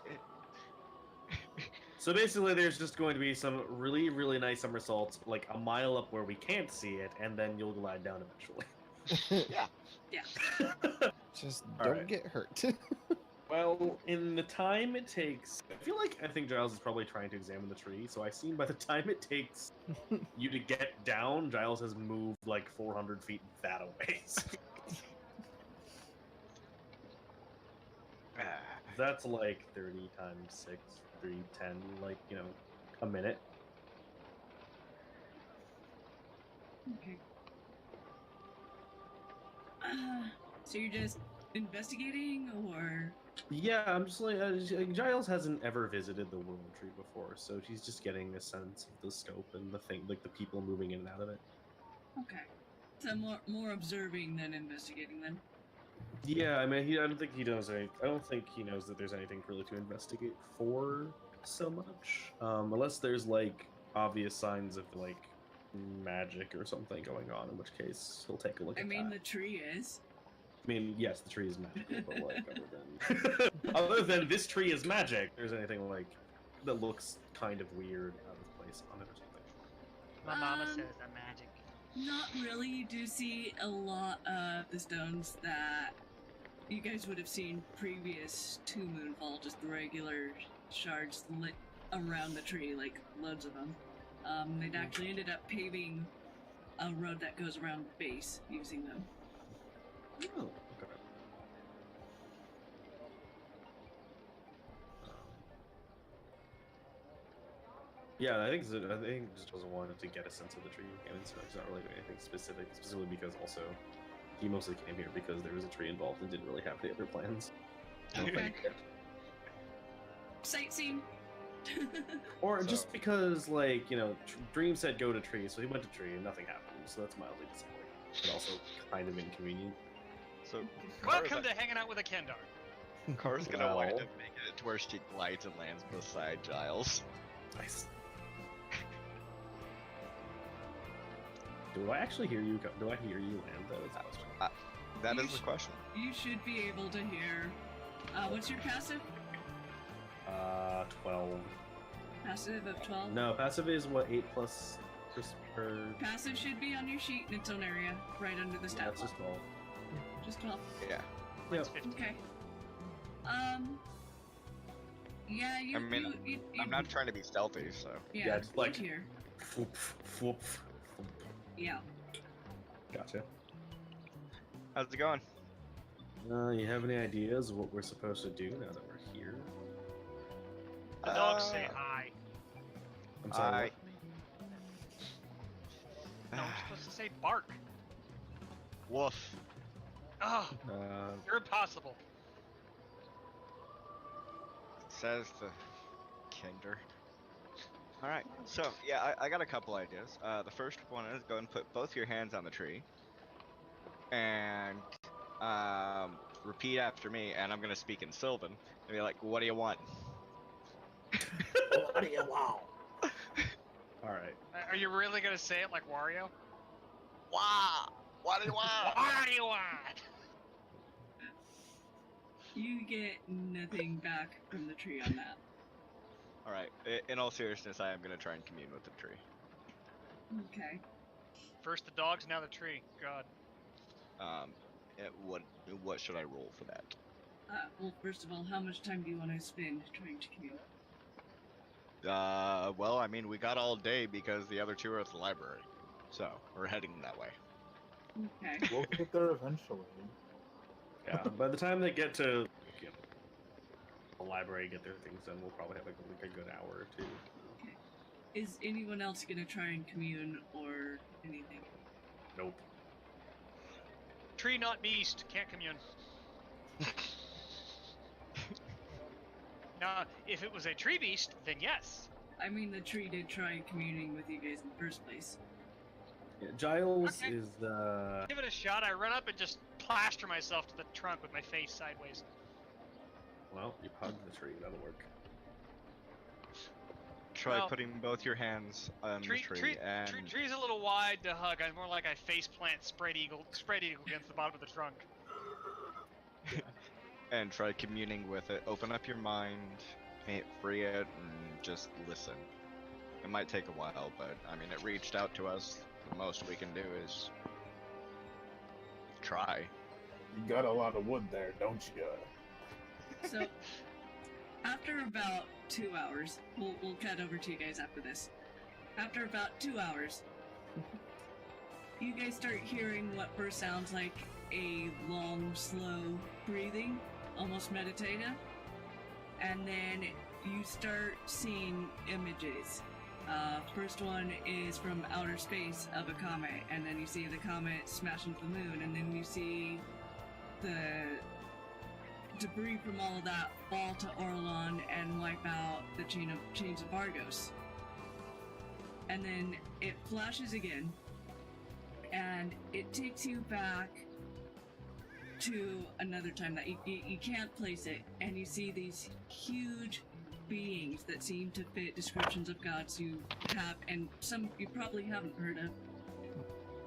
[SPEAKER 6] So basically, there's just going to be some really, really nice somersaults, a mile up where we can't see it, and then you'll glide down eventually.
[SPEAKER 5] Yeah.
[SPEAKER 3] Yeah.
[SPEAKER 1] Just
[SPEAKER 6] All
[SPEAKER 1] don't
[SPEAKER 6] right.
[SPEAKER 1] get hurt.
[SPEAKER 6] Well, in the time it takes, I think Giles is probably trying to examine the tree, so I assume by the time it takes you to get down, Giles has moved 400 feet that away. That's 30 times 6, 310, a minute.
[SPEAKER 3] Okay. So you're just investigating, or?
[SPEAKER 6] Yeah, I'm just Giles hasn't ever visited the World Tree before, so she's just getting a sense of the scope and the thing, the people moving in and out of it.
[SPEAKER 3] Okay. So more observing than investigating, then.
[SPEAKER 6] Yeah, I mean, I don't think he knows that there's anything really to investigate for so much, unless there's obvious signs of magic or something going on, in which case he'll take a look at that.
[SPEAKER 3] I mean, the tree is.
[SPEAKER 6] I mean, yes, the tree is magical, but other than this tree is magic, there's anything that looks kind of weird out of place on it or something.
[SPEAKER 2] My mama says I'm magic.
[SPEAKER 3] Not really. You do see a lot of the stones that you guys would have seen previous to Moonfall, just regular shards lit around the tree, loads of them. They'd actually ended up paving a road that goes around the base using them.
[SPEAKER 6] Oh, okay. Yeah, I think just doesn't want to get a sense of the tree again, so he's not really doing anything specifically because also he mostly came here because there was a tree involved and didn't really have any other plans.
[SPEAKER 3] Okay. Sightseeing.
[SPEAKER 6] Or just because, Dream said go to tree, so he went to tree and nothing happened, so that's mildly disappointing. But also kind of inconvenient.
[SPEAKER 5] So
[SPEAKER 2] Welcome to hanging out with a Kendar.
[SPEAKER 5] Car's gonna wind
[SPEAKER 6] Well.
[SPEAKER 5] up making it to where she glides and lands beside Giles.
[SPEAKER 6] Nice. Do I actually hear you? Do I hear you land? That is the question.
[SPEAKER 5] That
[SPEAKER 3] You
[SPEAKER 5] is the question.
[SPEAKER 3] You should be able to hear. What's your passive?
[SPEAKER 6] 12.
[SPEAKER 3] Passive of 12?
[SPEAKER 6] No, passive is what, 8 plus per...
[SPEAKER 3] Passive should be on your sheet in its own area, right under the
[SPEAKER 6] Yeah,
[SPEAKER 3] stat
[SPEAKER 6] that's just
[SPEAKER 3] block.
[SPEAKER 6] 12.
[SPEAKER 3] Just 12.
[SPEAKER 5] Yeah.
[SPEAKER 6] Yep.
[SPEAKER 2] 50.
[SPEAKER 3] Okay. Yeah, you.
[SPEAKER 5] I mean,
[SPEAKER 3] you
[SPEAKER 5] I'm not trying to be stealthy, so.
[SPEAKER 3] Yeah,
[SPEAKER 6] it's like-
[SPEAKER 3] here.
[SPEAKER 6] Foop, foop, foop.
[SPEAKER 3] Yeah.
[SPEAKER 6] Gotcha.
[SPEAKER 5] How's it going?
[SPEAKER 6] You have any ideas of what we're supposed to do now that we're here?
[SPEAKER 2] The dogs say hi.
[SPEAKER 6] I'm sorry.
[SPEAKER 2] No, I'm supposed to say bark.
[SPEAKER 5] Woof.
[SPEAKER 2] Oh,
[SPEAKER 6] what?
[SPEAKER 2] you're impossible.
[SPEAKER 5] Says the kinder. Alright, so yeah, I got a couple ideas. The first one is go and put both your hands on the tree. And repeat after me, and I'm gonna speak in Sylvan. And be like, what do you want?
[SPEAKER 6] What do you want? Alright.
[SPEAKER 2] Are you really gonna say it like Wario?
[SPEAKER 5] Wow! What do you want?
[SPEAKER 2] What do you want?
[SPEAKER 3] You get nothing back from the tree on that.
[SPEAKER 5] Alright, in all seriousness, I am gonna try and commune with the tree.
[SPEAKER 3] Okay.
[SPEAKER 2] First the dogs, now the tree. God.
[SPEAKER 5] What should I roll for that?
[SPEAKER 3] Well, first of all, how much time do you want to spend trying to commune?
[SPEAKER 5] Well, I mean, we got all day because the other two are at the library. So, we're heading that way.
[SPEAKER 3] Okay.
[SPEAKER 4] We'll get there eventually.
[SPEAKER 6] Yeah, by the time they get to the library, get their things done, we'll probably have like a good hour or two.
[SPEAKER 3] Okay. Is anyone else gonna try and commune or anything?
[SPEAKER 6] Nope.
[SPEAKER 2] Tree not beast, can't commune. Now, if it was a tree beast, then yes.
[SPEAKER 3] I mean, the tree did try communing with you guys in the first place.
[SPEAKER 6] Yeah, Giles
[SPEAKER 2] Okay.
[SPEAKER 6] is the...
[SPEAKER 2] Give it a shot. I run up and just plaster myself to the trunk with my face sideways.
[SPEAKER 6] Well, you hugged the tree, that'll work.
[SPEAKER 5] Try
[SPEAKER 2] Well,
[SPEAKER 5] putting both your hands on the tree and...
[SPEAKER 2] Tree's a little wide to hug. I'm more like I face plant spread eagle against the bottom of the trunk.
[SPEAKER 5] and try communing with it. Open up your mind, free it, and just listen. It might take a while, but I mean, it reached out to us. The most we can do is try.
[SPEAKER 4] You got a lot of wood there, don't you?
[SPEAKER 3] So, after about 2 hours, we'll cut over to you guys after this. After about 2 hours, you guys start hearing what first sounds like a long, slow breathing, almost meditative, and then you start seeing images. First one is from outer space of a comet, and then you see the comet smash into the moon, and then you see the debris from all of that fall to Orlon and wipe out the chains of Argos. And then it flashes again, and it takes you back to another time that you can't place it, and you see these huge beings that seem to fit descriptions of gods you have, and some you probably haven't heard of,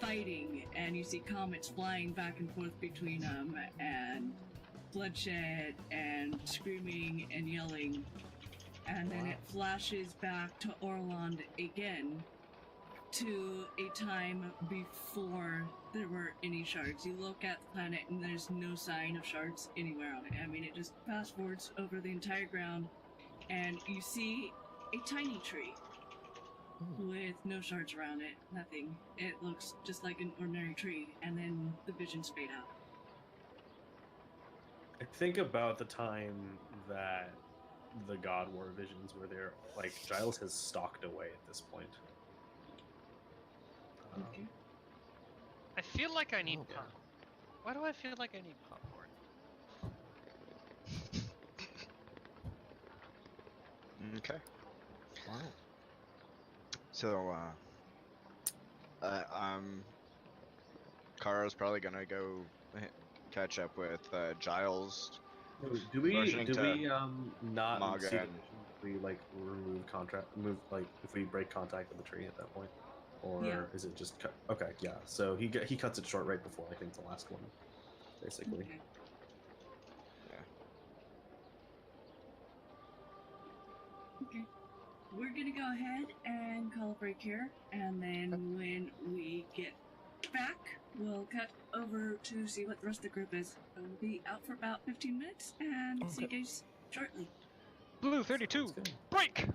[SPEAKER 3] fighting, and you see comets flying back and forth between them, and bloodshed, and screaming and yelling, and then it flashes back to Orland again, to a time before there were any shards. You look at the planet and there's no sign of shards anywhere on it. I mean, it just fast forwards over the entire ground, and you see a tiny tree with no shards around it, nothing. It looks just like an ordinary tree, and then the visions fade out.
[SPEAKER 6] I think about the time that the God War visions were there. Like, Giles has stalked away at this point.
[SPEAKER 3] Okay.
[SPEAKER 2] I feel like I need
[SPEAKER 1] Oh, yeah.
[SPEAKER 2] popcorn. Why do I feel like I need popcorn?
[SPEAKER 5] Okay.
[SPEAKER 1] Wow.
[SPEAKER 5] So, Kara's probably gonna go catch up with Giles.
[SPEAKER 6] Do we
[SPEAKER 5] Motioning to
[SPEAKER 6] not
[SPEAKER 5] Maga
[SPEAKER 6] see the
[SPEAKER 5] and-
[SPEAKER 6] vision if we like remove contract, if we break contact with the tree at that point? or
[SPEAKER 3] Yeah.
[SPEAKER 6] is it just cut? Okay, yeah. So he cuts it short right before I think the last one, basically.
[SPEAKER 3] Okay. Okay. We're gonna go ahead and call a break here, and then when we get back, we'll cut over to see what the rest of the group is. We'll be out for about 15 minutes, and see you guys shortly.
[SPEAKER 2] Blue 32,
[SPEAKER 6] Sounds good.
[SPEAKER 2] break!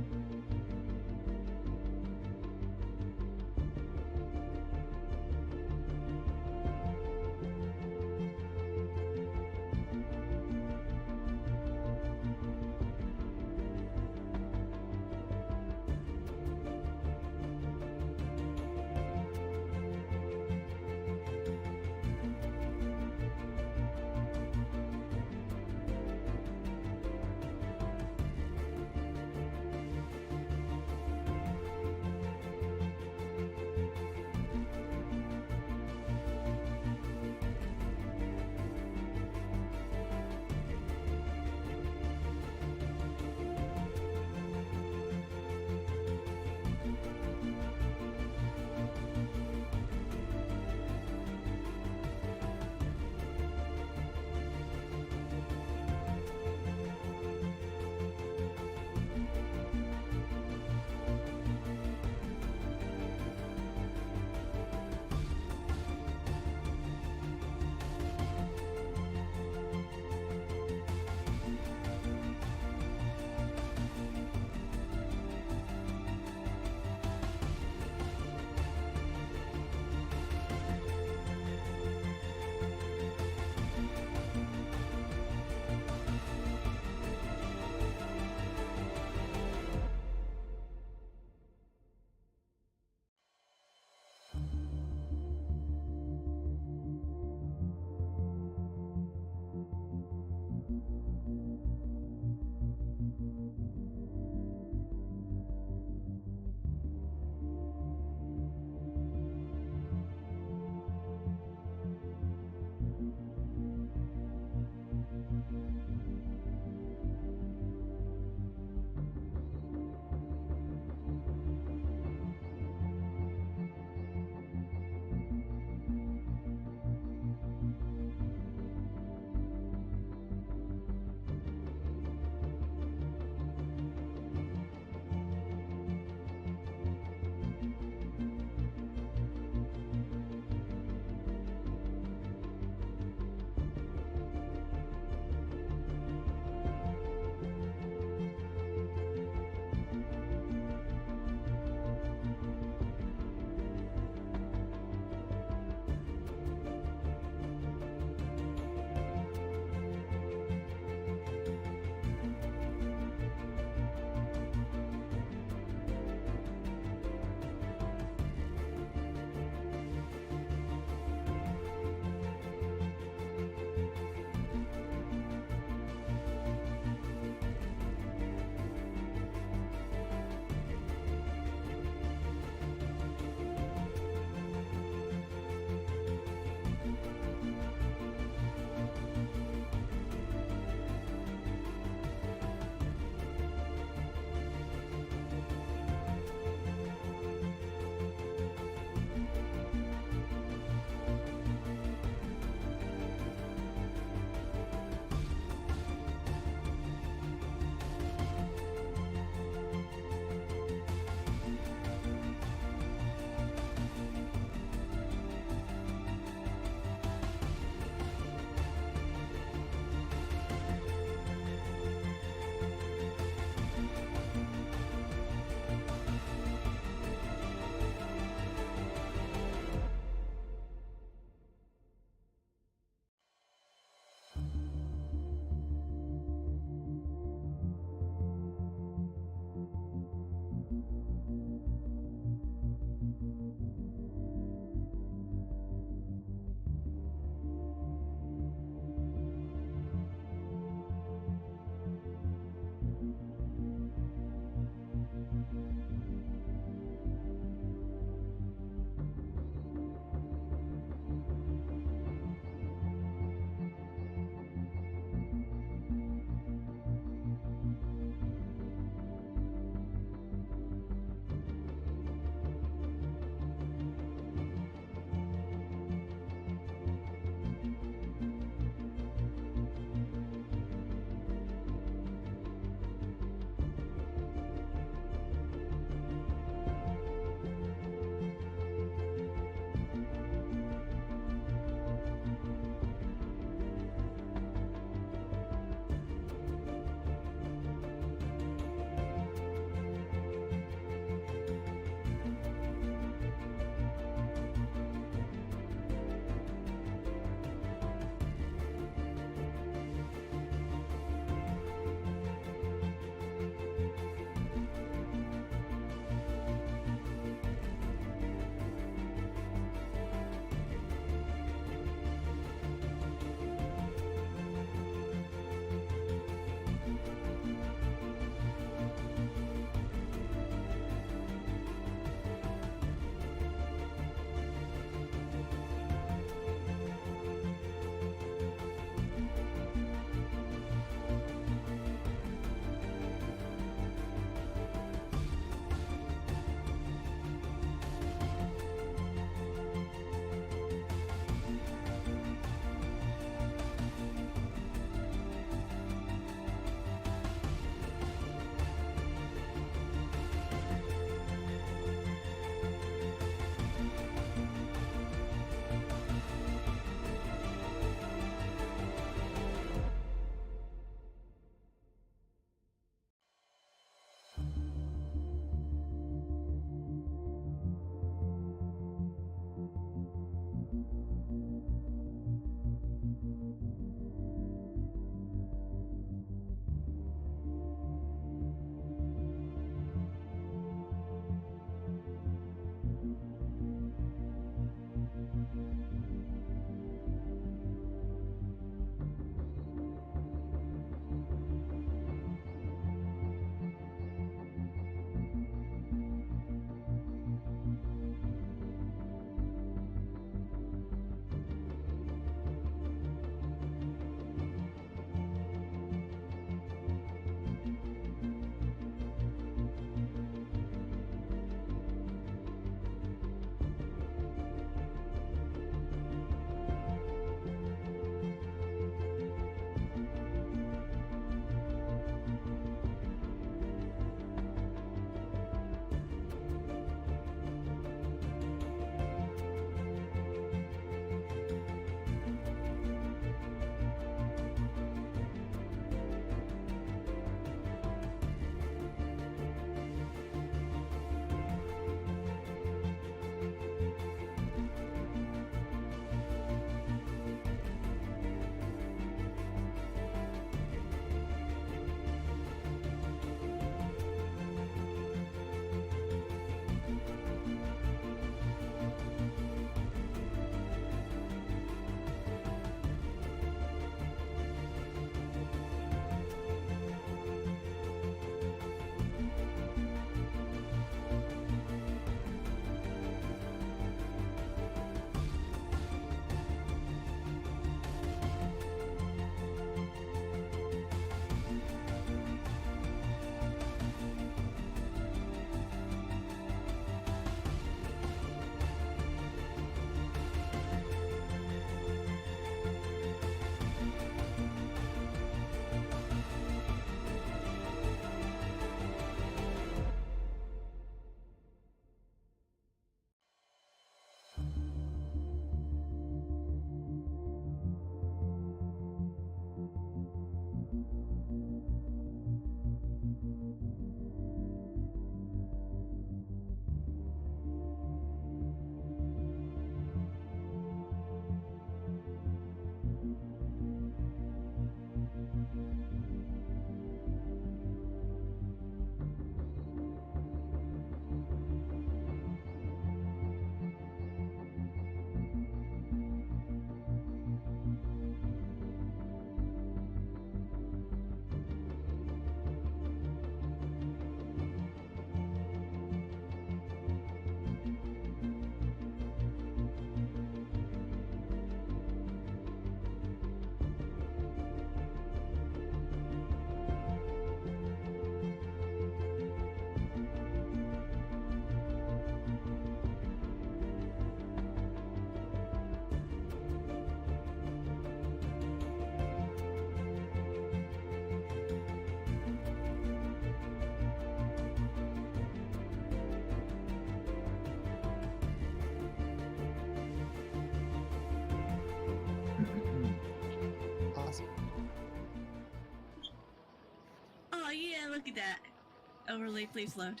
[SPEAKER 3] Look at that. Overlay, please load.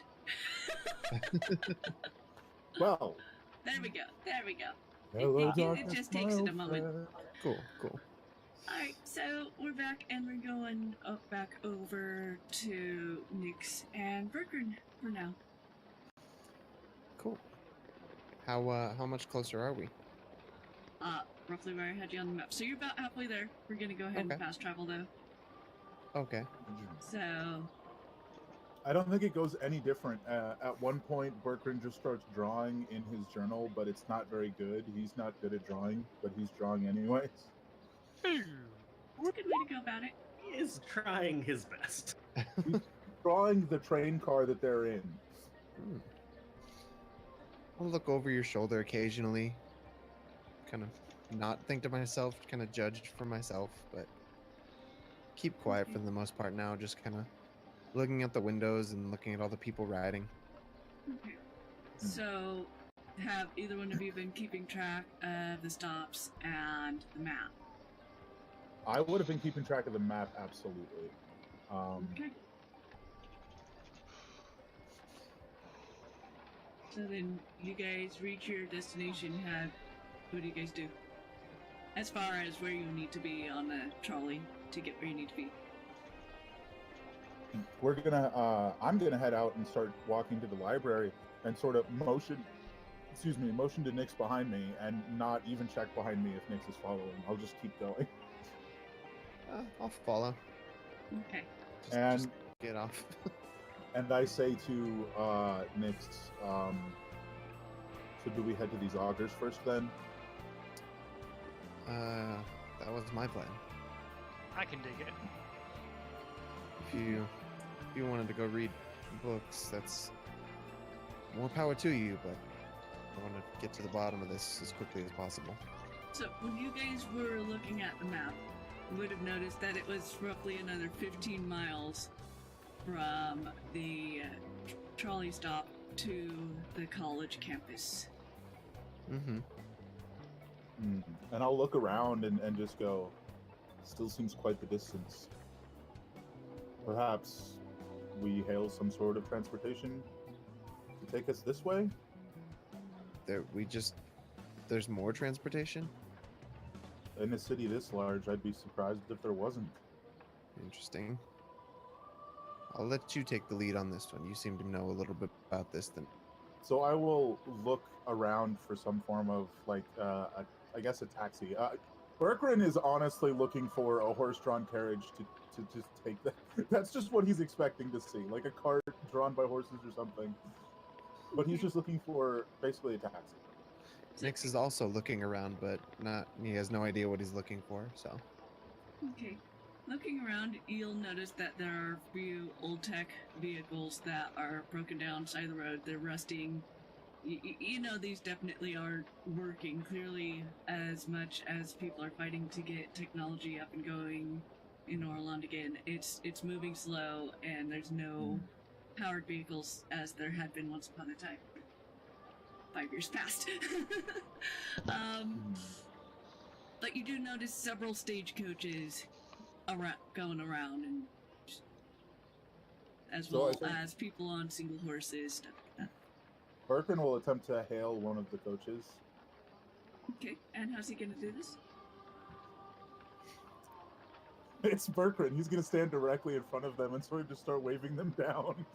[SPEAKER 4] Well.
[SPEAKER 3] There we go. There we go.
[SPEAKER 4] Hello,
[SPEAKER 3] It just takes it a moment.
[SPEAKER 1] Cool, cool.
[SPEAKER 3] Alright, so we're back and we're going back over to Nyx and Berkern for now.
[SPEAKER 1] Cool. How much closer are we?
[SPEAKER 3] Roughly where I had you on the map. So you're about halfway there. We're gonna go ahead and
[SPEAKER 1] Okay.
[SPEAKER 3] fast travel though.
[SPEAKER 1] Okay.
[SPEAKER 3] So
[SPEAKER 4] I don't think it goes any different. At one point, Berkran just starts drawing in his journal, but it's not very good. He's not good at drawing, but he's drawing anyways.
[SPEAKER 3] it's a good way to go about it.
[SPEAKER 6] He is trying his best.
[SPEAKER 4] He's drawing the train car that they're in.
[SPEAKER 1] I'll look over your shoulder occasionally, kind of not think to myself, kind of judge for myself, but keep quiet for the most part now, just kind of looking out the windows and looking at all the people riding.
[SPEAKER 3] Okay. So, have either one of you been keeping track of the stops and the map?
[SPEAKER 4] I would have been keeping track of the map, absolutely.
[SPEAKER 3] Okay. So then you guys reach your destination. What do you guys do? As far as where you need to be on the trolley to get where you need to be.
[SPEAKER 4] I'm gonna head out and start walking to the library and sort of motion to Nyx behind me and not even check behind me if Nyx is following. I'll just keep going.
[SPEAKER 1] I'll follow.
[SPEAKER 3] Okay.
[SPEAKER 1] Just get off.
[SPEAKER 4] And I say to Nyx, so do we head to these augers first then?
[SPEAKER 1] That was my plan.
[SPEAKER 2] I can dig it.
[SPEAKER 1] If you wanted to go read books, that's more power to you, but I want to get to the bottom of this as quickly as possible.
[SPEAKER 3] So when you guys were looking at the map, you would have noticed that it was roughly another 15 miles from the trolley stop to the college campus.
[SPEAKER 1] Mm-hmm.
[SPEAKER 4] And I'll look around and just go, still seems quite the distance. Perhaps we hail some sort of transportation to take us this way?
[SPEAKER 1] There's more transportation?
[SPEAKER 4] In a city this large, I'd be surprised if there wasn't.
[SPEAKER 1] Interesting. I'll let you take the lead on this one. You seem to know a little bit about this than...
[SPEAKER 4] So I will look around for some form of, I guess a taxi. Berkran is honestly looking for a horse-drawn carriage to just take that. That's just what he's expecting to see, like a cart drawn by horses or something. But he's just looking for basically a taxi.
[SPEAKER 1] Nyx is also looking around, but he has no idea what he's looking for, so...
[SPEAKER 3] Okay. Looking around, you'll notice that there are a few old-tech vehicles that are broken down side of the road. They're rusting. You know these definitely aren't working. Clearly, as much as people are fighting to get technology up and going in Orland again, it's moving slow, and there's no powered vehicles as there had been once upon a time. 5 years passed. But you do notice several stagecoaches going around, and as well as people on single horses, stuff like that.
[SPEAKER 4] Berkran will attempt to hail one of the coaches.
[SPEAKER 3] Okay, and how's he gonna do this?
[SPEAKER 4] It's Berkran. He's gonna stand directly in front of them and sort of just start waving them down.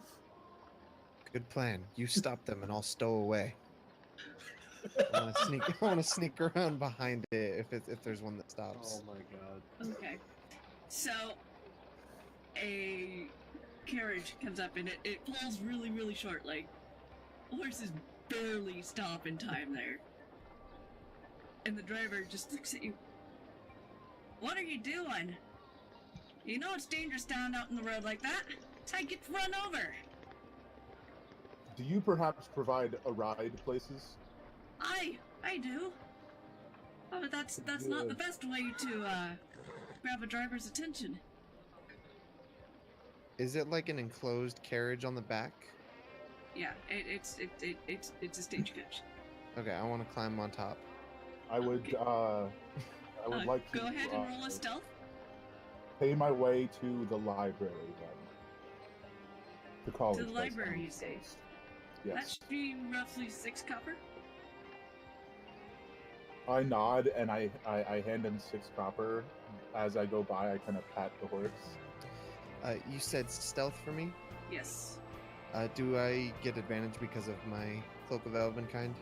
[SPEAKER 1] Good plan. You stop them and I'll stow away. I want to sneak around behind it if there's one that stops.
[SPEAKER 6] Oh my god.
[SPEAKER 3] Okay. So, a carriage comes up and it pulls really, really short. Like, horses barely stop in time there. And the driver just looks at you. What are you doing? You know it's dangerous down out in the road like that. It's how you get run over.
[SPEAKER 4] Do you perhaps provide a ride places?
[SPEAKER 3] I do. Oh, but that's not the best way to grab a driver's attention.
[SPEAKER 1] Is it like an enclosed carriage on the back?
[SPEAKER 3] Yeah, it's a stagecoach.
[SPEAKER 1] Okay, I want to climb on top.
[SPEAKER 4] I would like to
[SPEAKER 3] go ahead and roll a stealth.
[SPEAKER 4] Pay my way to the library then. The college.
[SPEAKER 3] To the
[SPEAKER 4] has
[SPEAKER 3] library,
[SPEAKER 4] them
[SPEAKER 3] you say?
[SPEAKER 4] based.
[SPEAKER 3] That
[SPEAKER 4] Yes.
[SPEAKER 3] should be roughly 6 copper.
[SPEAKER 4] I nod and I hand him 6 copper. As I go by, I kind of pat the horse.
[SPEAKER 1] You said stealth for me?
[SPEAKER 3] Yes.
[SPEAKER 1] Do I get advantage because of my Cloak of Elvenkind?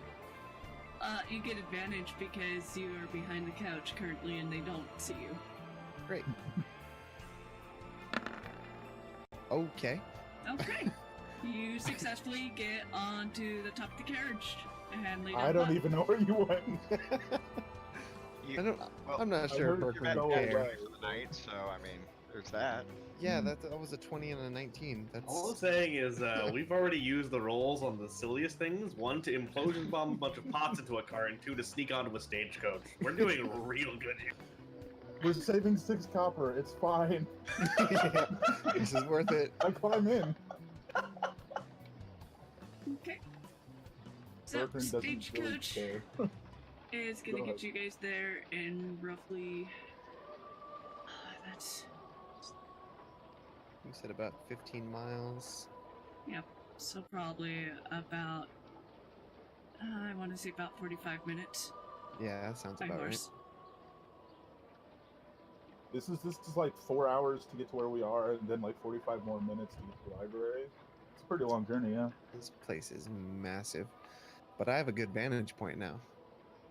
[SPEAKER 3] You get advantage because you are behind the couch currently and they don't see you.
[SPEAKER 1] Great. Okay.
[SPEAKER 3] Okay. You successfully get onto the top of the carriage and lay down.
[SPEAKER 4] I don't even know where you went.
[SPEAKER 5] You,
[SPEAKER 1] I don't.
[SPEAKER 5] well,
[SPEAKER 1] I'm not
[SPEAKER 4] I
[SPEAKER 1] sure
[SPEAKER 4] heard
[SPEAKER 1] Berkman
[SPEAKER 4] you
[SPEAKER 1] would
[SPEAKER 4] go
[SPEAKER 1] care.
[SPEAKER 4] away.
[SPEAKER 5] for the night, so I mean, there's that.
[SPEAKER 1] Yeah, that was a 20 and a 19. That's
[SPEAKER 6] All I'm saying is we've already used the rolls on the silliest things. 1, to implosion bomb a bunch of pots into a car, and 2, to sneak onto a stagecoach. We're doing real good here.
[SPEAKER 4] We're saving 6 copper. It's fine.
[SPEAKER 1] Yeah, this is worth it.
[SPEAKER 4] I climb in.
[SPEAKER 3] Okay. So,
[SPEAKER 4] Berkman doesn't really
[SPEAKER 3] stagecoach
[SPEAKER 4] care.
[SPEAKER 3] is gonna
[SPEAKER 4] Go
[SPEAKER 3] get
[SPEAKER 4] ahead.
[SPEAKER 3] you guys there in roughly. That's.
[SPEAKER 1] You said about 15 miles.
[SPEAKER 3] Yep. So, probably about. I want to say about 45 minutes
[SPEAKER 1] Yeah, that sounds
[SPEAKER 3] by
[SPEAKER 1] about right.
[SPEAKER 3] horse.
[SPEAKER 4] This is like 4 hours to get to where we are, and then like 45 more minutes to get to the library. It's a pretty long journey, yeah.
[SPEAKER 1] This place is massive, but I have a good vantage point now.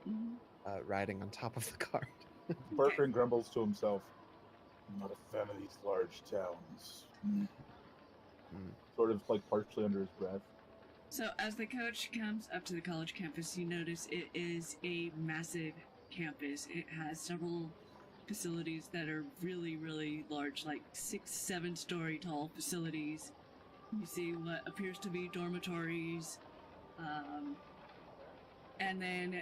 [SPEAKER 3] Mhm.
[SPEAKER 1] Riding on top of the cart.
[SPEAKER 4] Berkman grumbles to himself. I'm not a fan of these large towns. Sort of like partially under his breath.
[SPEAKER 3] So, as the coach comes up to the college campus, you notice it is a massive campus. It has several facilities that are really, really large, like 6, 7-story tall facilities. You see what appears to be dormitories, and then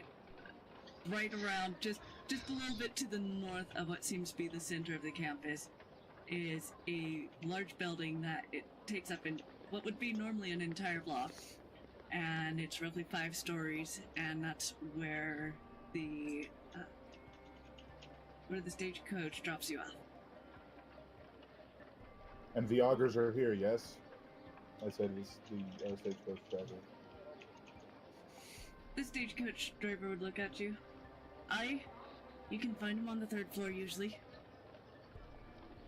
[SPEAKER 3] right around, just a little bit to the north of what seems to be the center of the campus, is a large building that it takes up in what would be normally an entire block, and it's roughly 5 stories, and that's where the stagecoach drops you off.
[SPEAKER 4] And the augurs are here, yes? I said it's the stagecoach driver.
[SPEAKER 3] The stagecoach driver would look at you. You can find him on the 3rd floor usually.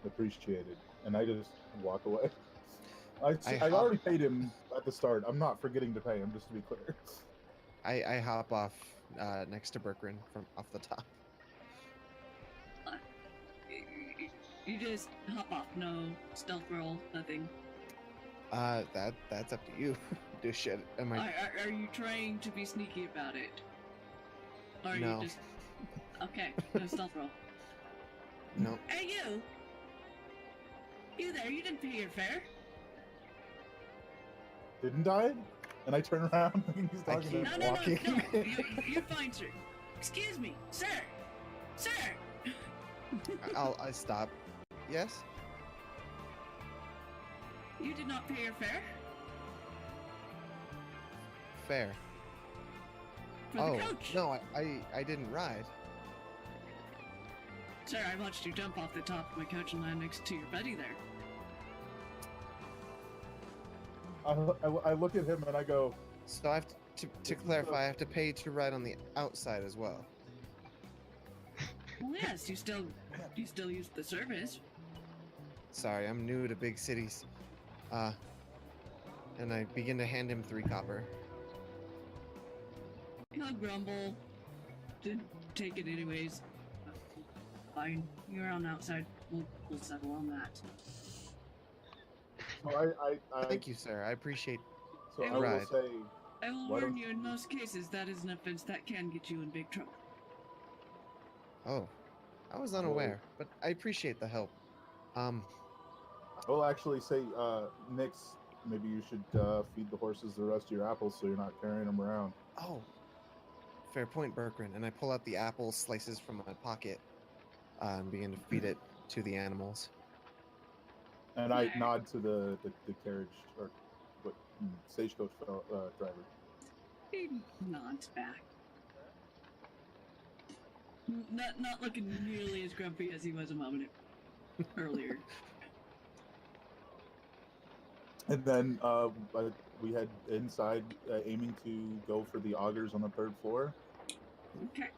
[SPEAKER 4] Appreciated. And I just walk away. I
[SPEAKER 1] hop-
[SPEAKER 4] already paid him at the start. I'm not forgetting to pay him, just to be clear.
[SPEAKER 1] I hop off next to Berkman from off the top.
[SPEAKER 3] You just hop off, no stealth roll, nothing.
[SPEAKER 1] That's up to you. Do shit. Am I?
[SPEAKER 3] Are you trying to be sneaky about it? Or are
[SPEAKER 1] No.
[SPEAKER 3] you just... Okay, no stealth roll.
[SPEAKER 1] No.
[SPEAKER 3] Hey, you! You there, you didn't pay your fare.
[SPEAKER 4] Didn't I? And I turn around and he's
[SPEAKER 1] I
[SPEAKER 4] talking
[SPEAKER 1] keep
[SPEAKER 4] to
[SPEAKER 3] No,
[SPEAKER 1] walking.
[SPEAKER 3] you're fine, sir. Excuse me, sir! Sir!
[SPEAKER 1] I stop. Yes.
[SPEAKER 3] You did not pay your fare?
[SPEAKER 1] Fair.
[SPEAKER 3] For the
[SPEAKER 1] Oh
[SPEAKER 3] coach?
[SPEAKER 1] no, I didn't ride.
[SPEAKER 3] Sir, I watched you jump off the top of my coach and land next to your buddy there.
[SPEAKER 4] I look at him and I go,
[SPEAKER 1] So I have to clarify. I have to pay to ride on the outside as well.
[SPEAKER 3] Well, yes, you still use the service.
[SPEAKER 1] Sorry, I'm new to big cities. And I begin to hand him 3 copper.
[SPEAKER 3] He'll grumble. Didn't take it anyways. Fine, you're on the outside. We'll settle on that.
[SPEAKER 4] so I
[SPEAKER 1] Thank you, sir. I appreciate.
[SPEAKER 4] So I
[SPEAKER 1] Right.
[SPEAKER 4] will say,
[SPEAKER 3] I will
[SPEAKER 4] Why
[SPEAKER 3] warn
[SPEAKER 4] don't
[SPEAKER 3] you, in most cases, that is an offense that can get you in big trouble.
[SPEAKER 1] Oh, I was unaware, but I appreciate the help.
[SPEAKER 4] I will actually say, Nix, maybe you should feed the horses the rest of your apples so you're not carrying them around.
[SPEAKER 1] Oh, fair point, Berkman. And I pull out the apple slices from my pocket and begin to feed it to the animals.
[SPEAKER 4] And I nod to the carriage or stagecoach driver.
[SPEAKER 3] He nods back. Not looking nearly as grumpy as he was a moment earlier.
[SPEAKER 4] And then we head inside, aiming to go for the augers on the 3rd floor.
[SPEAKER 3] Okay.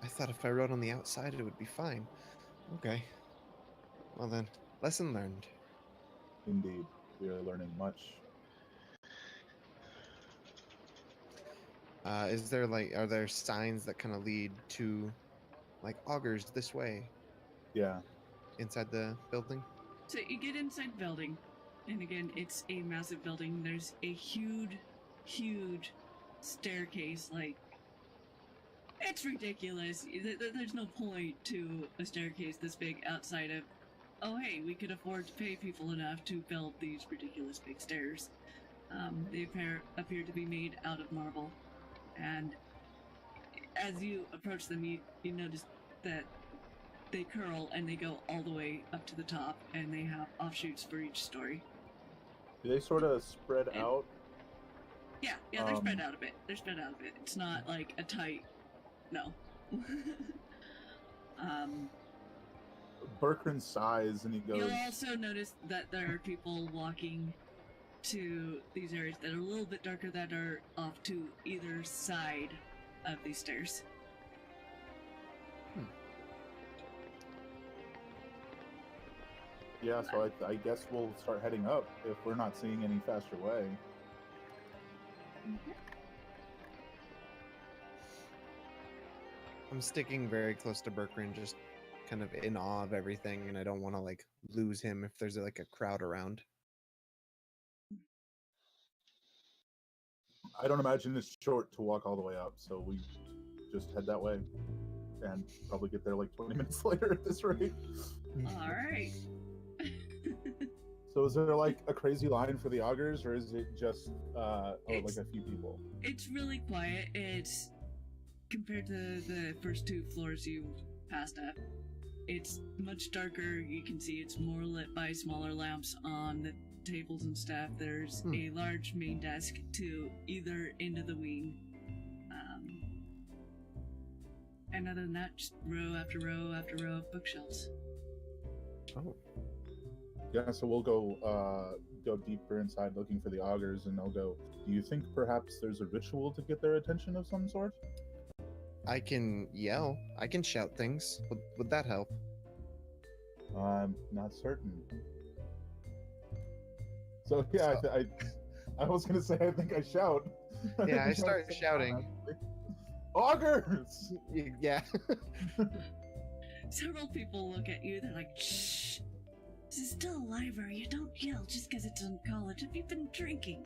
[SPEAKER 1] I thought if I rode on the outside, it would be fine. Okay. Well then, lesson learned.
[SPEAKER 4] Indeed, we are learning much.
[SPEAKER 1] Is there are there signs that kind of lead to, like, augers this way?
[SPEAKER 4] Yeah.
[SPEAKER 1] Inside the building?
[SPEAKER 3] So you get inside the building, and again, it's a massive building. There's a huge, huge staircase. Like, it's ridiculous. There's no point to a staircase this big outside of, oh, hey, we could afford to pay people enough to build these ridiculous big stairs. They appear to be made out of marble. And as you approach them, you notice that they curl and they go all the way up to the top, and they have offshoots for each story.
[SPEAKER 4] Do they sort of spread out?
[SPEAKER 3] Yeah, they're spread out a bit. It's not like a tight. No.
[SPEAKER 4] Berkryn sighs and he goes.
[SPEAKER 3] You'll also notice that there are people walking to these areas that are a little bit darker that are off to either side of these stairs.
[SPEAKER 4] Yeah, so I guess we'll start heading up if we're not seeing any faster way.
[SPEAKER 1] I'm sticking very close to Berkryn, just kind of in awe of everything, and I don't want to like lose him if there's like a crowd around.
[SPEAKER 4] I don't imagine it's short to walk all the way up, so we just head that way and probably get there like 20 minutes later at this rate.
[SPEAKER 3] All right.
[SPEAKER 4] So is there like a crazy line for the augers, or is it just like a few people?
[SPEAKER 3] It's really quiet. It's compared to the first 2 floors you passed up. It's much darker. You can see it's more lit by smaller lamps on the tables and stuff. There's a large main desk to either end of the wing. And other than that, just row after row after row of bookshelves.
[SPEAKER 1] Oh.
[SPEAKER 4] Yeah, so we'll go deeper inside looking for the augers, and I'll go, do you think perhaps there's a ritual to get their attention of some sort?
[SPEAKER 1] I can yell. I can shout things. Would that help?
[SPEAKER 4] I'm not certain. So yeah, I was gonna say I think I shout.
[SPEAKER 1] Yeah, I start shouting.
[SPEAKER 4] Augers!
[SPEAKER 1] Yeah.
[SPEAKER 3] Several people look at you. They're like, "Shh! This is still a library. You don't yell just because it's in college. Have you been drinking?"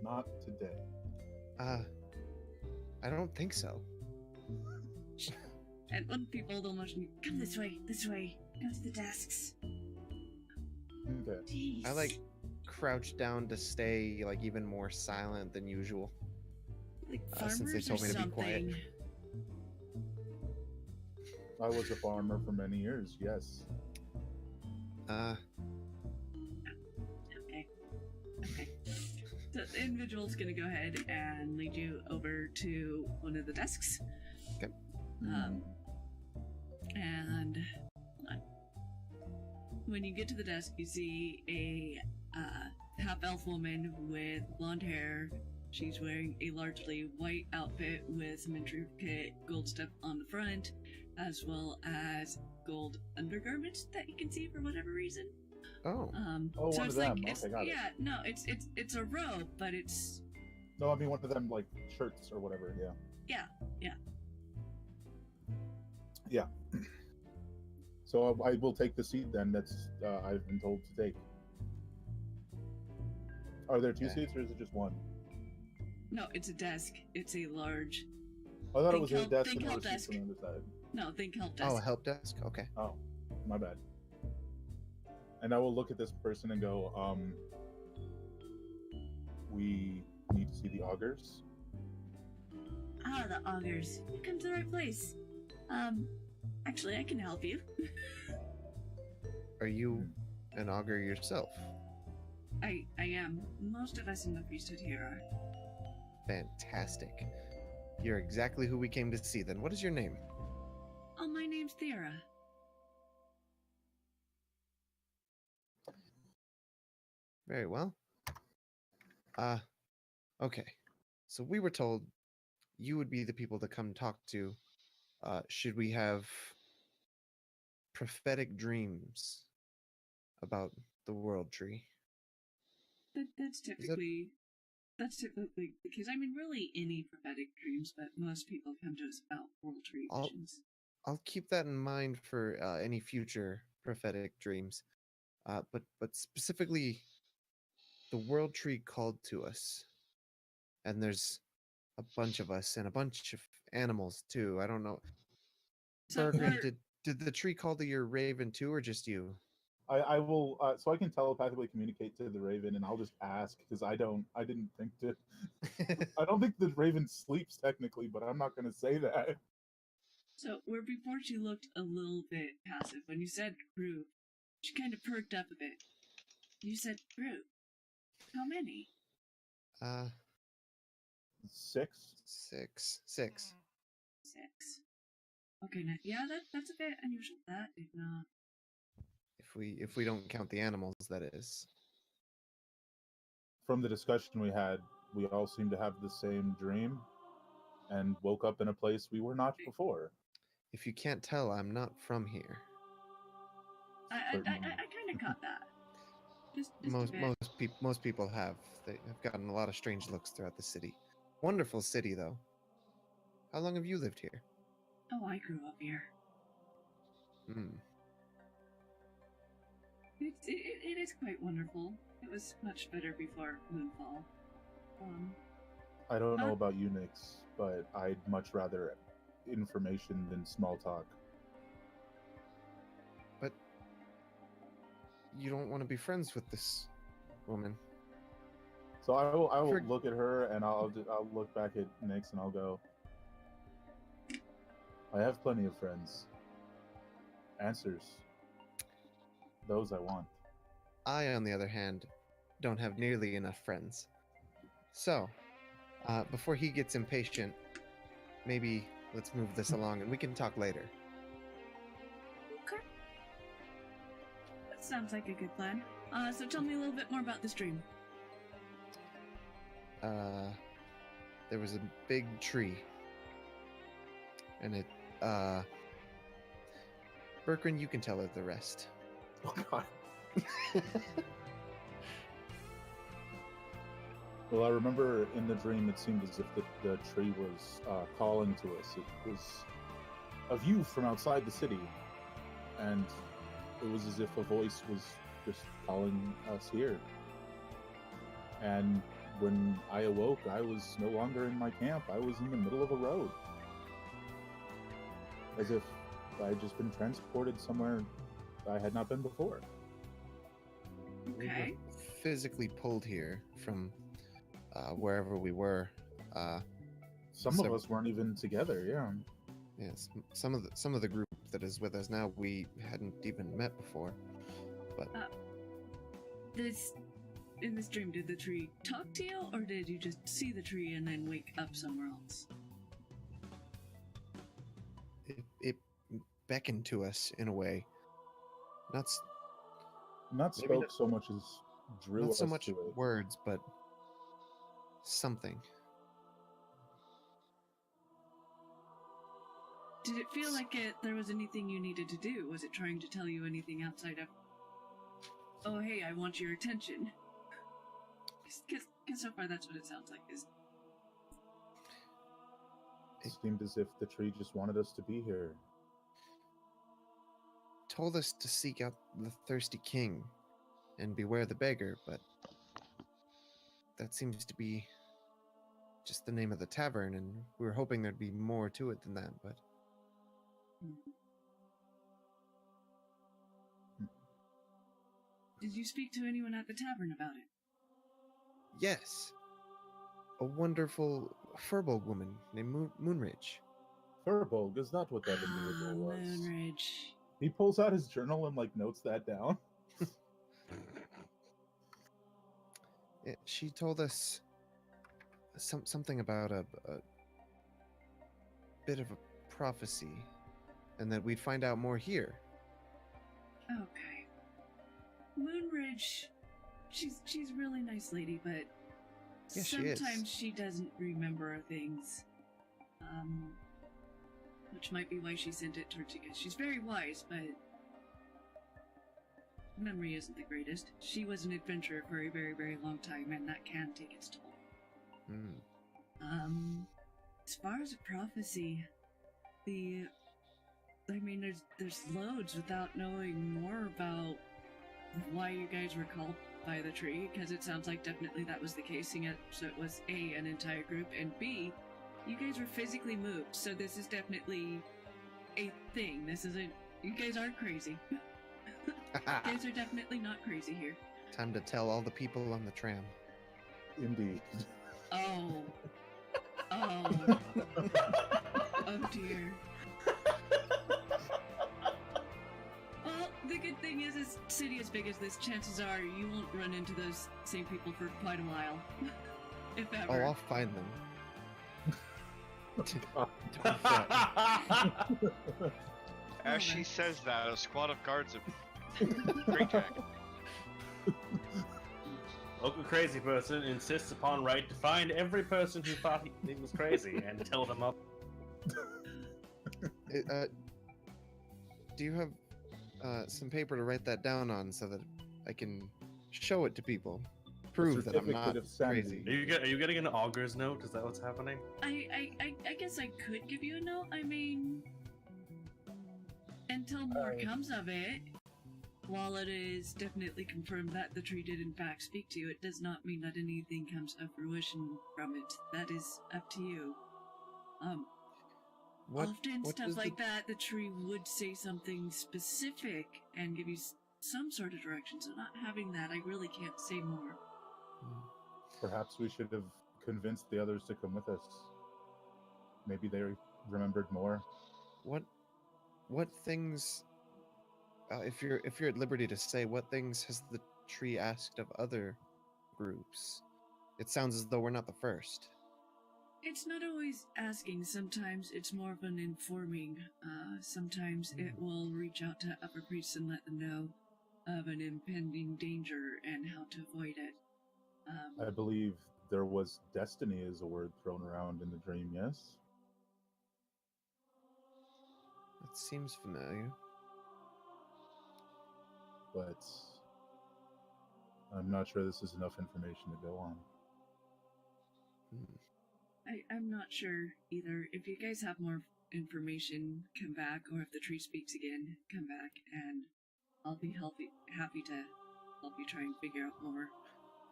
[SPEAKER 4] Not today.
[SPEAKER 1] I don't think so.
[SPEAKER 3] And when people don't motion, come this way, go to the desks.
[SPEAKER 4] Okay.
[SPEAKER 3] Jeez.
[SPEAKER 1] I like crouch down to stay like even more silent than usual.
[SPEAKER 3] Like
[SPEAKER 1] Since they
[SPEAKER 3] farmers
[SPEAKER 1] told
[SPEAKER 3] or
[SPEAKER 1] me to be
[SPEAKER 3] something.
[SPEAKER 1] quiet.
[SPEAKER 4] I was a farmer for many years, yes.
[SPEAKER 3] Okay. So the individual's gonna go ahead and lead you over to one of the desks.
[SPEAKER 1] Okay.
[SPEAKER 3] And when you get to the desk, you see a half-elf woman with blonde hair. She's wearing a largely white outfit with some intricate gold stuff on the front, as well as gold undergarments that you can see for whatever reason.
[SPEAKER 1] Oh.
[SPEAKER 4] Oh,
[SPEAKER 3] so
[SPEAKER 4] one
[SPEAKER 3] it's
[SPEAKER 4] of them.
[SPEAKER 3] like, it's,
[SPEAKER 4] Okay, got it.
[SPEAKER 3] yeah, no, it's a robe, but it's
[SPEAKER 4] No, I mean one of them like shirts or whatever. Yeah. Yeah. So I will take the seat then. That's I've been told to take. Are there 2
[SPEAKER 1] Okay.
[SPEAKER 4] seats or is it just one?
[SPEAKER 3] no, it's a desk. It's a large.
[SPEAKER 4] I thought it
[SPEAKER 3] Think
[SPEAKER 4] was a
[SPEAKER 3] help-
[SPEAKER 4] desk
[SPEAKER 3] think
[SPEAKER 4] and there
[SPEAKER 3] help
[SPEAKER 4] were seats
[SPEAKER 3] desk.
[SPEAKER 4] on the other side.
[SPEAKER 3] No, think help
[SPEAKER 1] Oh,
[SPEAKER 3] desk.
[SPEAKER 1] a help desk? Okay.
[SPEAKER 4] Oh, my bad. And I will look at this person and go, we need to see the augers.
[SPEAKER 3] Ah, the augurs. You come to the right place. Actually, I can help you.
[SPEAKER 1] Are you an augur yourself?
[SPEAKER 3] I am. Most of us in the priesthood here are.
[SPEAKER 1] Fantastic. You're exactly who we came to see then. What is your name?
[SPEAKER 3] Oh, my name's Thera.
[SPEAKER 1] Very well. Okay. So we were told you would be the people to come talk to. Should we have prophetic dreams about the world tree?
[SPEAKER 3] That's typically because I mean, really, any prophetic dreams, but most people come to us about world tree
[SPEAKER 1] I'll
[SPEAKER 3] visions.
[SPEAKER 1] I'll keep that in mind for any future prophetic dreams. But specifically, the world tree called to us, and there's a bunch of us and a bunch of animals too. I don't know.
[SPEAKER 3] So
[SPEAKER 1] Bergren,
[SPEAKER 3] we're
[SPEAKER 1] did the tree call to your raven too, or just you?
[SPEAKER 4] I will so I can telepathically communicate to the raven, and I'll just ask because I didn't think to. I don't think the raven sleeps technically, but I'm not going to say that.
[SPEAKER 3] so where before she looked a little bit passive. When you said group, she kind of perked up a bit. You said group. How many?
[SPEAKER 1] uh,
[SPEAKER 4] 6.
[SPEAKER 1] six.
[SPEAKER 3] Six. Okay, now, yeah, that's a bit unusual. That did not.
[SPEAKER 1] If we don't count the animals, that is.
[SPEAKER 4] From the discussion we had, we all seem to have the same dream, and woke up in a place we were not before.
[SPEAKER 1] If you can't tell, I'm not from here.
[SPEAKER 3] I kind of caught that. Just a bit.
[SPEAKER 1] Most people have. They have gotten a lot of strange looks throughout the city. Wonderful city, though. How long have you lived here?
[SPEAKER 3] Oh, I grew up here.
[SPEAKER 1] Hmm.
[SPEAKER 3] It is quite wonderful. It was much better before Moonfall.
[SPEAKER 4] I don't know about Unix, but I'd much rather information than small talk.
[SPEAKER 1] But you don't want to be friends with this woman.
[SPEAKER 4] So I will look at her, and I'll look back at Nix, and I'll go, I have plenty of friends. Answers. Those I want.
[SPEAKER 1] I, on the other hand, don't have nearly enough friends. So, before he gets impatient, maybe let's move this along and we can talk later.
[SPEAKER 3] Okay. That sounds like a good plan. So tell me a little bit more about this dream.
[SPEAKER 1] There was a big tree. And it, Berkran, you can tell her the rest.
[SPEAKER 4] Oh, God. Well, I remember in the dream it seemed as if the tree was calling to us. It was a view from outside the city, and it was as if a voice was just calling us here. And when I awoke, I was no longer in my camp. I was in the middle of a road. As if I had just been transported somewhere I had not been before.
[SPEAKER 1] We
[SPEAKER 3] Okay.
[SPEAKER 1] were physically pulled here from wherever we were.
[SPEAKER 4] Some of us weren't even together. Yeah.
[SPEAKER 1] Yes, some of the group that is with us now we hadn't even met before. But
[SPEAKER 3] in this dream, did the tree talk to you, or did you just see the tree and then wake up somewhere else?
[SPEAKER 1] it beckoned to us in a way.
[SPEAKER 4] Not spoke so much as drew us
[SPEAKER 1] so much
[SPEAKER 4] to it.
[SPEAKER 1] words, but something.
[SPEAKER 3] Did it feel like there was anything you needed to do? Was it trying to tell you anything outside of, oh, hey, I want your attention? Because so far that's what it sounds like.
[SPEAKER 4] It seemed as if the tree just wanted us to be here.
[SPEAKER 1] Told us to seek out the thirsty king and beware the beggar, but that seems to be just the name of the tavern, and we were hoping there'd be more to it than that, but...
[SPEAKER 3] Did you speak to anyone at the tavern about it?
[SPEAKER 1] Yes. A wonderful Furbolg woman named Moonridge.
[SPEAKER 4] Furbolg, is that what that individual was?
[SPEAKER 3] Moonridge.
[SPEAKER 4] He pulls out his journal and notes that down.
[SPEAKER 1] She told us something about a bit of a prophecy, and that we'd find out more here.
[SPEAKER 3] Okay. Moonridge she's a really nice lady, but
[SPEAKER 1] Yeah, she is.
[SPEAKER 3] sometimes she doesn't remember things. Which might be why she sent it towards you guys. She's very wise, but memory isn't the greatest. She was an adventurer for a very, very long time, and that can take its toll. As far as a prophecy, there's loads without knowing more about why you guys were called by the tree, because it sounds like definitely that was the case, so it was A, an entire group, and B, you guys were physically moved, so this is definitely a thing. You guys aren't crazy. You guys are definitely not crazy here.
[SPEAKER 1] Time to tell all the people on the tram.
[SPEAKER 4] Indeed.
[SPEAKER 3] Oh. Oh dear. Well, the good thing is, a city as big as this, chances are you won't run into those same people for quite a while. If ever.
[SPEAKER 1] Oh, I'll find them.
[SPEAKER 5] As she says that, a squad of guards Great Jack.
[SPEAKER 6] Local crazy person insists upon right to find every person who thought he was crazy and tell them up.
[SPEAKER 1] Do you have some paper to write that down on so that I can show it to people? Prove that I'm not crazy.
[SPEAKER 6] Are you getting an auger's note? Is that what's happening?
[SPEAKER 3] I guess I could give you a note. I mean, until more comes of it, while it is definitely confirmed that the tree did in fact speak to you, it does not mean that anything comes to fruition from it. That is up to you. Often stuff like that, the tree would say something specific and give you some sort of direction. So not having that, I really can't say more.
[SPEAKER 4] Perhaps we should have convinced the others to come with us. Maybe they remembered more.
[SPEAKER 1] What things? If you're at liberty to say, what things has the tree asked of other groups? It sounds as though we're not the first.
[SPEAKER 3] It's not always asking. Sometimes it's more of an informing. Sometimes it will reach out to upper priests and let them know of an impending danger and how to avoid it.
[SPEAKER 4] I believe there was destiny as a word thrown around in the dream, yes?
[SPEAKER 1] That seems familiar.
[SPEAKER 4] But I'm not sure this is enough information to go on.
[SPEAKER 3] I'm not sure either. If you guys have more information, come back, or if the tree speaks again, come back, and I'll be happy to help you try and figure out more.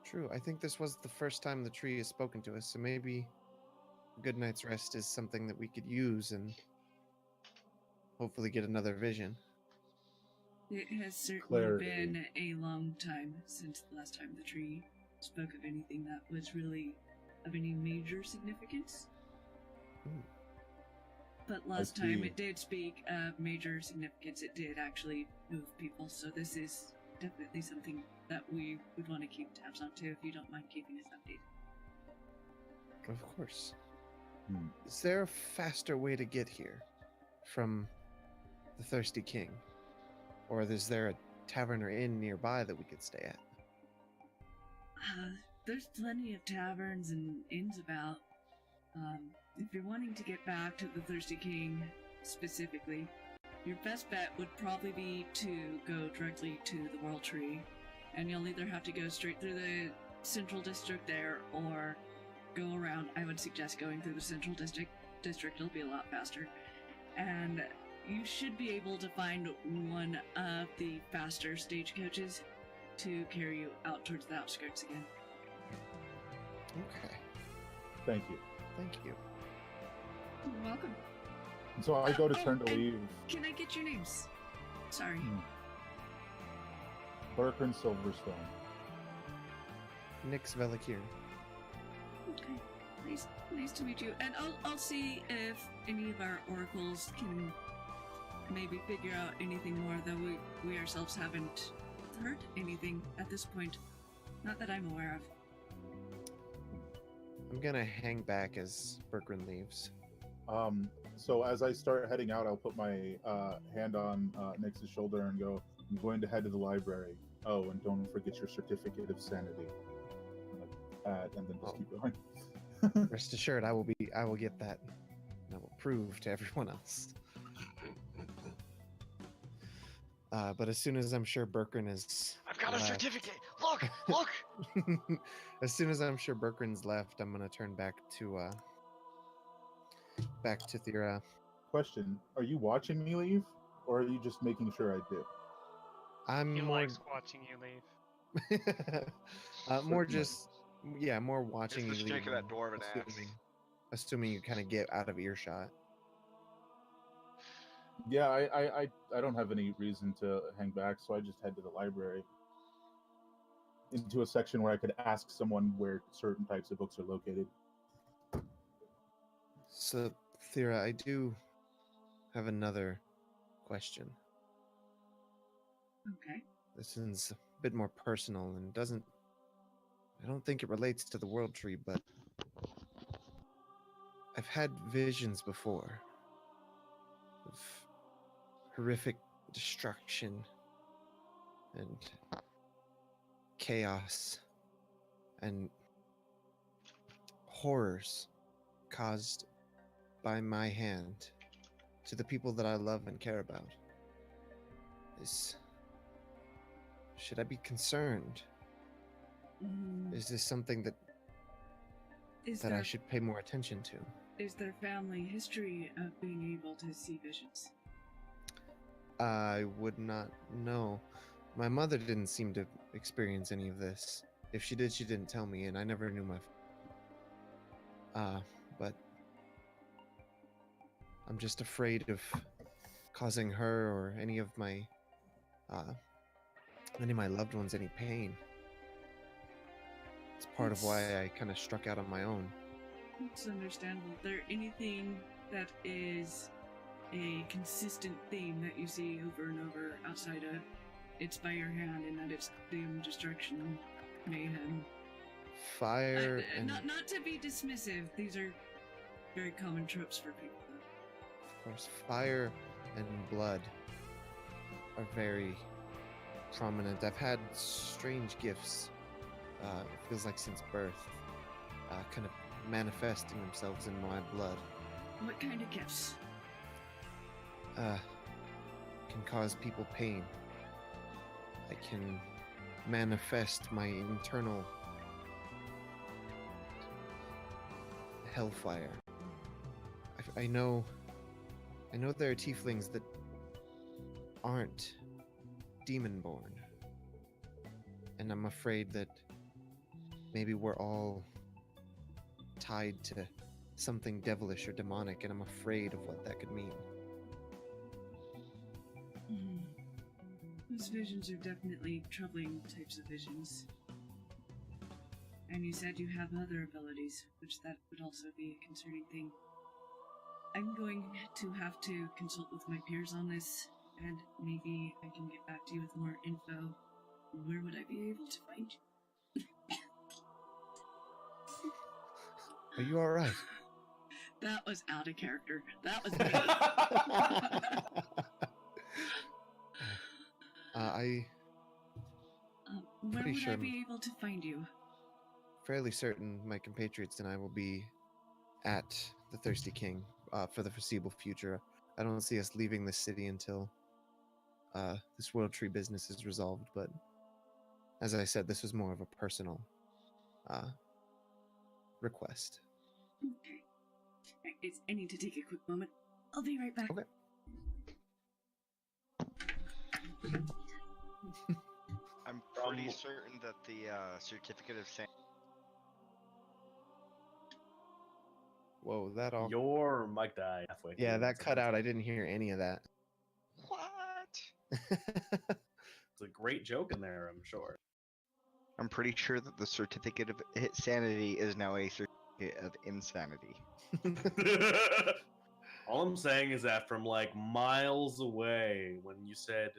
[SPEAKER 1] True. I think this was the first time the tree has spoken to us, so maybe a good night's rest is something that we could use and hopefully get another vision.
[SPEAKER 3] It has certainly been a long time since the last time the tree spoke of anything that was really of any major significance. But last time it did speak of major significance, it did actually move people, so this is definitely something that we would want to keep tabs on too, if you don't mind keeping us updated.
[SPEAKER 1] Of course. Is there a faster way to get here from the Thirsty King? Or is there a tavern or inn nearby that we could stay at?
[SPEAKER 3] There's plenty of taverns and inns about. If you're wanting to get back to the Thirsty King specifically, your best bet would probably be to go directly to the World Tree, and you'll either have to go straight through the Central District there, or go around. I would suggest going through the Central District. It'll be a lot faster. And you should be able to find one of the faster stagecoaches to carry you out towards the outskirts again.
[SPEAKER 1] Okay.
[SPEAKER 4] Thank you.
[SPEAKER 1] Thank you.
[SPEAKER 3] You're welcome.
[SPEAKER 4] And so I go to turn to leave.
[SPEAKER 3] Can I get your names? Sorry.
[SPEAKER 4] Burker and Silverstone.
[SPEAKER 1] Nix Velikir.
[SPEAKER 3] Okay. Nice to meet you. And I'll see if any of our oracles can maybe figure out anything more, though we ourselves haven't heard anything at this point. Not that I'm aware of.
[SPEAKER 1] I'm gonna hang back as Berkryn leaves.
[SPEAKER 4] So as I start heading out, I'll put my hand on Nix's shoulder and go, I'm going to head to the library. Oh, and don't forget your certificate of sanity. And then just keep going.
[SPEAKER 1] Rest assured, I will get that. And I will prove to everyone else. But as soon as I'm sure Berkrin is
[SPEAKER 5] I've got
[SPEAKER 1] left,
[SPEAKER 5] a certificate. Look, look.
[SPEAKER 1] as soon as I'm sure Berkrin's left, I'm gonna turn back to Thera.
[SPEAKER 4] Question: are you watching me leave, or are you just making sure I do?
[SPEAKER 1] I'm
[SPEAKER 2] He
[SPEAKER 1] more
[SPEAKER 2] likes watching you leave.
[SPEAKER 1] more just more watching
[SPEAKER 5] Here's
[SPEAKER 1] you
[SPEAKER 5] the
[SPEAKER 1] leave.
[SPEAKER 5] shake of that dwarven ass.
[SPEAKER 1] Assuming you kind of get out of earshot.
[SPEAKER 4] Yeah, I don't have any reason to hang back, so I just head to the library, into a section where I could ask someone where certain types of books are located.
[SPEAKER 1] So, Thera, I do have another question.
[SPEAKER 3] Okay.
[SPEAKER 1] This is a bit more personal and I don't think it relates to the World Tree, but I've had visions before of horrific destruction and chaos and horrors caused by my hand to the people that I love and care about. Should I be concerned? Is this something that I should pay more attention to?
[SPEAKER 3] Is there family history of being able to see visions?
[SPEAKER 1] I would not know. My mother didn't seem to experience any of this. If she did, she didn't tell me, and I never knew but I'm just afraid of causing her or any of my loved ones any pain. It's part of why I kind of struck out on my own.
[SPEAKER 3] It's understandable. Is there anything that is a consistent theme that you see over and over outside of it's by your hand and that it's doom, destruction, mayhem?
[SPEAKER 1] Fire and...
[SPEAKER 3] Not to be dismissive, these are very common tropes for people.
[SPEAKER 1] Of course, fire and blood are very prominent. I've had strange gifts, it feels like since birth, kind of manifesting themselves in my blood.
[SPEAKER 3] What kind of gifts?
[SPEAKER 1] Can cause people pain. I can manifest my internal hellfire. I know there are tieflings that aren't demon-born, and I'm afraid that maybe we're all tied to something devilish or demonic, and I'm afraid of what that could mean.
[SPEAKER 3] Those visions are definitely troubling types of visions. And you said you have other abilities, which that would also be a concerning thing. I'm going to have to consult with my peers on this, and maybe I can get back to you with more info. Where would I be able to find you?
[SPEAKER 1] Are you alright?
[SPEAKER 3] That was out of character. That was me. Where would I be able to find you?
[SPEAKER 1] Fairly certain my compatriots and I will be at the Thirsty King for the foreseeable future. I don't see us leaving the city until this World Tree business is resolved, but as I said, this was more of a personal request.
[SPEAKER 3] Okay. I need to take a quick moment. I'll be right back.
[SPEAKER 1] Okay.
[SPEAKER 5] I'm pretty certain that the certificate of sanity.
[SPEAKER 1] Whoa, that all...
[SPEAKER 6] Your mic died halfway.
[SPEAKER 1] Yeah, that cut out. I didn't hear any of that.
[SPEAKER 5] What?
[SPEAKER 6] It's a great joke in there, I'm sure.
[SPEAKER 5] I'm pretty sure that the certificate of sanity is now a certificate of insanity.
[SPEAKER 6] All I'm saying is that from like miles away, when you said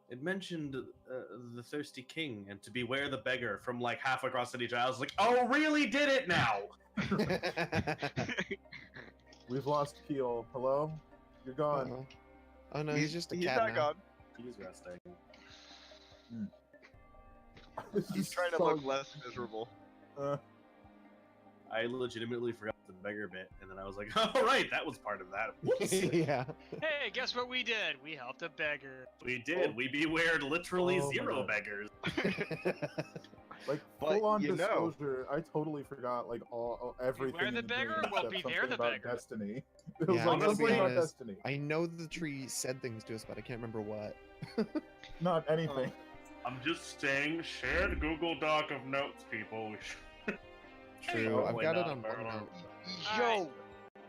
[SPEAKER 6] it mentioned the Thirsty King and to beware the beggar from like half across the city, I was like, oh, really? Did it now?
[SPEAKER 4] We've lost Keel. Hello? You're gone.
[SPEAKER 1] Oh no, he's just a cat
[SPEAKER 5] He's not
[SPEAKER 1] now.
[SPEAKER 5] gone.
[SPEAKER 6] He's resting.
[SPEAKER 5] He's trying to look less miserable.
[SPEAKER 6] I legitimately forgot the beggar bit, and then I was like, "Oh right, that was part of that." Whoops.
[SPEAKER 1] Yeah.
[SPEAKER 2] Hey, guess what we did? We helped a beggar.
[SPEAKER 6] We did.
[SPEAKER 4] Oh.
[SPEAKER 6] We beware literally
[SPEAKER 4] Oh my
[SPEAKER 6] 0
[SPEAKER 4] God.
[SPEAKER 6] beggars.
[SPEAKER 4] Like
[SPEAKER 5] But,
[SPEAKER 4] full on
[SPEAKER 5] you know-
[SPEAKER 4] disclosure, I totally forgot like all everything.
[SPEAKER 2] Beware
[SPEAKER 4] in
[SPEAKER 2] the
[SPEAKER 4] the
[SPEAKER 2] beggar?
[SPEAKER 4] dream
[SPEAKER 2] Well,
[SPEAKER 4] except
[SPEAKER 2] beware
[SPEAKER 4] something
[SPEAKER 2] the
[SPEAKER 4] about
[SPEAKER 2] beggar.
[SPEAKER 4] Destiny. It was
[SPEAKER 1] Yeah,
[SPEAKER 4] like
[SPEAKER 1] I'm gonna be
[SPEAKER 4] something about
[SPEAKER 1] honest.
[SPEAKER 4] Destiny.
[SPEAKER 1] I know the tree said things to us, but I can't remember what.
[SPEAKER 4] Not anything.
[SPEAKER 6] I'm just saying, shared Google Doc of notes, people.
[SPEAKER 1] True, I've
[SPEAKER 6] Probably
[SPEAKER 1] got it
[SPEAKER 6] not
[SPEAKER 1] on
[SPEAKER 6] very
[SPEAKER 1] OneNote.
[SPEAKER 5] Yo,
[SPEAKER 2] All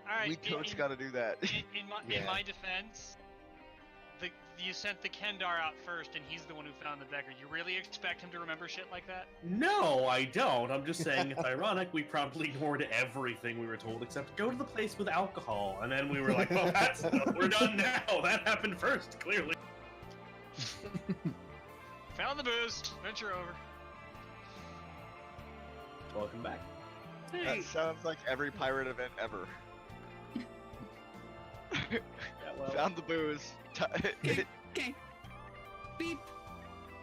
[SPEAKER 2] right.
[SPEAKER 5] we totes got to do that.
[SPEAKER 2] In
[SPEAKER 1] Yeah.
[SPEAKER 2] my defense, you sent the Kendar out first, and he's the one who found the beggar. You really expect him to remember shit like that?
[SPEAKER 6] No, I don't. I'm just saying it's ironic. We promptly ignored everything we were told except go to the place with alcohol, and then we were like, "Well, that's we're done now. That happened first, clearly."
[SPEAKER 2] Found the booze. Venture over.
[SPEAKER 6] Welcome back.
[SPEAKER 3] Hey,
[SPEAKER 5] That sounds like every pirate event ever.
[SPEAKER 6] Yeah, well,
[SPEAKER 5] Found the booze.
[SPEAKER 3] okay. Beep.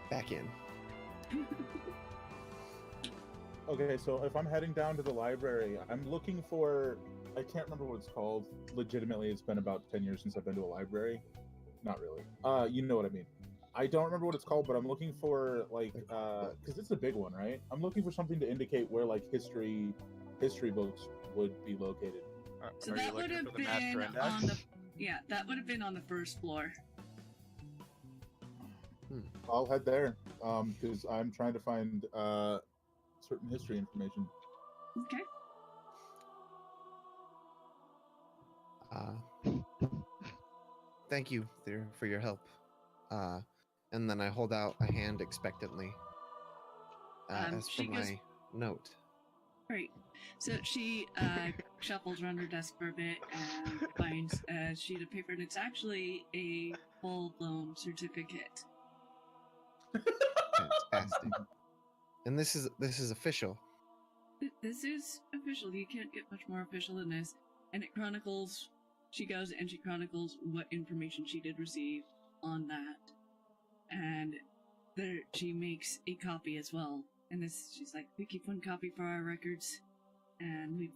[SPEAKER 1] Back in.
[SPEAKER 4] Okay, so if I'm heading down to the library, I'm looking for. I can't remember what it's called. Legitimately, it's been about 10 years since I've been to a library. Not really. You know what I mean. I don't remember what it's called, but I'm looking for like because it's a big one, right? I'm looking for something to indicate where like history books would be located.
[SPEAKER 3] So
[SPEAKER 5] Are
[SPEAKER 3] that
[SPEAKER 5] you
[SPEAKER 3] would
[SPEAKER 5] looking
[SPEAKER 3] have
[SPEAKER 5] for the
[SPEAKER 3] been
[SPEAKER 5] Master
[SPEAKER 3] on
[SPEAKER 5] Index?
[SPEAKER 3] the that would have been on the first floor.
[SPEAKER 4] I'll head there because I'm trying to find certain history information.
[SPEAKER 3] Okay.
[SPEAKER 1] Thank you for your help. And then I hold out a hand expectantly. As for
[SPEAKER 3] she goes-
[SPEAKER 1] my note.
[SPEAKER 3] Great. So she shuffles around her desk for a bit and finds a sheet of paper, and it's actually a full-blown certificate.
[SPEAKER 1] Fantastic. And this is official.
[SPEAKER 3] This is official. You can't get much more official than this. And it chronicles. She goes and she chronicles what information she did receive on that, and there she makes a copy as well. And this, she's like, we keep one copy for our records, and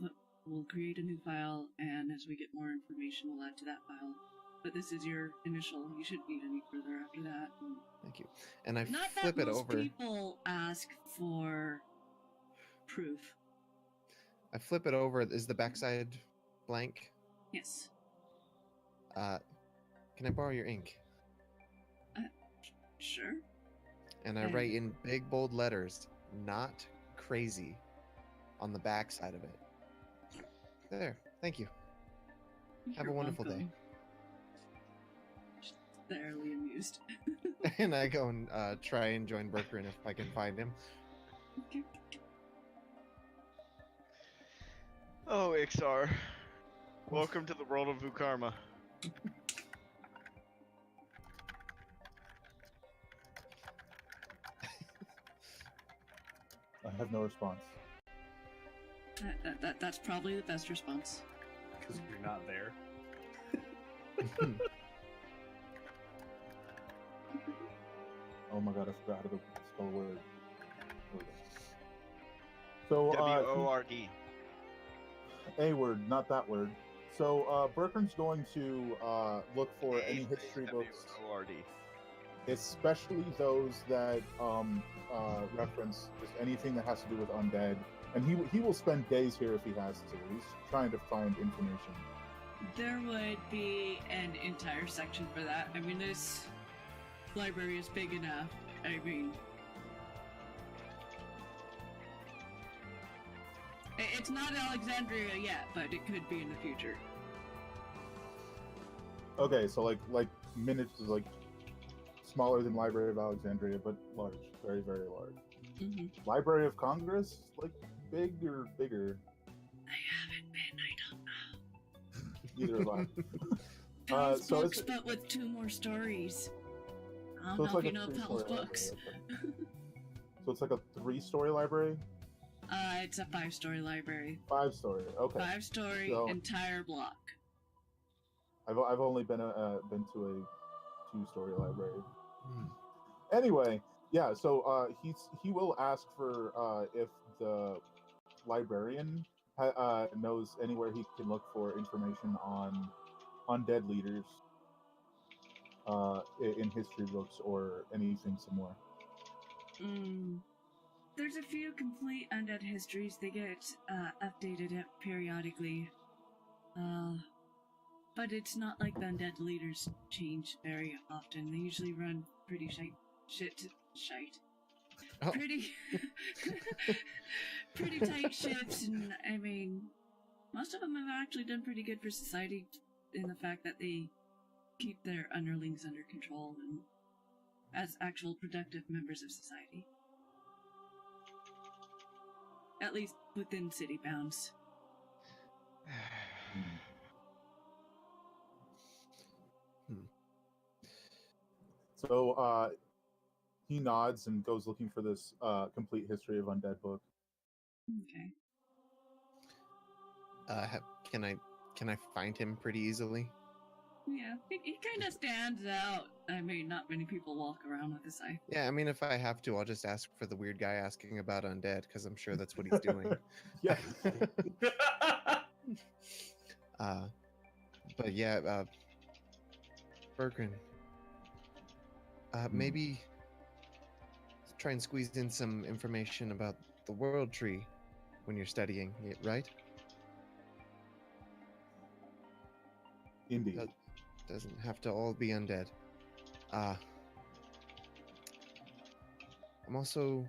[SPEAKER 3] we'll create a new file, and as we get more information, we'll add to that file. But this is your initial. You shouldn't need any further after that. And
[SPEAKER 1] Thank you. And I
[SPEAKER 3] not
[SPEAKER 1] flip
[SPEAKER 3] that
[SPEAKER 1] it
[SPEAKER 3] most
[SPEAKER 1] over.
[SPEAKER 3] people ask for proof.
[SPEAKER 1] I flip it over. Is the backside blank?
[SPEAKER 3] Yes.
[SPEAKER 1] Can I borrow your ink?
[SPEAKER 3] Sure.
[SPEAKER 1] And I write in big bold letters, "Not crazy," on the back side of it. There. Thank you. Have a
[SPEAKER 3] You're
[SPEAKER 1] wonderful
[SPEAKER 3] welcome. Just thoroughly amused.
[SPEAKER 1] day. And I go and try and join Berkerin if I can find him.
[SPEAKER 3] Okay.
[SPEAKER 5] Oh, Ixar. Welcome to the world of Vukarma.
[SPEAKER 4] I have no response.
[SPEAKER 3] That's probably the best response.
[SPEAKER 6] because you're not there.
[SPEAKER 4] Oh my god, I forgot how to spell a word. There we go. So,
[SPEAKER 5] W-O-R-D.
[SPEAKER 4] A word, not that word. So, Berkern's going to look for any history books,
[SPEAKER 5] W-O-R-D.
[SPEAKER 4] especially those that reference just anything that has to do with undead. And he will spend days here if he has to. He's trying to find information.
[SPEAKER 3] There would be an entire section for that. I mean, this library is big enough. I mean, it's not Alexandria yet, but it could be in the future.
[SPEAKER 4] Okay, so like miniatures, like smaller than Library of Alexandria, but large, very very large.
[SPEAKER 3] Mm-hmm.
[SPEAKER 4] Library of Congress, like big or bigger?
[SPEAKER 3] I haven't been. I don't know.
[SPEAKER 4] Neither have I.
[SPEAKER 3] Powell's
[SPEAKER 4] so
[SPEAKER 3] books,
[SPEAKER 4] it's-
[SPEAKER 3] but with 2 more stories. I
[SPEAKER 4] So
[SPEAKER 3] don't
[SPEAKER 4] it's
[SPEAKER 3] know
[SPEAKER 4] like
[SPEAKER 3] if
[SPEAKER 4] a
[SPEAKER 3] you know
[SPEAKER 4] 3-story
[SPEAKER 3] Powell's
[SPEAKER 4] library,
[SPEAKER 3] books.
[SPEAKER 4] okay. So it's like a 3-story library,
[SPEAKER 3] It's a 5-story library.
[SPEAKER 4] 5-story. Okay.
[SPEAKER 3] 5-story
[SPEAKER 4] So-
[SPEAKER 3] entire block.
[SPEAKER 4] I've only been to a 2-story library.
[SPEAKER 1] Hmm.
[SPEAKER 4] Anyway, Yeah, so he will ask for if the librarian knows anywhere he can look for information on undead leaders in history books or anything similar.
[SPEAKER 3] There's a few complete undead histories. They get updated periodically. But it's not like the undead leaders change very often. They usually run pretty shite. Oh. Pretty pretty tight ships, and I mean, most of them have actually done pretty good for society in the fact that they keep their underlings under control and as actual productive members of society. At least within city bounds.
[SPEAKER 4] So he nods and goes looking for this complete history of undead book.
[SPEAKER 3] Okay.
[SPEAKER 1] Can I find him pretty easily?
[SPEAKER 3] Yeah, he kind of stands out. I mean, not many people walk around with this eye.
[SPEAKER 1] Yeah, I mean, if I have to, I'll just ask for the weird guy asking about undead, because I'm sure that's what he's doing.
[SPEAKER 4] Yeah.
[SPEAKER 1] But yeah, Bergren, maybe try and squeeze in some information about the world tree when you're studying it, right?
[SPEAKER 4] Indeed.
[SPEAKER 1] That doesn't have to all be undead. I'm also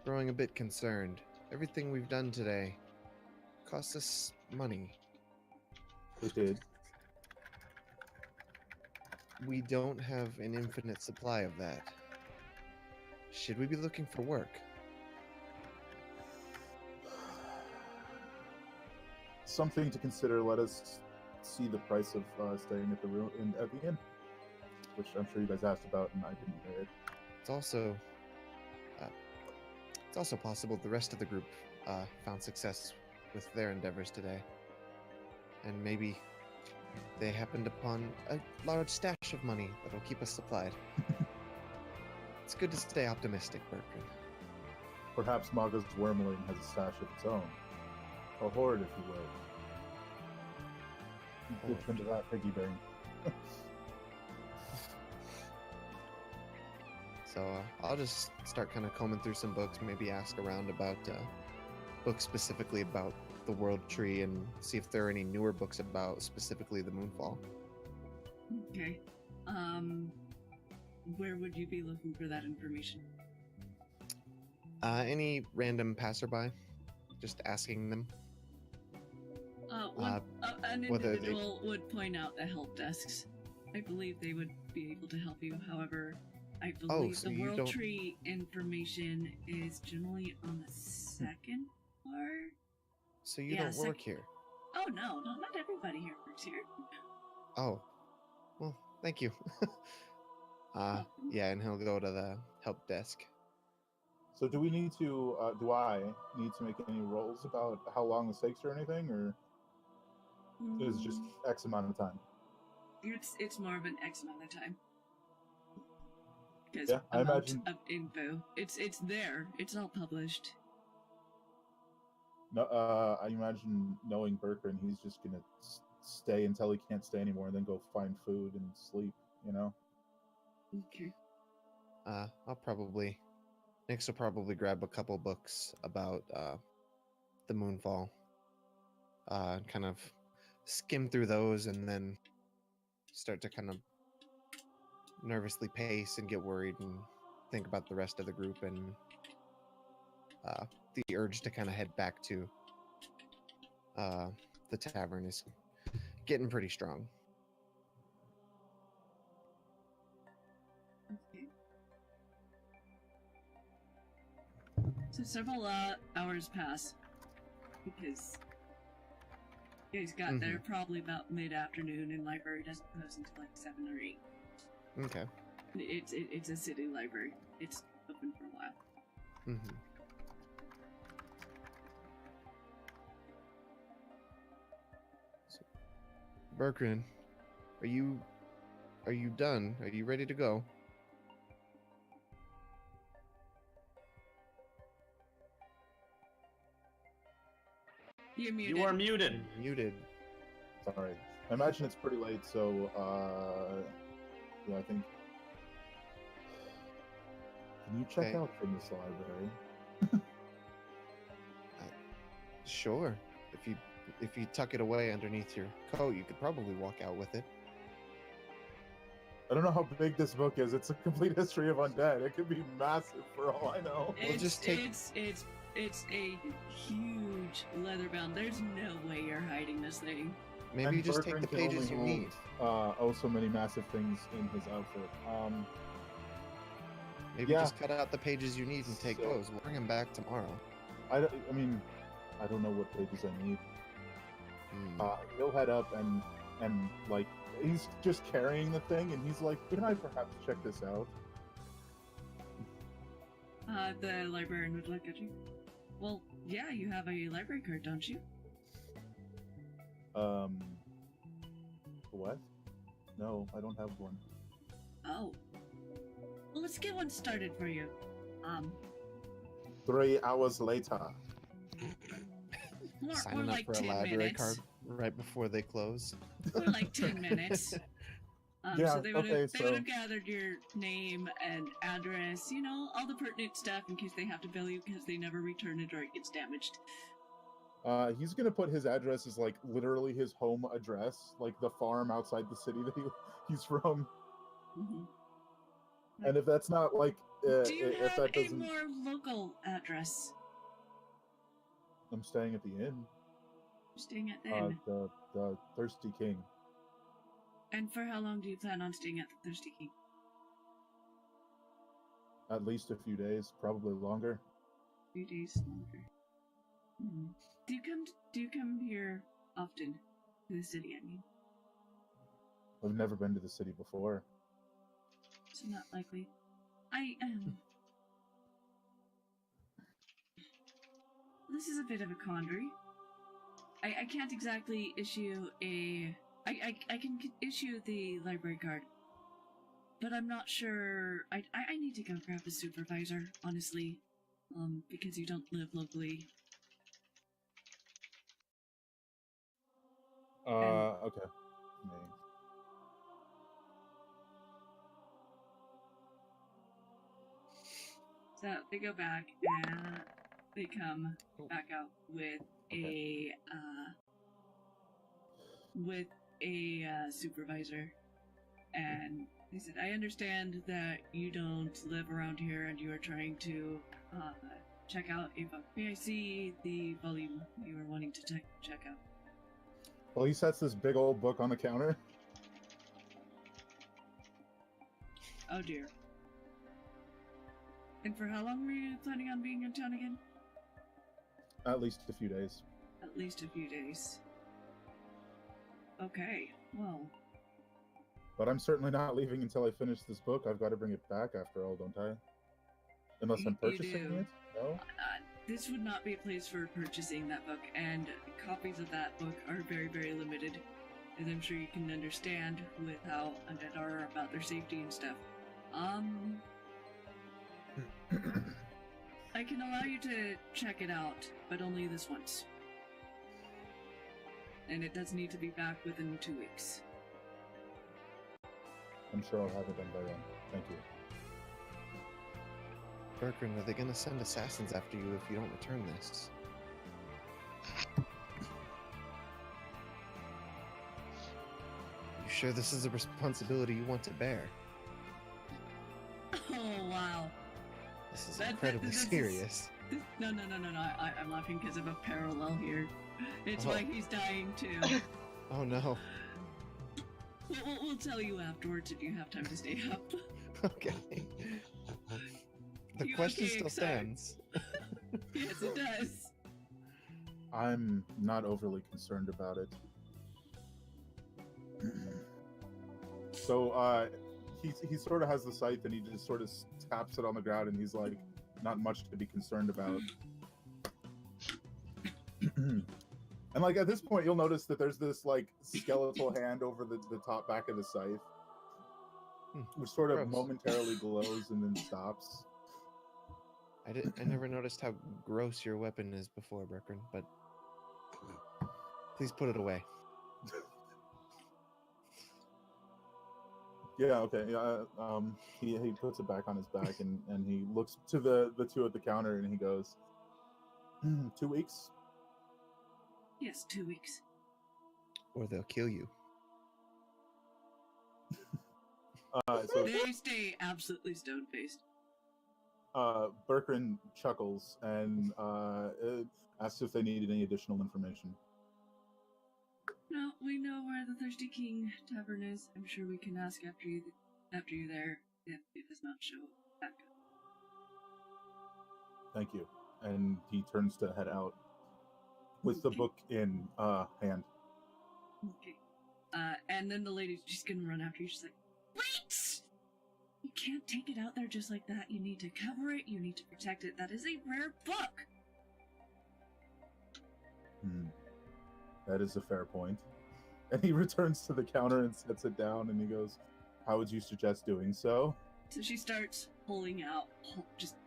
[SPEAKER 1] growing a bit concerned. Everything we've done today cost us money.
[SPEAKER 4] It did.
[SPEAKER 1] We don't have an infinite supply of that. Should we be looking for work?
[SPEAKER 4] Something to consider. Let us see the price of staying at the inn, which I'm sure you guys asked about, and I didn't pay it.
[SPEAKER 1] It's also possible the rest of the group found success with their endeavors today, and maybe they happened upon a large stash of money that'll keep us supplied. It's good to stay optimistic, Bertrand.
[SPEAKER 4] Perhaps Maga's wormling has a stash of its own. A hoard, if you will. Dip into that piggy bank.
[SPEAKER 1] So I'll just start kind of combing through some books, maybe ask around about books specifically about the World Tree, and see if there are any newer books about specifically the Moonfall.
[SPEAKER 3] Okay. Where would you be looking for that information?
[SPEAKER 1] Any random passerby, just asking them.
[SPEAKER 3] An individual would point out the help desks. I believe they would be able to help you. However, I believe
[SPEAKER 1] so
[SPEAKER 3] the
[SPEAKER 1] you
[SPEAKER 3] World
[SPEAKER 1] don't...
[SPEAKER 3] Tree information is generally on the second floor.
[SPEAKER 1] So you don't work here?
[SPEAKER 3] Oh no, not everybody here works here.
[SPEAKER 1] Oh, well, thank you. Yeah, and he'll go to the help desk.
[SPEAKER 4] So do I need to make any rolls about how long this takes or anything, or is it just X amount of time?
[SPEAKER 3] It's more of an X amount of time.
[SPEAKER 4] Yeah, I imagine
[SPEAKER 3] of info. It's there. It's all published.
[SPEAKER 4] No, I imagine knowing Bertrand, he's just gonna stay until he can't stay anymore, and then go find food and sleep. You know.
[SPEAKER 3] Okay.
[SPEAKER 1] Nix will probably grab a couple books about the Moonfall. Kind of skim through those, and then start to kind of nervously pace and get worried and think about the rest of the group, and the urge to kind of head back to the tavern is getting pretty strong.
[SPEAKER 3] Okay. So several hours pass because you guys got there probably about mid-afternoon, and library doesn't close until like 7 or 8.
[SPEAKER 1] Okay.
[SPEAKER 3] It's a city library. It's open for a while.
[SPEAKER 1] Mm-hmm. So, Berkryn, are you done? Are you ready to go?
[SPEAKER 3] You're muted.
[SPEAKER 6] You are muted.
[SPEAKER 1] Muted.
[SPEAKER 4] Sorry. I imagine it's pretty late, so yeah, I think. Can you check
[SPEAKER 1] Okay.
[SPEAKER 4] out from this library?
[SPEAKER 1] Sure. If you tuck it away underneath your coat, you could probably walk out with it.
[SPEAKER 4] I don't know how big this book is. It's a complete history of undead. It could be massive for all I know.
[SPEAKER 1] We'll just take-
[SPEAKER 3] It's a huge leather bound. There's no way you're hiding this thing.
[SPEAKER 1] Maybe
[SPEAKER 4] And
[SPEAKER 1] you just take
[SPEAKER 4] Bertrand
[SPEAKER 1] the
[SPEAKER 4] can
[SPEAKER 1] pages you
[SPEAKER 4] only
[SPEAKER 1] need.
[SPEAKER 4] hold, oh, so many massive things in his outfit.
[SPEAKER 1] Maybe
[SPEAKER 4] yeah.
[SPEAKER 1] just cut out the pages you need and take
[SPEAKER 4] So-
[SPEAKER 1] those. We'll bring them back tomorrow.
[SPEAKER 4] I mean, I don't know what pages I need.
[SPEAKER 1] Hmm.
[SPEAKER 4] He'll head up and like he's just carrying the thing, and he's like, "Can I perhaps check this out?"
[SPEAKER 3] The librarian would look at you. Well, yeah, you have a library card, don't you?
[SPEAKER 4] What? No, I don't have one.
[SPEAKER 3] Oh. Well, let's get one started for you.
[SPEAKER 4] 3 hours later.
[SPEAKER 3] More
[SPEAKER 1] Signing up
[SPEAKER 3] like
[SPEAKER 1] for a
[SPEAKER 3] 10
[SPEAKER 1] library
[SPEAKER 3] minutes.
[SPEAKER 1] card right before they close.
[SPEAKER 3] More like 10 minutes.
[SPEAKER 4] Yeah,
[SPEAKER 3] So they would have
[SPEAKER 4] okay, so-
[SPEAKER 3] gathered your name and address, you know, all the pertinent stuff in case they have to bill you because they never return it or it gets damaged.
[SPEAKER 4] He's gonna put his address as like literally his home address, like the farm outside the city that he's from.
[SPEAKER 3] Mm-hmm.
[SPEAKER 4] And if that's not like,
[SPEAKER 3] Do you
[SPEAKER 4] if
[SPEAKER 3] have
[SPEAKER 4] that
[SPEAKER 3] a
[SPEAKER 4] doesn't,
[SPEAKER 3] more local address?
[SPEAKER 4] I'm staying at the inn.
[SPEAKER 3] You're staying at the inn.
[SPEAKER 4] The Thirsty King.
[SPEAKER 3] And for how long do you plan on staying at the Thirsty King?
[SPEAKER 4] At least a few days, probably longer.
[SPEAKER 3] 3 days longer. Hmm. Do you come here often to the city? I mean,
[SPEAKER 4] I've never been to the city before.
[SPEAKER 3] it's not likely. This is a bit of a quandary. I can't exactly issue a. I can issue the library card, but I'm not sure. I need to go grab a supervisor, honestly, because you don't live locally.
[SPEAKER 4] Okay. Me.
[SPEAKER 3] So they go back and they come back out with a supervisor, and they said, "I understand that you don't live around here and you are trying to check out a book. May I see the volume you were wanting to check out?"
[SPEAKER 4] Well, he sets this big old book on the counter.
[SPEAKER 3] Oh dear. And for how long were you planning on being in town again?
[SPEAKER 4] At least a few days.
[SPEAKER 3] At least a few days. Okay, well.
[SPEAKER 4] But I'm certainly not leaving until I finish this book. I've got to bring it back after all, don't I? Unless I'm
[SPEAKER 3] You
[SPEAKER 4] purchasing
[SPEAKER 3] do.
[SPEAKER 4] it? No?
[SPEAKER 3] This would not be a place for purchasing that book, and copies of that book are very, very limited, as I'm sure you can understand with how undead are about their safety and stuff. I can allow you to check it out, but only this once. And it does need to be back within 2 weeks.
[SPEAKER 4] I'm sure I'll have it done by then. Thank you.
[SPEAKER 1] Bertrand, are they going to send assassins after you if you don't return this? You sure this is a responsibility you want to bear?
[SPEAKER 3] Oh, wow.
[SPEAKER 1] This is
[SPEAKER 3] That-
[SPEAKER 1] incredibly
[SPEAKER 3] this is-
[SPEAKER 1] serious.
[SPEAKER 3] No. I'm laughing because of a parallel here. It's
[SPEAKER 1] Oh.
[SPEAKER 3] why he's dying too.
[SPEAKER 1] Oh no.
[SPEAKER 3] We'll tell you afterwards if you have time to stay up.
[SPEAKER 1] Okay. The
[SPEAKER 3] You
[SPEAKER 1] question
[SPEAKER 3] okay,
[SPEAKER 1] still
[SPEAKER 3] Xar?
[SPEAKER 1] stands.
[SPEAKER 3] Yes, it does.
[SPEAKER 4] I'm not overly concerned about it. So, he sort of has the scythe and he just sort of taps it on the ground and he's like, not much to be concerned about. And like at this point, you'll notice that there's this like skeletal hand over the top back of the scythe, which sort of
[SPEAKER 1] Gross.
[SPEAKER 4] momentarily glows and then stops.
[SPEAKER 1] I never noticed how gross your weapon is before, Bertrand, but Please put it away.
[SPEAKER 4] Yeah, okay. Yeah, he puts it back on his back and he looks to the two at the counter and he goes, 2 weeks?
[SPEAKER 3] Yes, 2 weeks.
[SPEAKER 1] Or they'll kill you.
[SPEAKER 4] So
[SPEAKER 3] They stay absolutely stone-faced.
[SPEAKER 4] Berkrin chuckles and asks if they needed any additional information.
[SPEAKER 3] No, we know where the Thirsty King Tavern is. I'm sure we can ask after you're there if it does not show back up.
[SPEAKER 4] Thank you. And he turns to head out with the book in hand.
[SPEAKER 3] Okay. And then the lady's just gonna run after you. She's like, wait! You can't take it out there just like that. You need to cover it. You need to protect it. That is a rare book.
[SPEAKER 4] That is a fair point. And he returns to the counter and sets it down and he goes, how would you suggest doing so?
[SPEAKER 3] So she starts pulling out just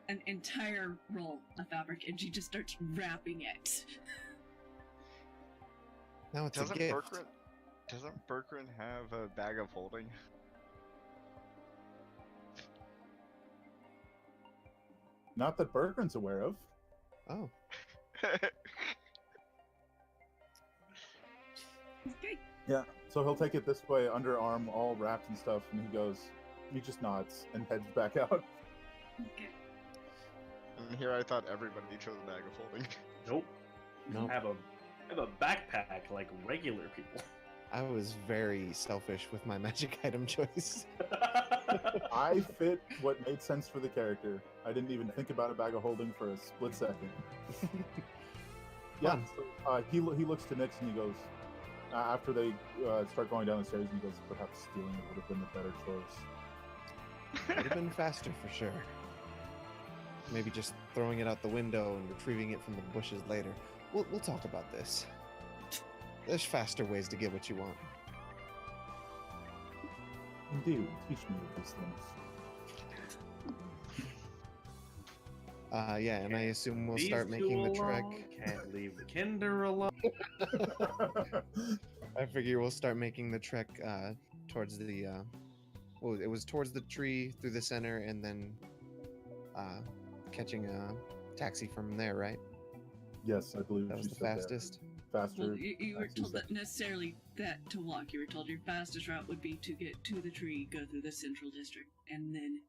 [SPEAKER 3] an entire roll of fabric and she just starts wrapping it.
[SPEAKER 1] Now it's a gift.
[SPEAKER 5] Doesn't Berkrin have a bag of holding?
[SPEAKER 4] Not that Berkrin's aware of.
[SPEAKER 1] Oh.
[SPEAKER 3] Okay.
[SPEAKER 4] Yeah, so he'll take it this way, underarm, all wrapped and stuff, and he just nods and heads back out.
[SPEAKER 3] Okay.
[SPEAKER 5] And here I thought everybody chose a bag of holding.
[SPEAKER 6] Nope.
[SPEAKER 1] Nope.
[SPEAKER 6] I have a backpack like regular people.
[SPEAKER 1] I was very selfish with my magic item choice.
[SPEAKER 4] I fit what made sense for the character. I didn't even think about a bag of holding for a split second. Yeah, so, he looks to Nyx and he goes, after they start going down the stairs, and he goes, perhaps stealing it would have been the better choice.
[SPEAKER 1] Would have been faster for sure. Maybe just throwing it out the window and retrieving it from the bushes later. We'll talk about this. There's faster ways to get what you want.
[SPEAKER 4] Indeed, teach me these things.
[SPEAKER 1] Yeah, and I assume we'll
[SPEAKER 6] These
[SPEAKER 1] start
[SPEAKER 6] two
[SPEAKER 1] making the trek.
[SPEAKER 6] alone, can't leave the kinder alone.
[SPEAKER 1] I figure we'll start making the trek towards the well, it was towards the tree through the center and then catching a taxi from there, right?
[SPEAKER 4] Yes, I believe
[SPEAKER 1] That was
[SPEAKER 4] you
[SPEAKER 1] the
[SPEAKER 4] said
[SPEAKER 1] fastest.
[SPEAKER 4] That. Faster.
[SPEAKER 3] Well, you were
[SPEAKER 4] taxis
[SPEAKER 3] told
[SPEAKER 4] that-
[SPEAKER 3] that necessarily that to walk. You were told your fastest route would be to get to the tree, go through the central district, and then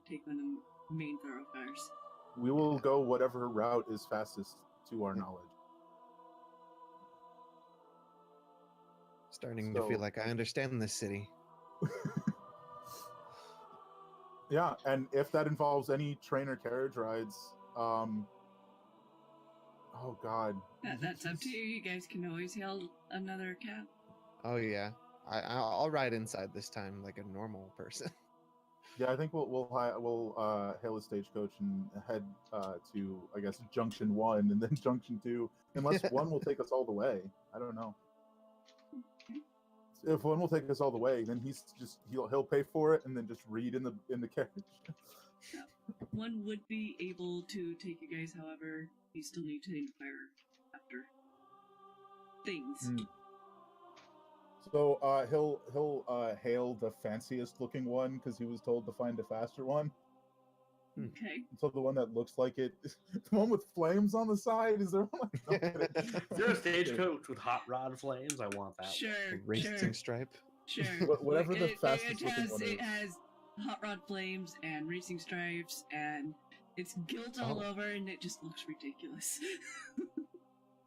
[SPEAKER 3] take one of the main thoroughfares.
[SPEAKER 4] We will go whatever route is fastest to our knowledge.
[SPEAKER 1] Starting to feel like I understand this city.
[SPEAKER 4] Yeah, and if that involves any train or carriage rides, oh god.
[SPEAKER 3] That's up to you. You guys can always hail another cab.
[SPEAKER 1] Oh yeah, I'll ride inside this time like a normal person.
[SPEAKER 4] Yeah, I think we'll hail a stagecoach and head to, I guess, Junction 1 and then Junction 2, unless one will take us all the way. I don't know. If one will take us all the way, then he'll pay for it and then just read in the carriage.
[SPEAKER 3] One would be able to take you guys, however, you still need to inquire after things.
[SPEAKER 4] So he'll hail the fanciest looking one because he was told to find a faster one.
[SPEAKER 3] Okay.
[SPEAKER 4] So the one that looks like it, the one with flames on the side, is there one? Like, no,
[SPEAKER 6] Is there a stagecoach with hot rod flames? I want that.
[SPEAKER 3] Sure.
[SPEAKER 1] Racing
[SPEAKER 3] sure.
[SPEAKER 1] stripe.
[SPEAKER 3] Sure.
[SPEAKER 4] Whatever the fastest looking one is.
[SPEAKER 3] It has hot rod flames and racing stripes and it's gilt all over and it just looks ridiculous.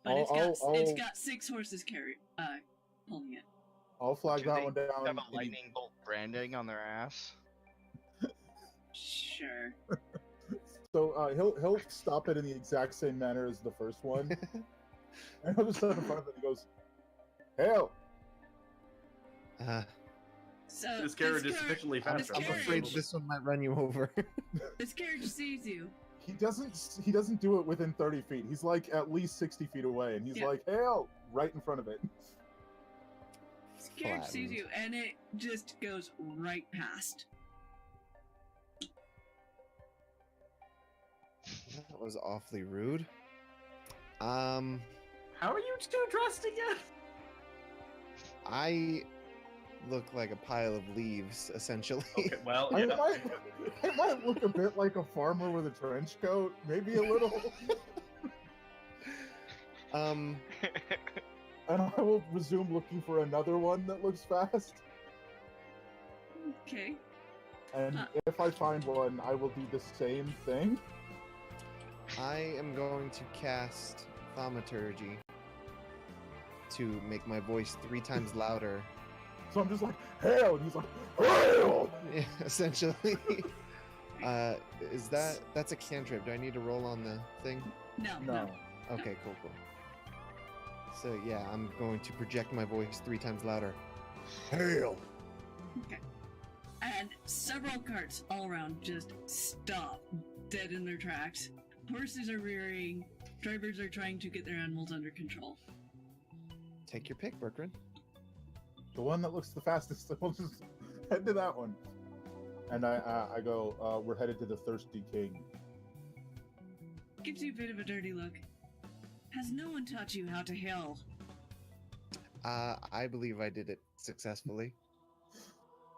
[SPEAKER 3] But it's got 6 horses pulling it.
[SPEAKER 4] I'll flag that one down.
[SPEAKER 5] Have a lightning bolt branding on their ass.
[SPEAKER 3] Sure.
[SPEAKER 4] So he'll stop it in the exact same manner as the first one. And he'll just stand in front of it and he goes, "Hail!"
[SPEAKER 3] So
[SPEAKER 6] This carriage is sufficiently fast.
[SPEAKER 1] I'm afraid this one might run you over.
[SPEAKER 3] This carriage sees you.
[SPEAKER 4] He doesn't do it within 30 feet. He's like at least 60 feet away, and he's
[SPEAKER 3] Yeah.
[SPEAKER 4] like, "Hail!" right in front of it.
[SPEAKER 3] This carriage sees you and it just goes right past.
[SPEAKER 1] That was awfully rude.
[SPEAKER 6] How are you two dressed again?
[SPEAKER 1] I look like a pile of leaves, essentially.
[SPEAKER 6] Okay, well,
[SPEAKER 4] I
[SPEAKER 6] yeah.
[SPEAKER 4] might look a bit like a farmer with a trench coat, maybe a little. And I will resume looking for another one that looks fast.
[SPEAKER 3] Okay.
[SPEAKER 4] And if I find one, I will do the same thing.
[SPEAKER 1] I am going to cast Thaumaturgy to make my voice 3 times louder.
[SPEAKER 4] So I'm just like, hail! And he's like, hail!
[SPEAKER 1] Yeah, essentially. That's a cantrip. Do I need to roll on the thing?
[SPEAKER 3] No.
[SPEAKER 1] Okay, cool. So yeah, I'm going to project my voice 3 times louder. Hail!
[SPEAKER 3] Okay. And several carts all around just stop dead in their tracks. Horses are rearing. Drivers are trying to get their animals under control.
[SPEAKER 1] Take your pick, Berkrun.
[SPEAKER 4] The one that looks the fastest, we'll just head to that one. And I go, we're headed to the Thirsty King.
[SPEAKER 3] Gives you a bit of a dirty look. Has no one taught you how to hail?
[SPEAKER 1] I believe I did it successfully.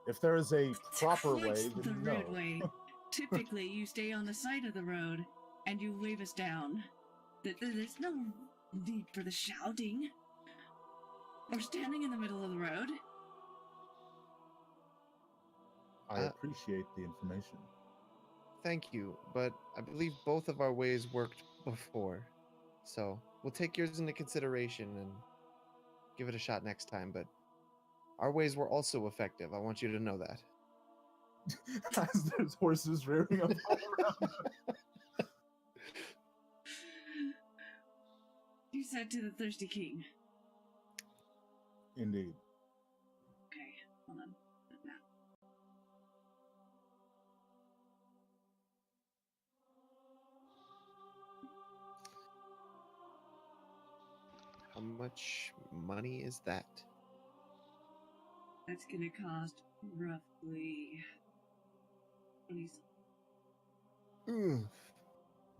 [SPEAKER 4] If there is a proper
[SPEAKER 3] Quite
[SPEAKER 4] way,
[SPEAKER 3] the
[SPEAKER 4] then no.
[SPEAKER 3] rude way. Typically, you stay on the side of the road and you wave us down. There's no need for the shouting or standing in the middle of the road.
[SPEAKER 4] I appreciate the information.
[SPEAKER 1] Thank you, but I believe both of our ways worked before. So we'll take yours into consideration and give it a shot next time, but our ways were also effective. I want you to know that.
[SPEAKER 4] As there's horses rearing up all around.
[SPEAKER 3] You said to the Thirsty King.
[SPEAKER 4] Indeed.
[SPEAKER 3] Okay, hold on.
[SPEAKER 1] How much money is that?
[SPEAKER 3] That's gonna cost roughly 20.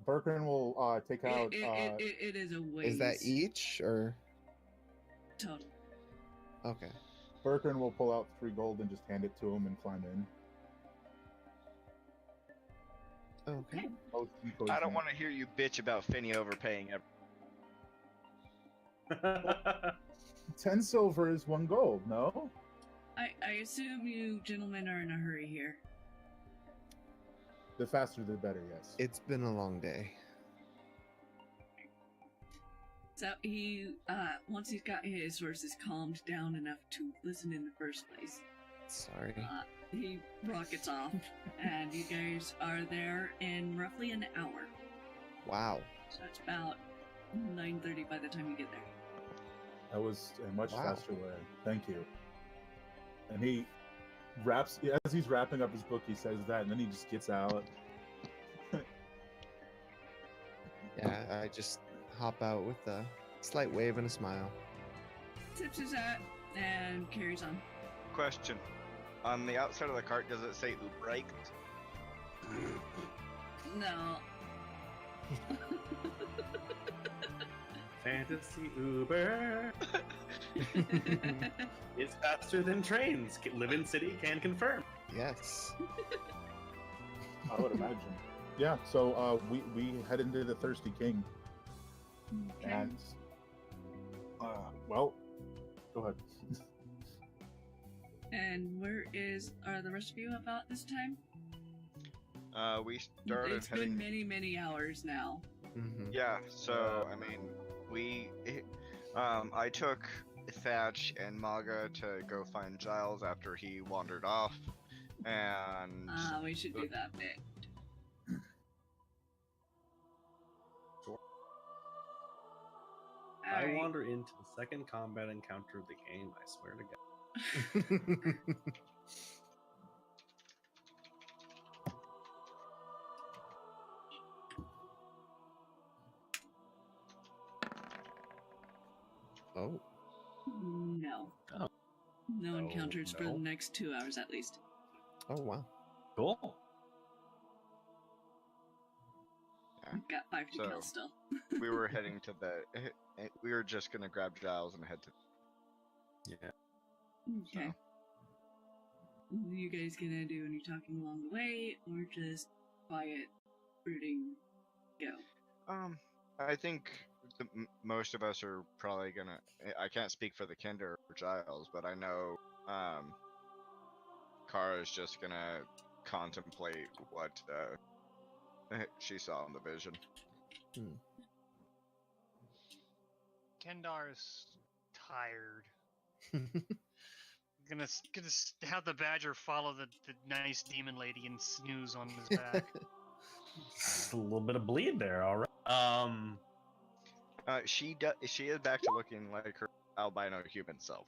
[SPEAKER 4] Birkin will take out.
[SPEAKER 3] It is a waste.
[SPEAKER 1] Is that each or
[SPEAKER 3] Total.
[SPEAKER 1] okay?
[SPEAKER 4] Birkin will pull out 3 gold and just hand it to him and climb in.
[SPEAKER 1] Okay.
[SPEAKER 5] I don't want to hear you bitch about Finney overpaying.
[SPEAKER 4] 10 silver is 1 gold, no?
[SPEAKER 3] I assume you gentlemen are in a hurry here.
[SPEAKER 4] The faster the better, yes.
[SPEAKER 1] It's been a long day.
[SPEAKER 3] So he, once he's got his horses calmed down enough to listen in the first place,
[SPEAKER 1] Sorry.
[SPEAKER 3] he rockets off, and you guys are there in roughly an hour.
[SPEAKER 1] Wow.
[SPEAKER 3] So it's about 9:30 by the time you get there.
[SPEAKER 4] That was a much
[SPEAKER 1] Wow.
[SPEAKER 4] faster way. Thank you. And he wraps, as he's wrapping up his book, he says that, and then he just gets out.
[SPEAKER 1] Yeah, I just hop out with a slight wave and a smile.
[SPEAKER 3] Tips his hat and carries on.
[SPEAKER 5] Question. On the outside of the cart, does it say Ubrecht?
[SPEAKER 3] No.
[SPEAKER 6] Fantasy Uber. It's faster than trains. Live in city can confirm.
[SPEAKER 1] Yes.
[SPEAKER 4] I would imagine. Yeah, so we head into the Thirsty King.
[SPEAKER 3] Okay.
[SPEAKER 4] And, well, go ahead.
[SPEAKER 3] And where are the rest of you about this time?
[SPEAKER 5] We started
[SPEAKER 3] It's
[SPEAKER 5] heading.
[SPEAKER 3] been many hours now.
[SPEAKER 1] Mm-hmm.
[SPEAKER 5] Yeah, so I mean, I took Thatch and Maga to go find Giles after he wandered off, and
[SPEAKER 3] We should do that bit.
[SPEAKER 6] I
[SPEAKER 3] Alright.
[SPEAKER 6] wander into the second combat encounter of the game, I swear to God.
[SPEAKER 1] Oh.
[SPEAKER 3] No.
[SPEAKER 6] Oh.
[SPEAKER 3] No encounters for the
[SPEAKER 6] no.
[SPEAKER 3] next 2 hours at least.
[SPEAKER 1] Oh wow.
[SPEAKER 6] Cool.
[SPEAKER 5] yeah.
[SPEAKER 3] Got 5 to
[SPEAKER 5] So-
[SPEAKER 3] kill still.
[SPEAKER 5] We were heading to the. We were just gonna grab Giles and head to.
[SPEAKER 6] Yeah.
[SPEAKER 3] Okay. You guys gonna do any talking along the way, or just quiet, brooding, go?
[SPEAKER 5] I think most of us are probably gonna. I can't speak for the Kinder or Giles, but I know Kara's just gonna contemplate what she saw in the vision.
[SPEAKER 2] Kendar's tired. Gonna have the badger follow the nice demon lady and snooze on his back.
[SPEAKER 6] Just a little bit of bleed there, all right.
[SPEAKER 5] She is back to looking like her albino human self.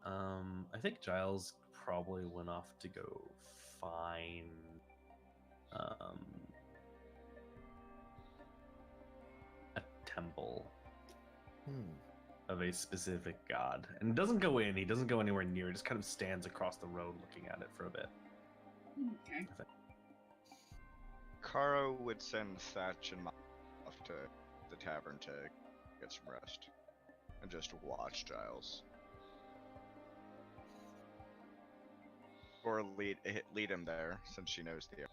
[SPEAKER 6] I think Giles probably went off to go find a temple of a specific god, and doesn't go in. He doesn't go anywhere near. He just kind of stands across the road looking at it for a bit.
[SPEAKER 3] Okay.
[SPEAKER 5] Kara would send Thatch and Mom off to the tavern to get some rest and just watch Giles. Or lead him there, since she knows the area.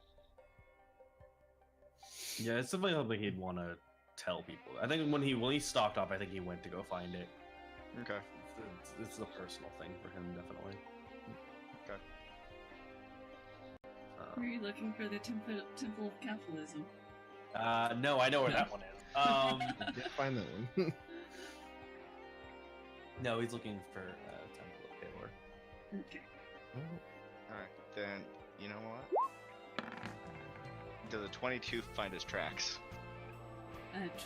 [SPEAKER 6] Yeah, it's definitely something he'd want to tell people. I think when he stocked up, I think he went to go find it.
[SPEAKER 5] Okay.
[SPEAKER 6] It's a personal thing for him, definitely.
[SPEAKER 5] Okay.
[SPEAKER 3] Were you looking for the Temple of Capitalism?
[SPEAKER 6] No, I know where that one is.
[SPEAKER 1] Didn't find that one.
[SPEAKER 6] No, he's looking for Temple of Palor.
[SPEAKER 3] Okay.
[SPEAKER 5] Alright, then, you know what? Does a 22 find his tracks?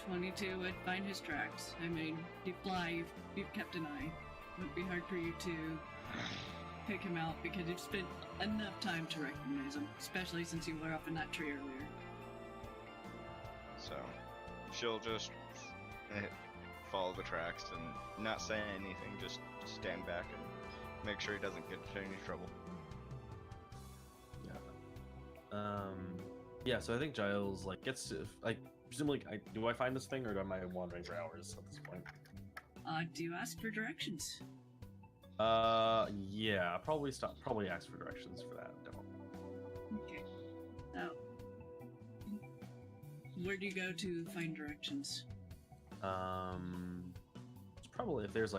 [SPEAKER 3] 22 would find his tracks. I mean, you fly, you've kept an eye. It would be hard for you to pick him out because you've spent enough time to recognize him, especially since you were up in that tree earlier.
[SPEAKER 5] So, she'll just follow the tracks and not say anything, just stand back and make sure he doesn't get into any trouble.
[SPEAKER 6] Yeah, so I think Giles gets to presumably do I find this thing or am I wandering for hours at this point?
[SPEAKER 3] Do you ask for directions?
[SPEAKER 6] Yeah, probably ask for directions for that. Definitely.
[SPEAKER 3] Okay. Now, where do you go to find directions?
[SPEAKER 6] It's probably if there's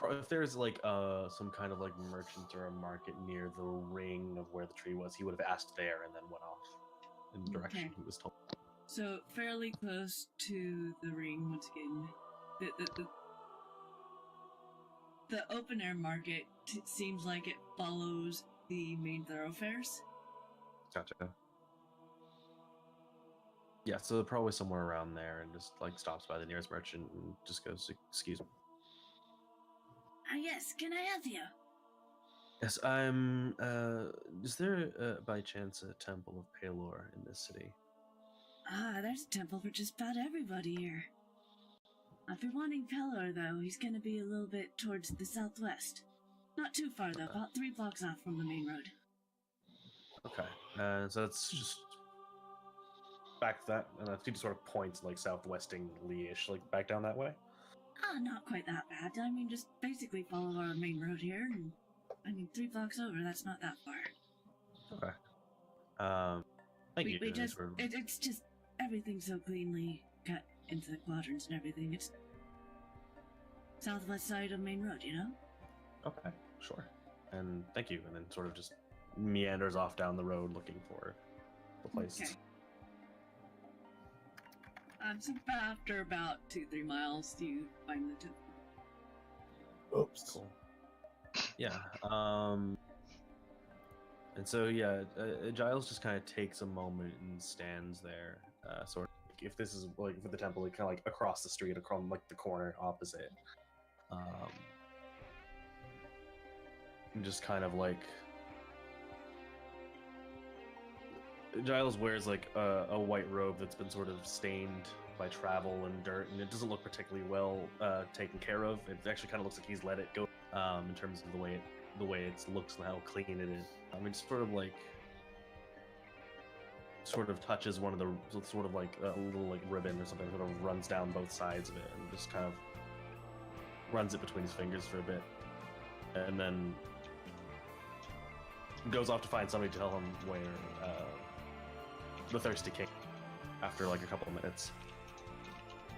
[SPEAKER 6] if there's some kind of merchant or a market near the ring of where the tree was, he would have asked there and then went off in the direction
[SPEAKER 3] Okay.
[SPEAKER 6] he was told.
[SPEAKER 3] So, fairly close to the ring, once again. The open air market seems like it follows the main thoroughfares.
[SPEAKER 6] Gotcha. Yeah, so probably somewhere around there, and just stops by the nearest merchant and just goes, "Excuse me."
[SPEAKER 3] Yes, can I help you?
[SPEAKER 6] Yes, I'm. Is there by chance a temple of Palor in this city?
[SPEAKER 3] There's a temple for just about everybody here. If you're wanting Pelor, though, he's gonna be a little bit towards the southwest. Not too far, though, about 3 blocks off from the main road.
[SPEAKER 6] Okay, so that's just back to that, and he just sort of points southwestingly-ish, back down that way.
[SPEAKER 3] Not quite that bad. I mean, just basically follow our main road here, and 3 blocks over, that's not that far.
[SPEAKER 6] Okay. Thank you.
[SPEAKER 3] It's just, everything's so cleanly cut into the quadrants and everything. It's southwest side of main road, you know?
[SPEAKER 6] Okay, sure. And thank you, and then sort of just meanders off down the road looking for the place.
[SPEAKER 3] Okay. So after about 2-3 miles, you find the temple.
[SPEAKER 4] Oops.
[SPEAKER 6] Cool. Yeah. And so Giles just kind of takes a moment and stands there, sort of if this is for the temple, kind of across the street, across the corner opposite, and just kind of Giles wears a white robe that's been sort of stained by travel and dirt, and it doesn't look particularly well taken care of. It actually kind of looks like he's let it go in terms of the way the way it looks and how clean it is. I mean, sort of touches one of the sort of like a little like ribbon or something, sort of runs down both sides of it and just kind of runs it between his fingers for a bit, and then goes off to find somebody to tell him where the Thirsty King after like a couple of minutes.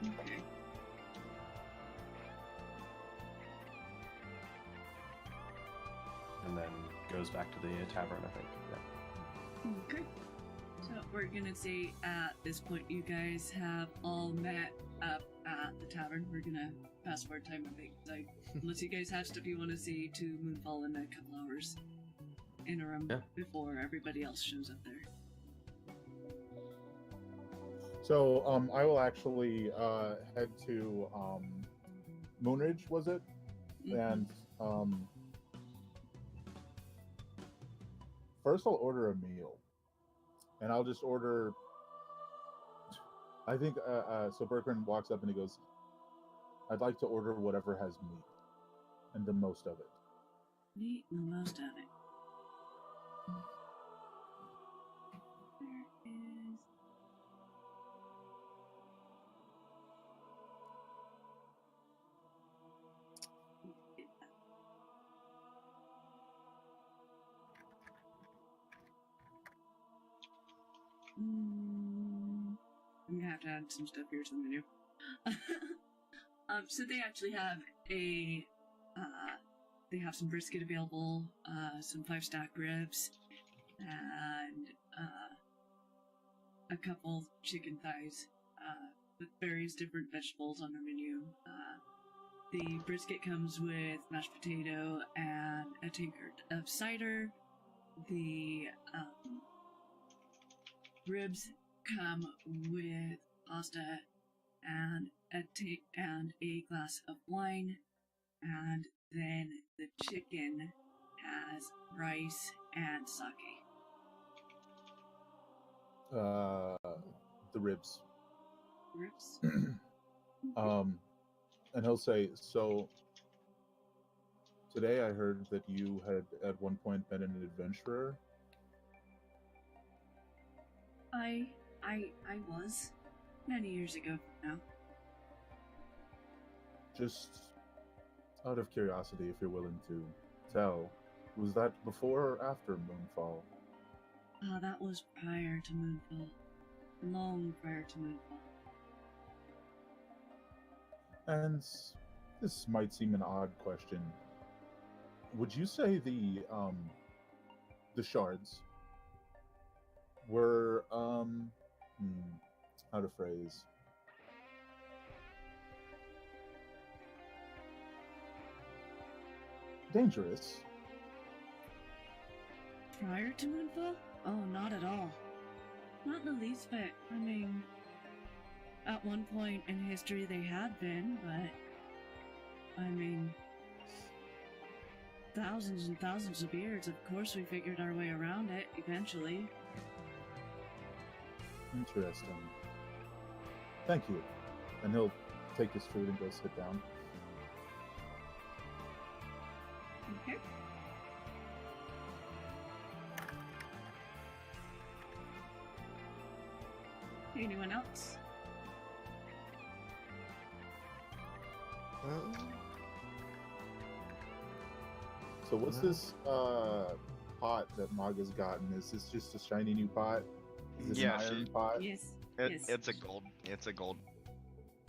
[SPEAKER 3] Okay.
[SPEAKER 6] And then goes back to the tavern, I think. Yeah.
[SPEAKER 3] Okay. So we're gonna say at this point you guys have all met up at the tavern. We're gonna fast forward time a bit, like, unless you guys have stuff you want to say to Moonfall in a couple hours interim before everybody else shows up there.
[SPEAKER 4] So I will actually head to Moonridge, was it? And first I'll order a meal. And I'll just order, I think, so Berkman walks up and he goes, I'd like to order whatever has meat and the most of it.
[SPEAKER 3] Meat and the most of it. There is... I'm gonna have to add some stuff here to the menu. So they actually have they have some brisket available, some 5-stack ribs, and a couple chicken thighs, with various different vegetables on their menu. The brisket comes with mashed potato and a tankard of cider. The ribs come with pasta and a glass of wine, and then the chicken has rice and sake.
[SPEAKER 4] The ribs.
[SPEAKER 3] Ribs?
[SPEAKER 4] And he'll say, so today I heard that you had at one point been an adventurer.
[SPEAKER 3] I was many years ago now.
[SPEAKER 4] Just out of curiosity, if you're willing to tell, was that before or after Moonfall?
[SPEAKER 3] That was prior to Moonfall. Long prior to Moonfall.
[SPEAKER 4] And this might seem an odd question. Would you say the shards were how to phrase? Dangerous?
[SPEAKER 3] Prior to Moonfall? Oh, not at all. Not in the least bit. I mean, at one point in history they had been, but I mean, thousands and thousands of years, of course we figured our way around it eventually.
[SPEAKER 4] Interesting. Thank you. And he'll take his food and go sit down.
[SPEAKER 3] Okay. Anyone else?
[SPEAKER 4] So what's this pot that Maga's gotten? Is this just a shiny new pot? Is this an iron pot?
[SPEAKER 3] Yes.
[SPEAKER 5] It's a gold. It's a gold.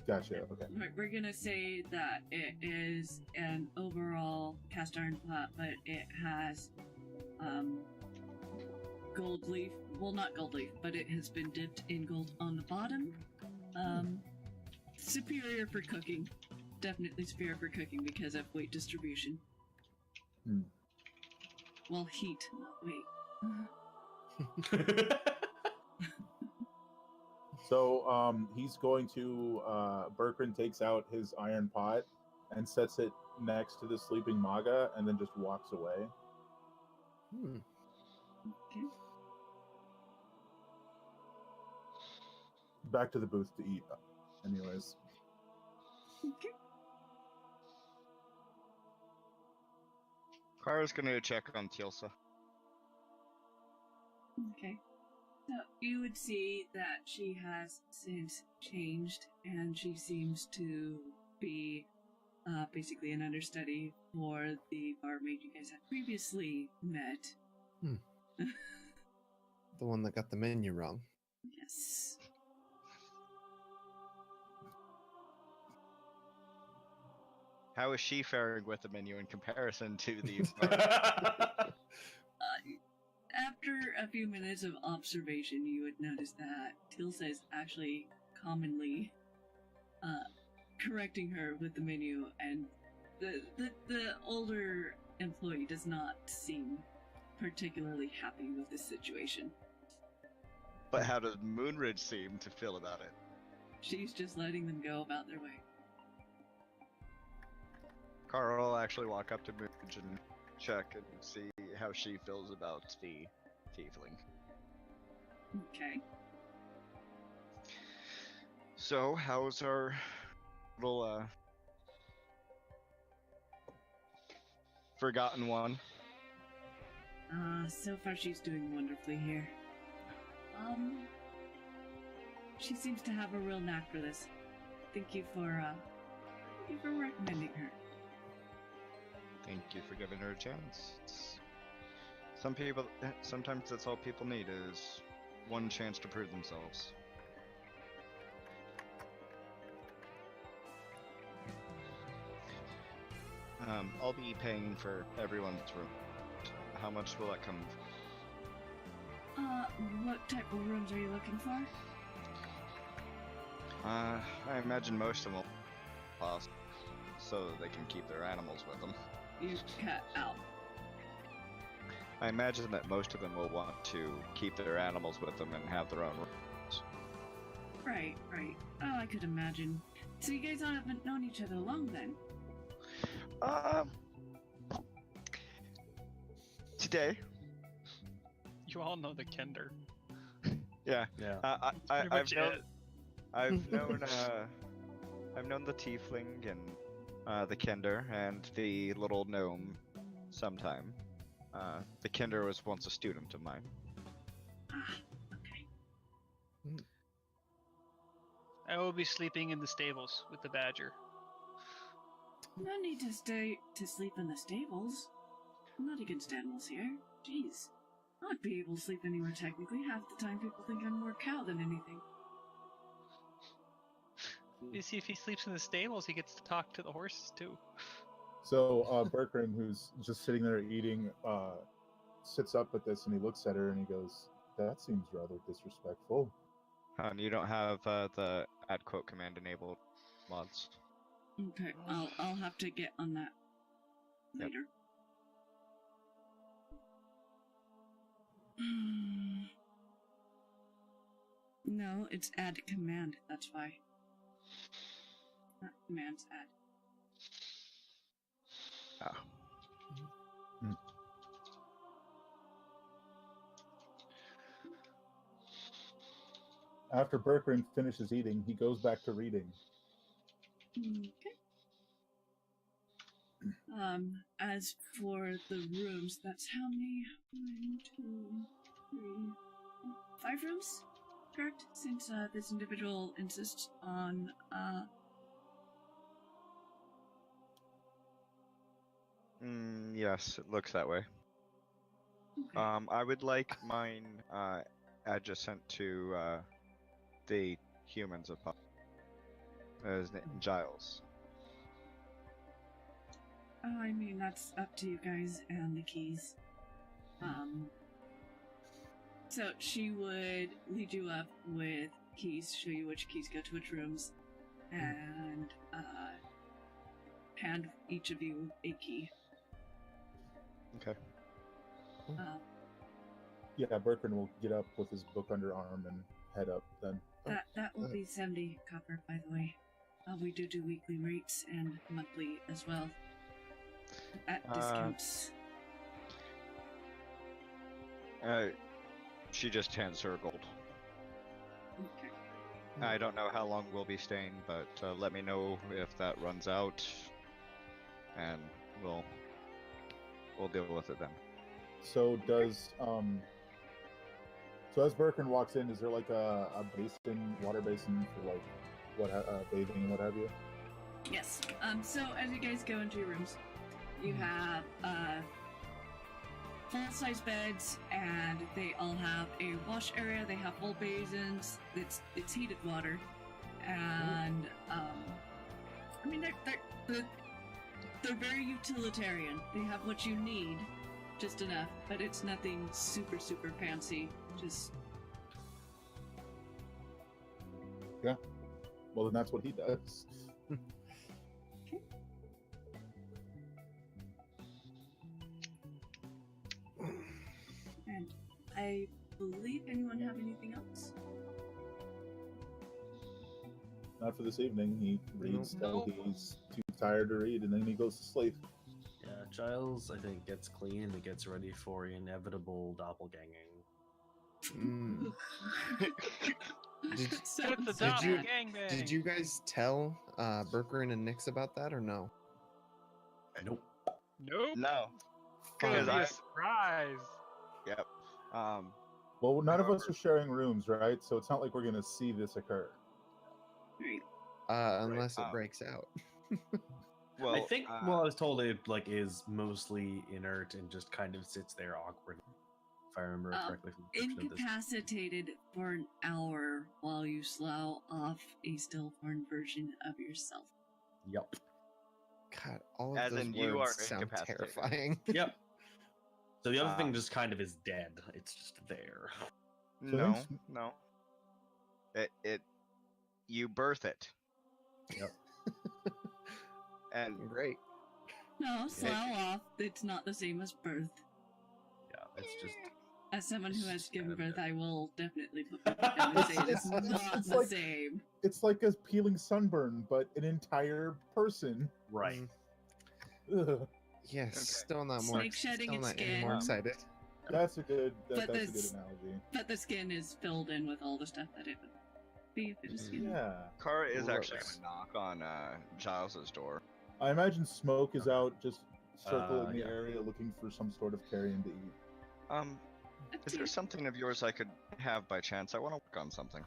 [SPEAKER 4] Gotcha. Okay.
[SPEAKER 3] Right, we're gonna say that it is an overall cast iron pot, but it has gold leaf. Well, not gold leaf, but it has been dipped in gold on the bottom. Superior for cooking. Definitely superior for cooking because of weight distribution. Well, heat, not weight.
[SPEAKER 4] So he's going to Berkran takes out his iron pot and sets it next to the sleeping Maga and then just walks away.
[SPEAKER 3] Okay.
[SPEAKER 4] Back to the booth to eat, anyways.
[SPEAKER 3] Okay.
[SPEAKER 5] Kara's gonna check on Tilsa.
[SPEAKER 3] Okay. So you would see that she has since changed, and she seems to be basically an understudy for the barmaid you guys had previously met.
[SPEAKER 1] The one that got the menu wrong.
[SPEAKER 3] Yes.
[SPEAKER 5] How is she faring with the menu in comparison to the?
[SPEAKER 3] After a few minutes of observation, you would notice that Tilsa is actually commonly correcting her with the menu, and the older employee does not seem particularly happy with this situation.
[SPEAKER 5] But how does Moonridge seem to feel about it?
[SPEAKER 3] She's just letting them go about their way.
[SPEAKER 5] Kara will actually walk up to Moonridge and check and see how she feels about the tiefling.
[SPEAKER 3] Okay.
[SPEAKER 5] So, how's our little forgotten one?
[SPEAKER 3] So far she's doing wonderfully here. She seems to have a real knack for this. Thank you for recommending her.
[SPEAKER 5] Thank you for giving her a chance. Sometimes that's all people need is one chance to prove themselves. I'll be paying for everyone's room. How much will that come?
[SPEAKER 3] What type of rooms are you looking for?
[SPEAKER 5] I imagine most of them will cost so that they can keep their animals with them.
[SPEAKER 3] You cut out.
[SPEAKER 5] I imagine that most of them will want to keep their animals with them and have their own rooms.
[SPEAKER 3] Right. Oh, I could imagine. So you guys haven't known each other long then?
[SPEAKER 5] Today.
[SPEAKER 2] You all know the Kender.
[SPEAKER 5] Yeah. I've known the tiefling and the Kender and the little gnome sometime. The Kender was once a student of mine.
[SPEAKER 3] Okay.
[SPEAKER 2] I will be sleeping in the stables with the badger.
[SPEAKER 3] No need to sleep in the stables. I'm not against animals here. Jeez. I'd be able to sleep anywhere technically. Half the time people think I'm more cow than anything.
[SPEAKER 2] You see, if he sleeps in the stables, he gets to talk to the horses too.
[SPEAKER 4] So Berkran, who's just sitting there eating, sits up at this and he looks at her and he goes, "That seems rather disrespectful."
[SPEAKER 5] And you don't have the add quote command enabled mods.
[SPEAKER 3] Okay, I'll have to get on that later. No, it's add command, that's why. Not commands, add.
[SPEAKER 5] Oh.
[SPEAKER 4] After Berkran finishes eating, he goes back to reading.
[SPEAKER 3] Okay. As for the rooms, that's how many? 1, 2, 3, 5 rooms? Correct? Since this individual insists on
[SPEAKER 5] Yes, it looks that way.
[SPEAKER 3] Okay.
[SPEAKER 5] I would like mine adjacent to the humans of his name Giles.
[SPEAKER 3] I mean, that's up to you guys and the keys. So she would lead you up with keys, show you which keys go to which rooms, and hand each of you a key.
[SPEAKER 5] Okay.
[SPEAKER 4] Yeah, Berkran will get up with his book under arm and head up then.
[SPEAKER 3] That will be 70 copper, by the way. We do weekly rates and monthly as well. At discounts.
[SPEAKER 5] She just hands her gold.
[SPEAKER 3] Okay.
[SPEAKER 5] I don't know how long we'll be staying, but let me know if that runs out, and we'll we'll deal with it then.
[SPEAKER 4] So does so as Birkin walks in, is there like a water basin for like bathing and what have you?
[SPEAKER 3] Yes. So as you guys go into your rooms, you have full-size beds, and they all have a wash area. They have full basins. It's heated water, and I mean they're very utilitarian. They have what you need, just enough, but it's nothing super fancy. Just
[SPEAKER 4] Yeah. Well, then that's what he does.
[SPEAKER 3] and I believe anyone have anything else?
[SPEAKER 4] Not for this evening. He reads till
[SPEAKER 2] Nope.
[SPEAKER 4] he's too tired to read, and then he goes to sleep.
[SPEAKER 6] Yeah, Giles, I think, gets clean and gets ready for inevitable doppelganging.
[SPEAKER 1] Mm.
[SPEAKER 2] Put the
[SPEAKER 3] Sounds
[SPEAKER 1] you-
[SPEAKER 3] bad.
[SPEAKER 2] gangbang.
[SPEAKER 1] Did you guys tell Berkerin and Nix about that or no?
[SPEAKER 6] Nope.
[SPEAKER 2] Nope.
[SPEAKER 5] No.
[SPEAKER 2] Gonna be
[SPEAKER 5] I-
[SPEAKER 2] a surprise.
[SPEAKER 5] Yep.
[SPEAKER 4] Well, none of us
[SPEAKER 5] However-
[SPEAKER 4] are sharing rooms, right? So it's not like we're gonna see this occur.
[SPEAKER 3] Right.
[SPEAKER 1] Unless it
[SPEAKER 5] um,
[SPEAKER 1] breaks out.
[SPEAKER 5] Well,
[SPEAKER 6] I think, I was told it like is mostly inert and just kind of sits there awkward. If I remember correctly from the description of this.
[SPEAKER 3] Incapacitated for an hour while you slough off a stillborn version of yourself.
[SPEAKER 6] Yep.
[SPEAKER 1] God, all of
[SPEAKER 5] As
[SPEAKER 1] those
[SPEAKER 5] in you
[SPEAKER 1] words
[SPEAKER 5] are
[SPEAKER 1] sound
[SPEAKER 5] incapacitated.
[SPEAKER 1] terrifying.
[SPEAKER 6] Yep. So the other thing
[SPEAKER 5] Um,
[SPEAKER 6] just kind of is dead. It's just there.
[SPEAKER 4] So
[SPEAKER 5] no,
[SPEAKER 4] thanks-
[SPEAKER 5] no. You birth it,
[SPEAKER 6] Yep.
[SPEAKER 5] and
[SPEAKER 1] Great.
[SPEAKER 3] No, slough off. It's not the same as birth.
[SPEAKER 6] Yeah. It's just.
[SPEAKER 3] As someone who
[SPEAKER 6] It's
[SPEAKER 3] has
[SPEAKER 6] just
[SPEAKER 3] given
[SPEAKER 6] kind of
[SPEAKER 3] birth,
[SPEAKER 6] dead.
[SPEAKER 3] I will definitely put my foot down and say it is not
[SPEAKER 4] it's
[SPEAKER 3] the
[SPEAKER 4] like-
[SPEAKER 3] same.
[SPEAKER 4] It's like a peeling sunburn, but an entire person.
[SPEAKER 6] Right.
[SPEAKER 4] Ugh.
[SPEAKER 1] Yes,
[SPEAKER 5] Okay.
[SPEAKER 1] still not
[SPEAKER 3] It's
[SPEAKER 1] more.
[SPEAKER 3] like shedding
[SPEAKER 1] still
[SPEAKER 3] its
[SPEAKER 1] not any more
[SPEAKER 3] skin.
[SPEAKER 1] excited.
[SPEAKER 4] That's a good.
[SPEAKER 3] But
[SPEAKER 4] That's a good
[SPEAKER 3] this-
[SPEAKER 4] analogy.
[SPEAKER 3] But the skin is filled in with all the stuff that it would be if it was human.
[SPEAKER 4] Yeah.
[SPEAKER 5] Kara is actually
[SPEAKER 1] Gross.
[SPEAKER 5] gonna knock on Giles's door.
[SPEAKER 4] I imagine Smoke is out just circling the
[SPEAKER 6] yeah.
[SPEAKER 4] area looking for some sort of carrion to eat.
[SPEAKER 3] Up
[SPEAKER 5] Is
[SPEAKER 3] to
[SPEAKER 5] there
[SPEAKER 3] you.
[SPEAKER 5] something of yours I could have by chance? I want to work on something.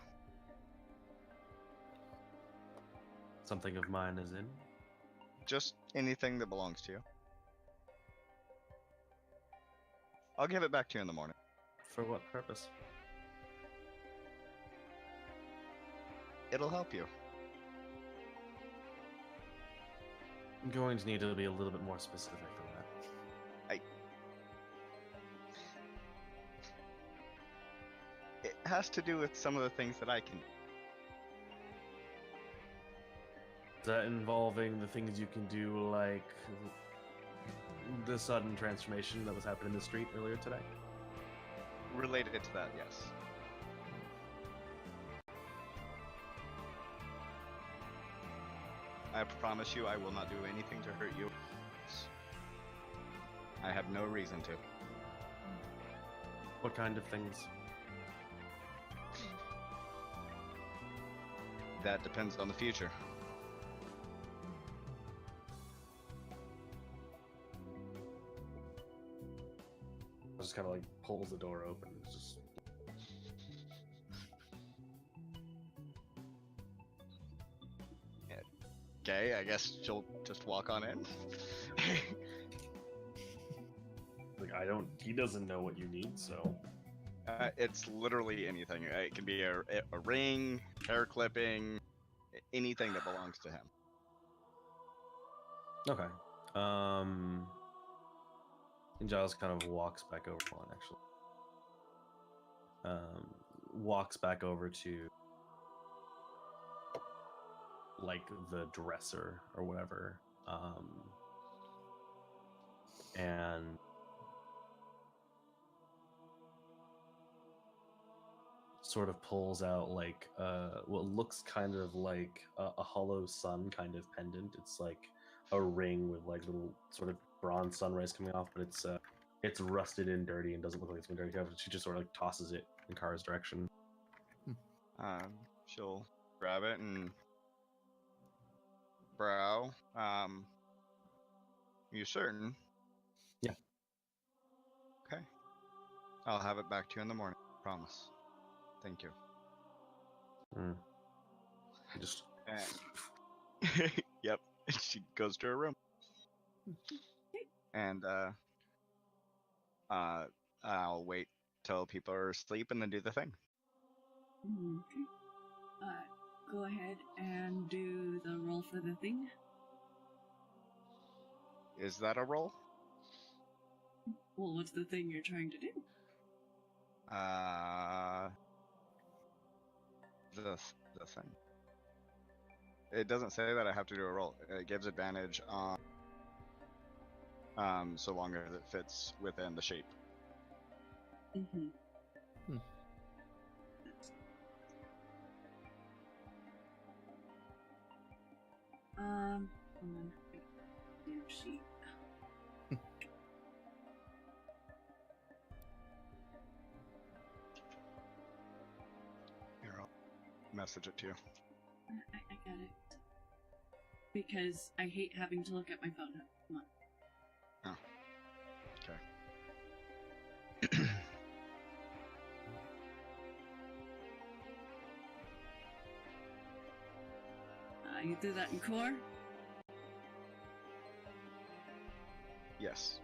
[SPEAKER 6] Something of mine is in.
[SPEAKER 5] Just anything that belongs to you. I'll give it back to you in the morning.
[SPEAKER 6] For what purpose?
[SPEAKER 5] It'll help you.
[SPEAKER 6] I'm going to need to be a little bit more specific than that.
[SPEAKER 5] It has to do with some of the things that I can.
[SPEAKER 6] Is that involving the things you can do, like the sudden transformation that was happening in the street earlier today?
[SPEAKER 5] Related to that, yes. I promise you I will not do anything to hurt you. I have no reason to.
[SPEAKER 6] What kind of things?
[SPEAKER 5] That depends on the future.
[SPEAKER 6] Just kind of like pulls the door open. It's just
[SPEAKER 5] Okay, I guess she'll just walk on in.
[SPEAKER 6] like he doesn't know what you need, so
[SPEAKER 5] It's literally anything. It can be a ring, hair clipping, anything that belongs to him.
[SPEAKER 6] okay. And Giles kind of walks back over. Hold on, actually. Walks back over to like the dresser or whatever. And sort of pulls out like what looks kind of like a hollow sun kind of pendant. It's like a ring with like little sort of bronze sun rays coming off, but it's rusted and dirty and doesn't look like it's been dirty. She just sort of like tosses it in Kara's direction.
[SPEAKER 5] She'll grab it and brow. You certain?
[SPEAKER 6] Yeah.
[SPEAKER 5] I'll have it back to you in the morning. Promise. Thank you.
[SPEAKER 6] Just
[SPEAKER 5] Yep. She goes to her room. And I'll wait till people are asleep and then do the thing.
[SPEAKER 3] Okay. Go ahead and do the roll for the thing.
[SPEAKER 5] Is that a roll?
[SPEAKER 3] Well, what's the thing you're trying to do?
[SPEAKER 5] The thing. It doesn't say that I have to do a roll. It gives advantage on so long as it fits within the shape.
[SPEAKER 3] Mm-hmm. Hold on. Damn sheet.
[SPEAKER 5] Here, I'll message it to you.
[SPEAKER 3] I got it. Because I hate having to look at my phone. Come on.
[SPEAKER 5] Oh. Okay.
[SPEAKER 3] You threw that in core?
[SPEAKER 5] Yes.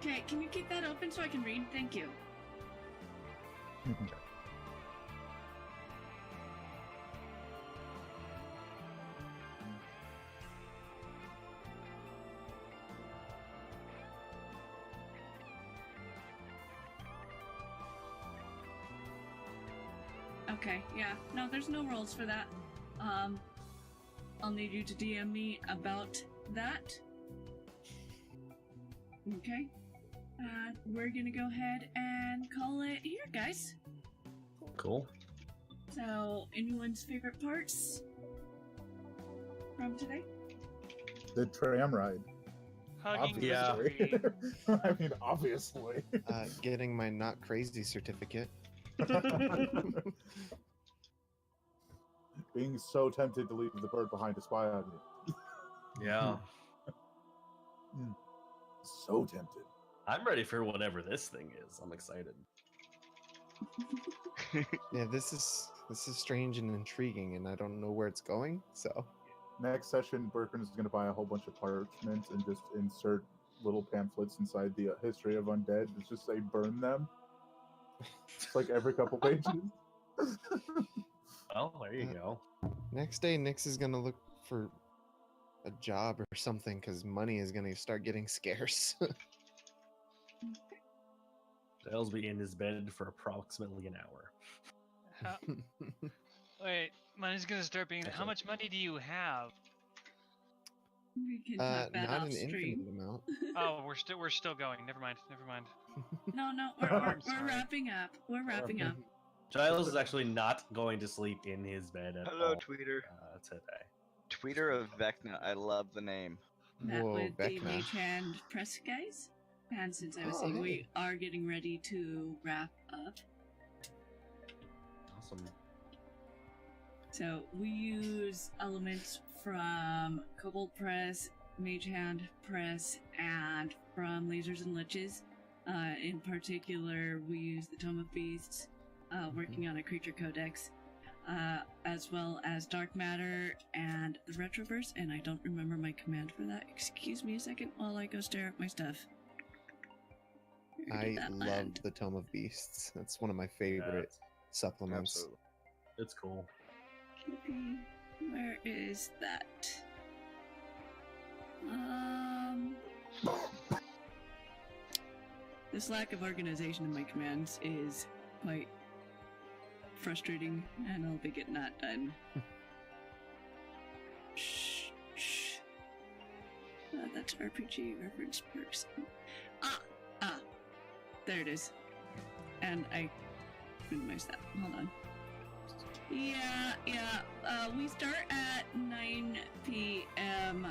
[SPEAKER 3] Okay, can you keep that open so I can read? Thank you. Okay, yeah. No, there's no rolls for that. I'll need you to DM me about that. Okay. We're gonna go ahead and call it here, guys.
[SPEAKER 6] cool.
[SPEAKER 3] So, anyone's favorite parts from today?
[SPEAKER 4] The tram ride.
[SPEAKER 2] Hugging the
[SPEAKER 6] Yeah.
[SPEAKER 2] tree.
[SPEAKER 4] I mean, obviously.
[SPEAKER 1] Getting my not crazy certificate.
[SPEAKER 4] Being so tempted to leave the bird behind to spy on you.
[SPEAKER 6] Yeah.
[SPEAKER 4] So tempted.
[SPEAKER 6] I'm ready for whatever this thing is. I'm excited.
[SPEAKER 1] Yeah, this is strange and intriguing, and I don't know where it's going. So
[SPEAKER 4] Next session, Birkin is going to buy a whole bunch of parchments and just insert little pamphlets inside the history of undead. It's just say burn them. It's like every couple pages.
[SPEAKER 6] Oh, there you go.
[SPEAKER 1] next day, Nix is gonna look for a job or something because money is gonna start getting scarce.
[SPEAKER 6] Giles will be in his bed for approximately an hour.
[SPEAKER 2] Wait, money's gonna start being. How much money do you have?
[SPEAKER 3] We can talk that
[SPEAKER 1] not
[SPEAKER 3] off
[SPEAKER 1] an
[SPEAKER 3] stream.
[SPEAKER 1] infinite amount.
[SPEAKER 2] Oh, we're still going. Never mind.
[SPEAKER 3] No,
[SPEAKER 2] I'm
[SPEAKER 3] we're
[SPEAKER 2] sorry.
[SPEAKER 3] wrapping up. We're wrapping up.
[SPEAKER 6] Giles is actually not going to sleep in his bed at
[SPEAKER 5] Hello,
[SPEAKER 6] all
[SPEAKER 5] Tweeter.
[SPEAKER 6] today.
[SPEAKER 5] Tweeter of Vecna. I love the name.
[SPEAKER 3] That
[SPEAKER 1] Whoa,
[SPEAKER 3] would be
[SPEAKER 1] Vecna.
[SPEAKER 3] Mage Hand Press, guys. And since I was
[SPEAKER 1] Oh,
[SPEAKER 3] saying
[SPEAKER 1] hey.
[SPEAKER 3] we are getting ready to wrap up,
[SPEAKER 6] Awesome.
[SPEAKER 3] so we use elements from Cobalt Press, Mage Hand Press, and from Lasers and Liches. In particular, we use the Tome of Beasts, working on a creature codex, as well as Dark Matter and the Retroverse, and I don't remember my command for that. Excuse me a second while I go stare at my stuff. Where did
[SPEAKER 1] I
[SPEAKER 3] that
[SPEAKER 1] love
[SPEAKER 3] land?
[SPEAKER 1] the Tome of Beasts. That's one of my favorite supplements.
[SPEAKER 5] Absolutely.
[SPEAKER 6] It's cool.
[SPEAKER 3] Okay, where is that? This lack of organization in my commands is quite frustrating, and I'll be getting that done. Shh. That's RPG reference perks. There it is. And I minimized that. Hold on. Yeah. We start at 9 p.m.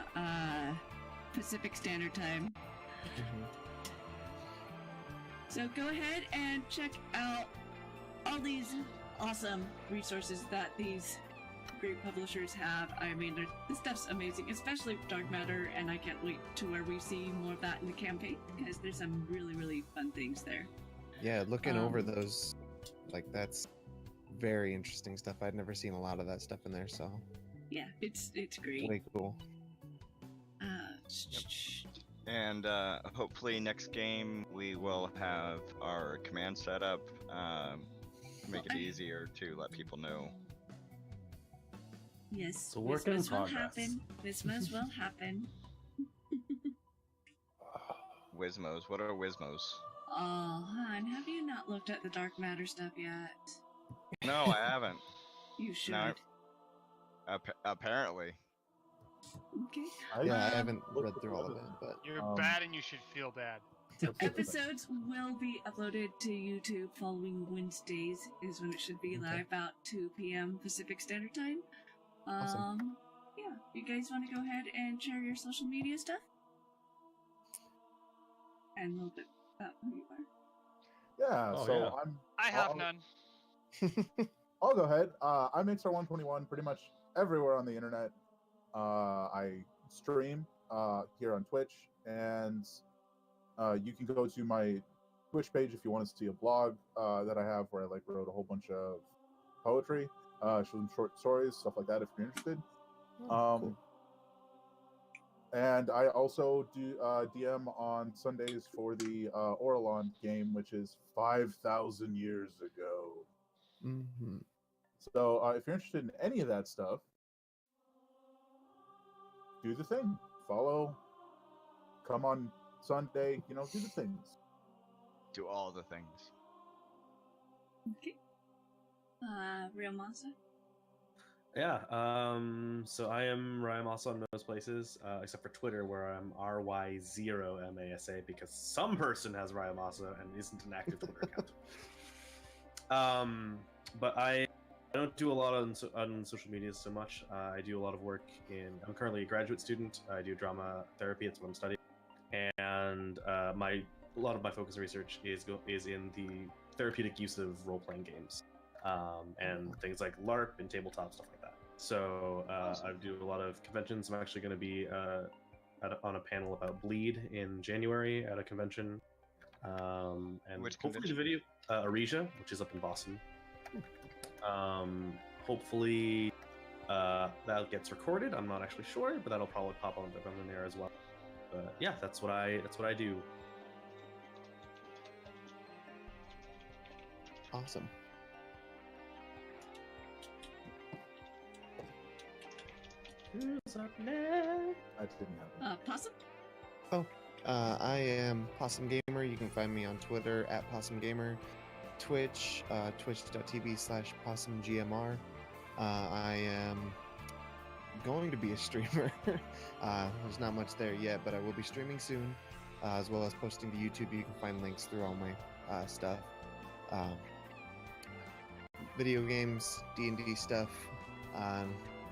[SPEAKER 3] Pacific Standard Time.
[SPEAKER 1] Mhm.
[SPEAKER 3] So go ahead and check out all these awesome resources that these great publishers have. I mean, this stuff's amazing, especially Dark Matter, and I can't wait to where we see more of that in the campaign, because there's some really, really fun things there.
[SPEAKER 1] Yeah, looking over those, like, that's very interesting stuff. I'd never seen a lot of that stuff in there, so
[SPEAKER 3] yeah, it's great.
[SPEAKER 1] Way cool.
[SPEAKER 5] And hopefully next game we will have our command set up. Make it easier to let people know.
[SPEAKER 3] Yes,
[SPEAKER 6] so work in progress.
[SPEAKER 3] Wismos will happen.
[SPEAKER 5] Wismos, what are Wismos?
[SPEAKER 3] Oh, hon, have you not looked at the Dark Matter stuff yet?
[SPEAKER 5] No, I haven't.
[SPEAKER 3] You should.
[SPEAKER 5] No, apparently.
[SPEAKER 3] Okay.
[SPEAKER 1] I haven't read through all of it, but
[SPEAKER 2] you're bad and you should feel bad.
[SPEAKER 3] So episodes will be uploaded to YouTube following Wednesdays is when it should be live, about 2 p.m. Pacific Standard Time.
[SPEAKER 1] Awesome.
[SPEAKER 3] Yeah, you guys want to go ahead and share your social media stuff? And a little bit about who you are.
[SPEAKER 4] Yeah,
[SPEAKER 2] I have none.
[SPEAKER 4] I'll go ahead. I'm XR121 pretty much everywhere on the internet. I stream here on Twitch, and you can go to my Twitch page if you want to see a blog that I have where I wrote a whole bunch of poetry, some short stories, stuff like that if you're interested.
[SPEAKER 1] Cool.
[SPEAKER 4] And I also do DM on Sundays for the Oralon game, which is 5,000 years ago.
[SPEAKER 1] Mm-hmm.
[SPEAKER 4] So if you're interested in any of that stuff, do the thing. Follow. Come on Sunday. Do the things.
[SPEAKER 5] Do all the things.
[SPEAKER 3] Okay. Real Masa?
[SPEAKER 6] Yeah, so I am Ryamasa on most places, except for Twitter, where I'm RY0MASA, because some person has Ryamasa and isn't an active Twitter account. But I don't do a lot on social media so much. I do a lot of work I'm currently a graduate student. I do drama therapy, it's what I'm studying. And a lot of my focus and research is in the therapeutic use of role-playing games. And things like LARP and tabletop stuff like that. So I do a lot of conventions. I'm actually going to be on a panel about Bleed in January at a convention. And
[SPEAKER 5] Which
[SPEAKER 6] hopefully
[SPEAKER 5] convention?
[SPEAKER 6] the video, Aresia, which is up in Boston. Hopefully that gets recorded. I'm not actually sure, but that'll probably pop on there as well. But yeah, that's what I do.
[SPEAKER 1] Awesome.
[SPEAKER 6] Who's up next?
[SPEAKER 4] That didn't happen.
[SPEAKER 3] Possum?
[SPEAKER 1] I am Possum Gamer. You can find me on Twitter at Possum Gamer, Twitch, twitch.tv/PossumGMR. I am going to be a streamer. There's not much there yet, but I will be streaming soon, as well as posting to YouTube. You can find links through all my stuff. Video games, D&D stuff,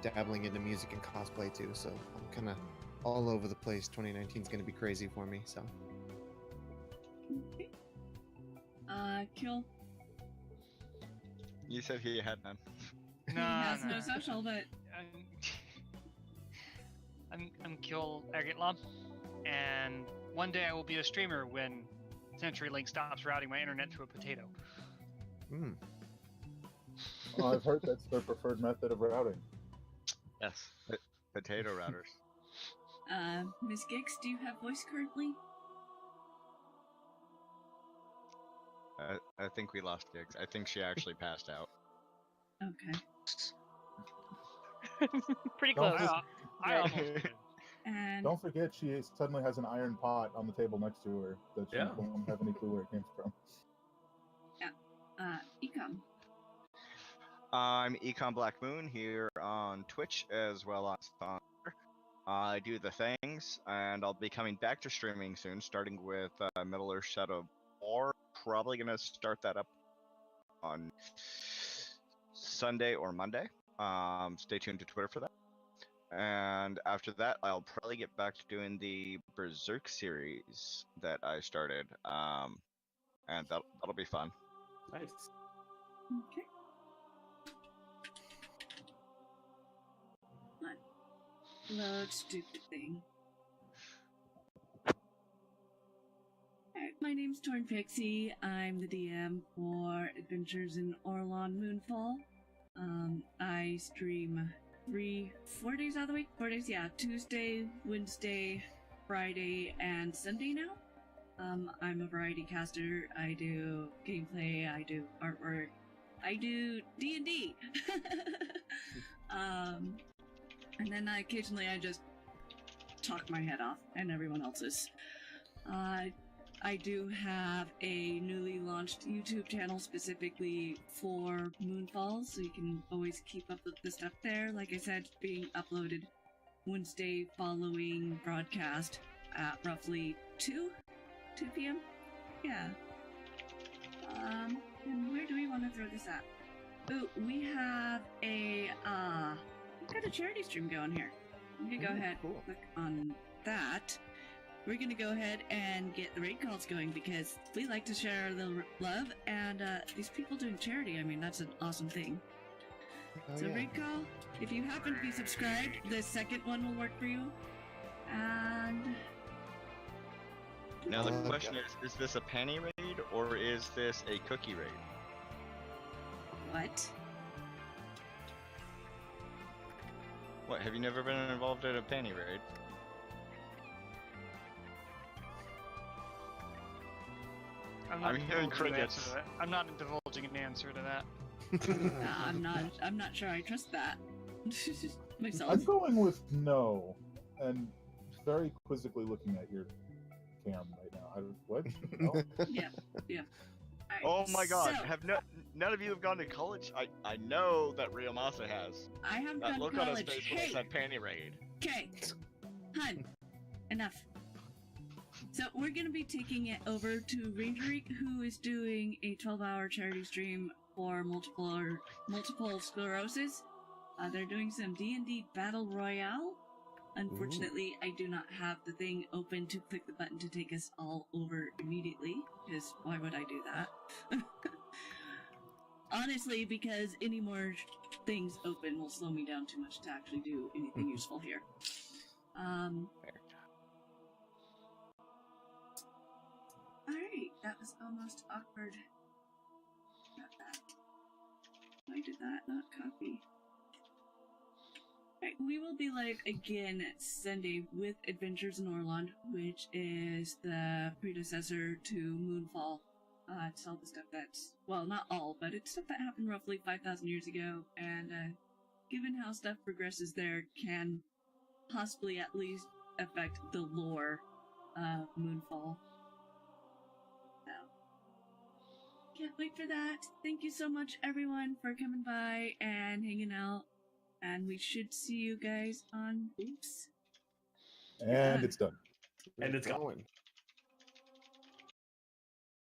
[SPEAKER 1] dabbling into music and cosplay too, so I'm kind of all over the place. 2019 is going to be crazy for me, so.
[SPEAKER 3] Okay. Kill.
[SPEAKER 5] You said he had none.
[SPEAKER 3] He has no social, but
[SPEAKER 2] I'm Kill Agitlam, and one day I will be a streamer when CenturyLink stops routing my internet to a potato.
[SPEAKER 1] Hmm.
[SPEAKER 4] I've heard that's their preferred method of routing.
[SPEAKER 5] Yes. Potato routers.
[SPEAKER 3] Miss Gix, do you have voice currently?
[SPEAKER 5] I think we lost Gigs. I think she actually passed out.
[SPEAKER 3] Okay.
[SPEAKER 7] Pretty
[SPEAKER 4] Don't
[SPEAKER 7] close.
[SPEAKER 2] I almost did.
[SPEAKER 3] And
[SPEAKER 4] Don't forget, she suddenly has an iron pot on the table next to her that she won't have any clue where it came from.
[SPEAKER 3] Ecom.
[SPEAKER 5] I'm Econ Black Moon here on Twitch as well as on Twitter. I do the things, and I'll be coming back to streaming soon, starting with Middle Earth Shadow War. Probably gonna start that up on Sunday or Monday. Stay tuned to Twitter for that. And after that, I'll probably get back to doing the Berserk series that I started, and that'll be fun.
[SPEAKER 6] Nice.
[SPEAKER 3] Okay. Load stupid thing. Alright, my name's Torn Pixie. I'm the DM for Adventures in Orlon Moonfall. I stream 4 days out of the week? 4 days, yeah. Tuesday, Wednesday, Friday, and Sunday now. I'm a variety caster. I do gameplay, I do artwork, I do D&D. And then occasionally I just talk my head off and everyone else's. I do have a newly launched YouTube channel specifically for Moonfall, so you can always keep up with the stuff there. Like I said, being uploaded Wednesday following broadcast at roughly 2 p.m. Yeah. And where do we want to throw this at? Oh, we have we've got a charity stream going here. I'm gonna go ahead and click on that. We're gonna go ahead and get the raid calls going because we like to share our little love, and these people doing charity, I mean, that's an awesome thing. So raid call, if you happen to be subscribed, the second one will work for you. And
[SPEAKER 5] now the question is this a panty raid or is this a cookie raid?
[SPEAKER 3] What?
[SPEAKER 5] What, have you never been involved in a panty raid? I'm hearing crickets.
[SPEAKER 2] I'm not divulging an answer to that.
[SPEAKER 3] I'm not sure I trust that. Myself.
[SPEAKER 4] I'm going with no, and very quizzically looking at your cam right now. What? No?
[SPEAKER 3] Yeah. Right,
[SPEAKER 5] Oh my god,
[SPEAKER 3] so,
[SPEAKER 5] none of you have gone to college? I know that Ryomasa has.
[SPEAKER 3] I have
[SPEAKER 5] That
[SPEAKER 3] gone
[SPEAKER 5] look
[SPEAKER 3] to
[SPEAKER 5] on his
[SPEAKER 3] college.
[SPEAKER 5] face when he said panty raid.
[SPEAKER 3] Okay, hun, enough. So we're going to be taking it over to Rangerik, who is doing a 12-hour charity stream for multiple sclerosis. They're doing some D&D Battle Royale. Unfortunately, I do not have the thing open to click the button to take us all over immediately, because why would I do that? Honestly, because any more things open will slow me down too much to actually do anything useful here. Alright, that was almost awkward. Got that. Why did that not copy? Alright, we will be live again Sunday with Adventures in Orlon, which is the predecessor to Moonfall. It's all the stuff that's, well, not all, but it's stuff that happened roughly 5,000 years ago, and given how stuff progresses there, can possibly at least affect the lore of Moonfall. So, can't wait for that. Thank you so much, everyone, for coming by and hanging out. And we should see you guys on... Oops.
[SPEAKER 4] And it's done.
[SPEAKER 6] And it's going.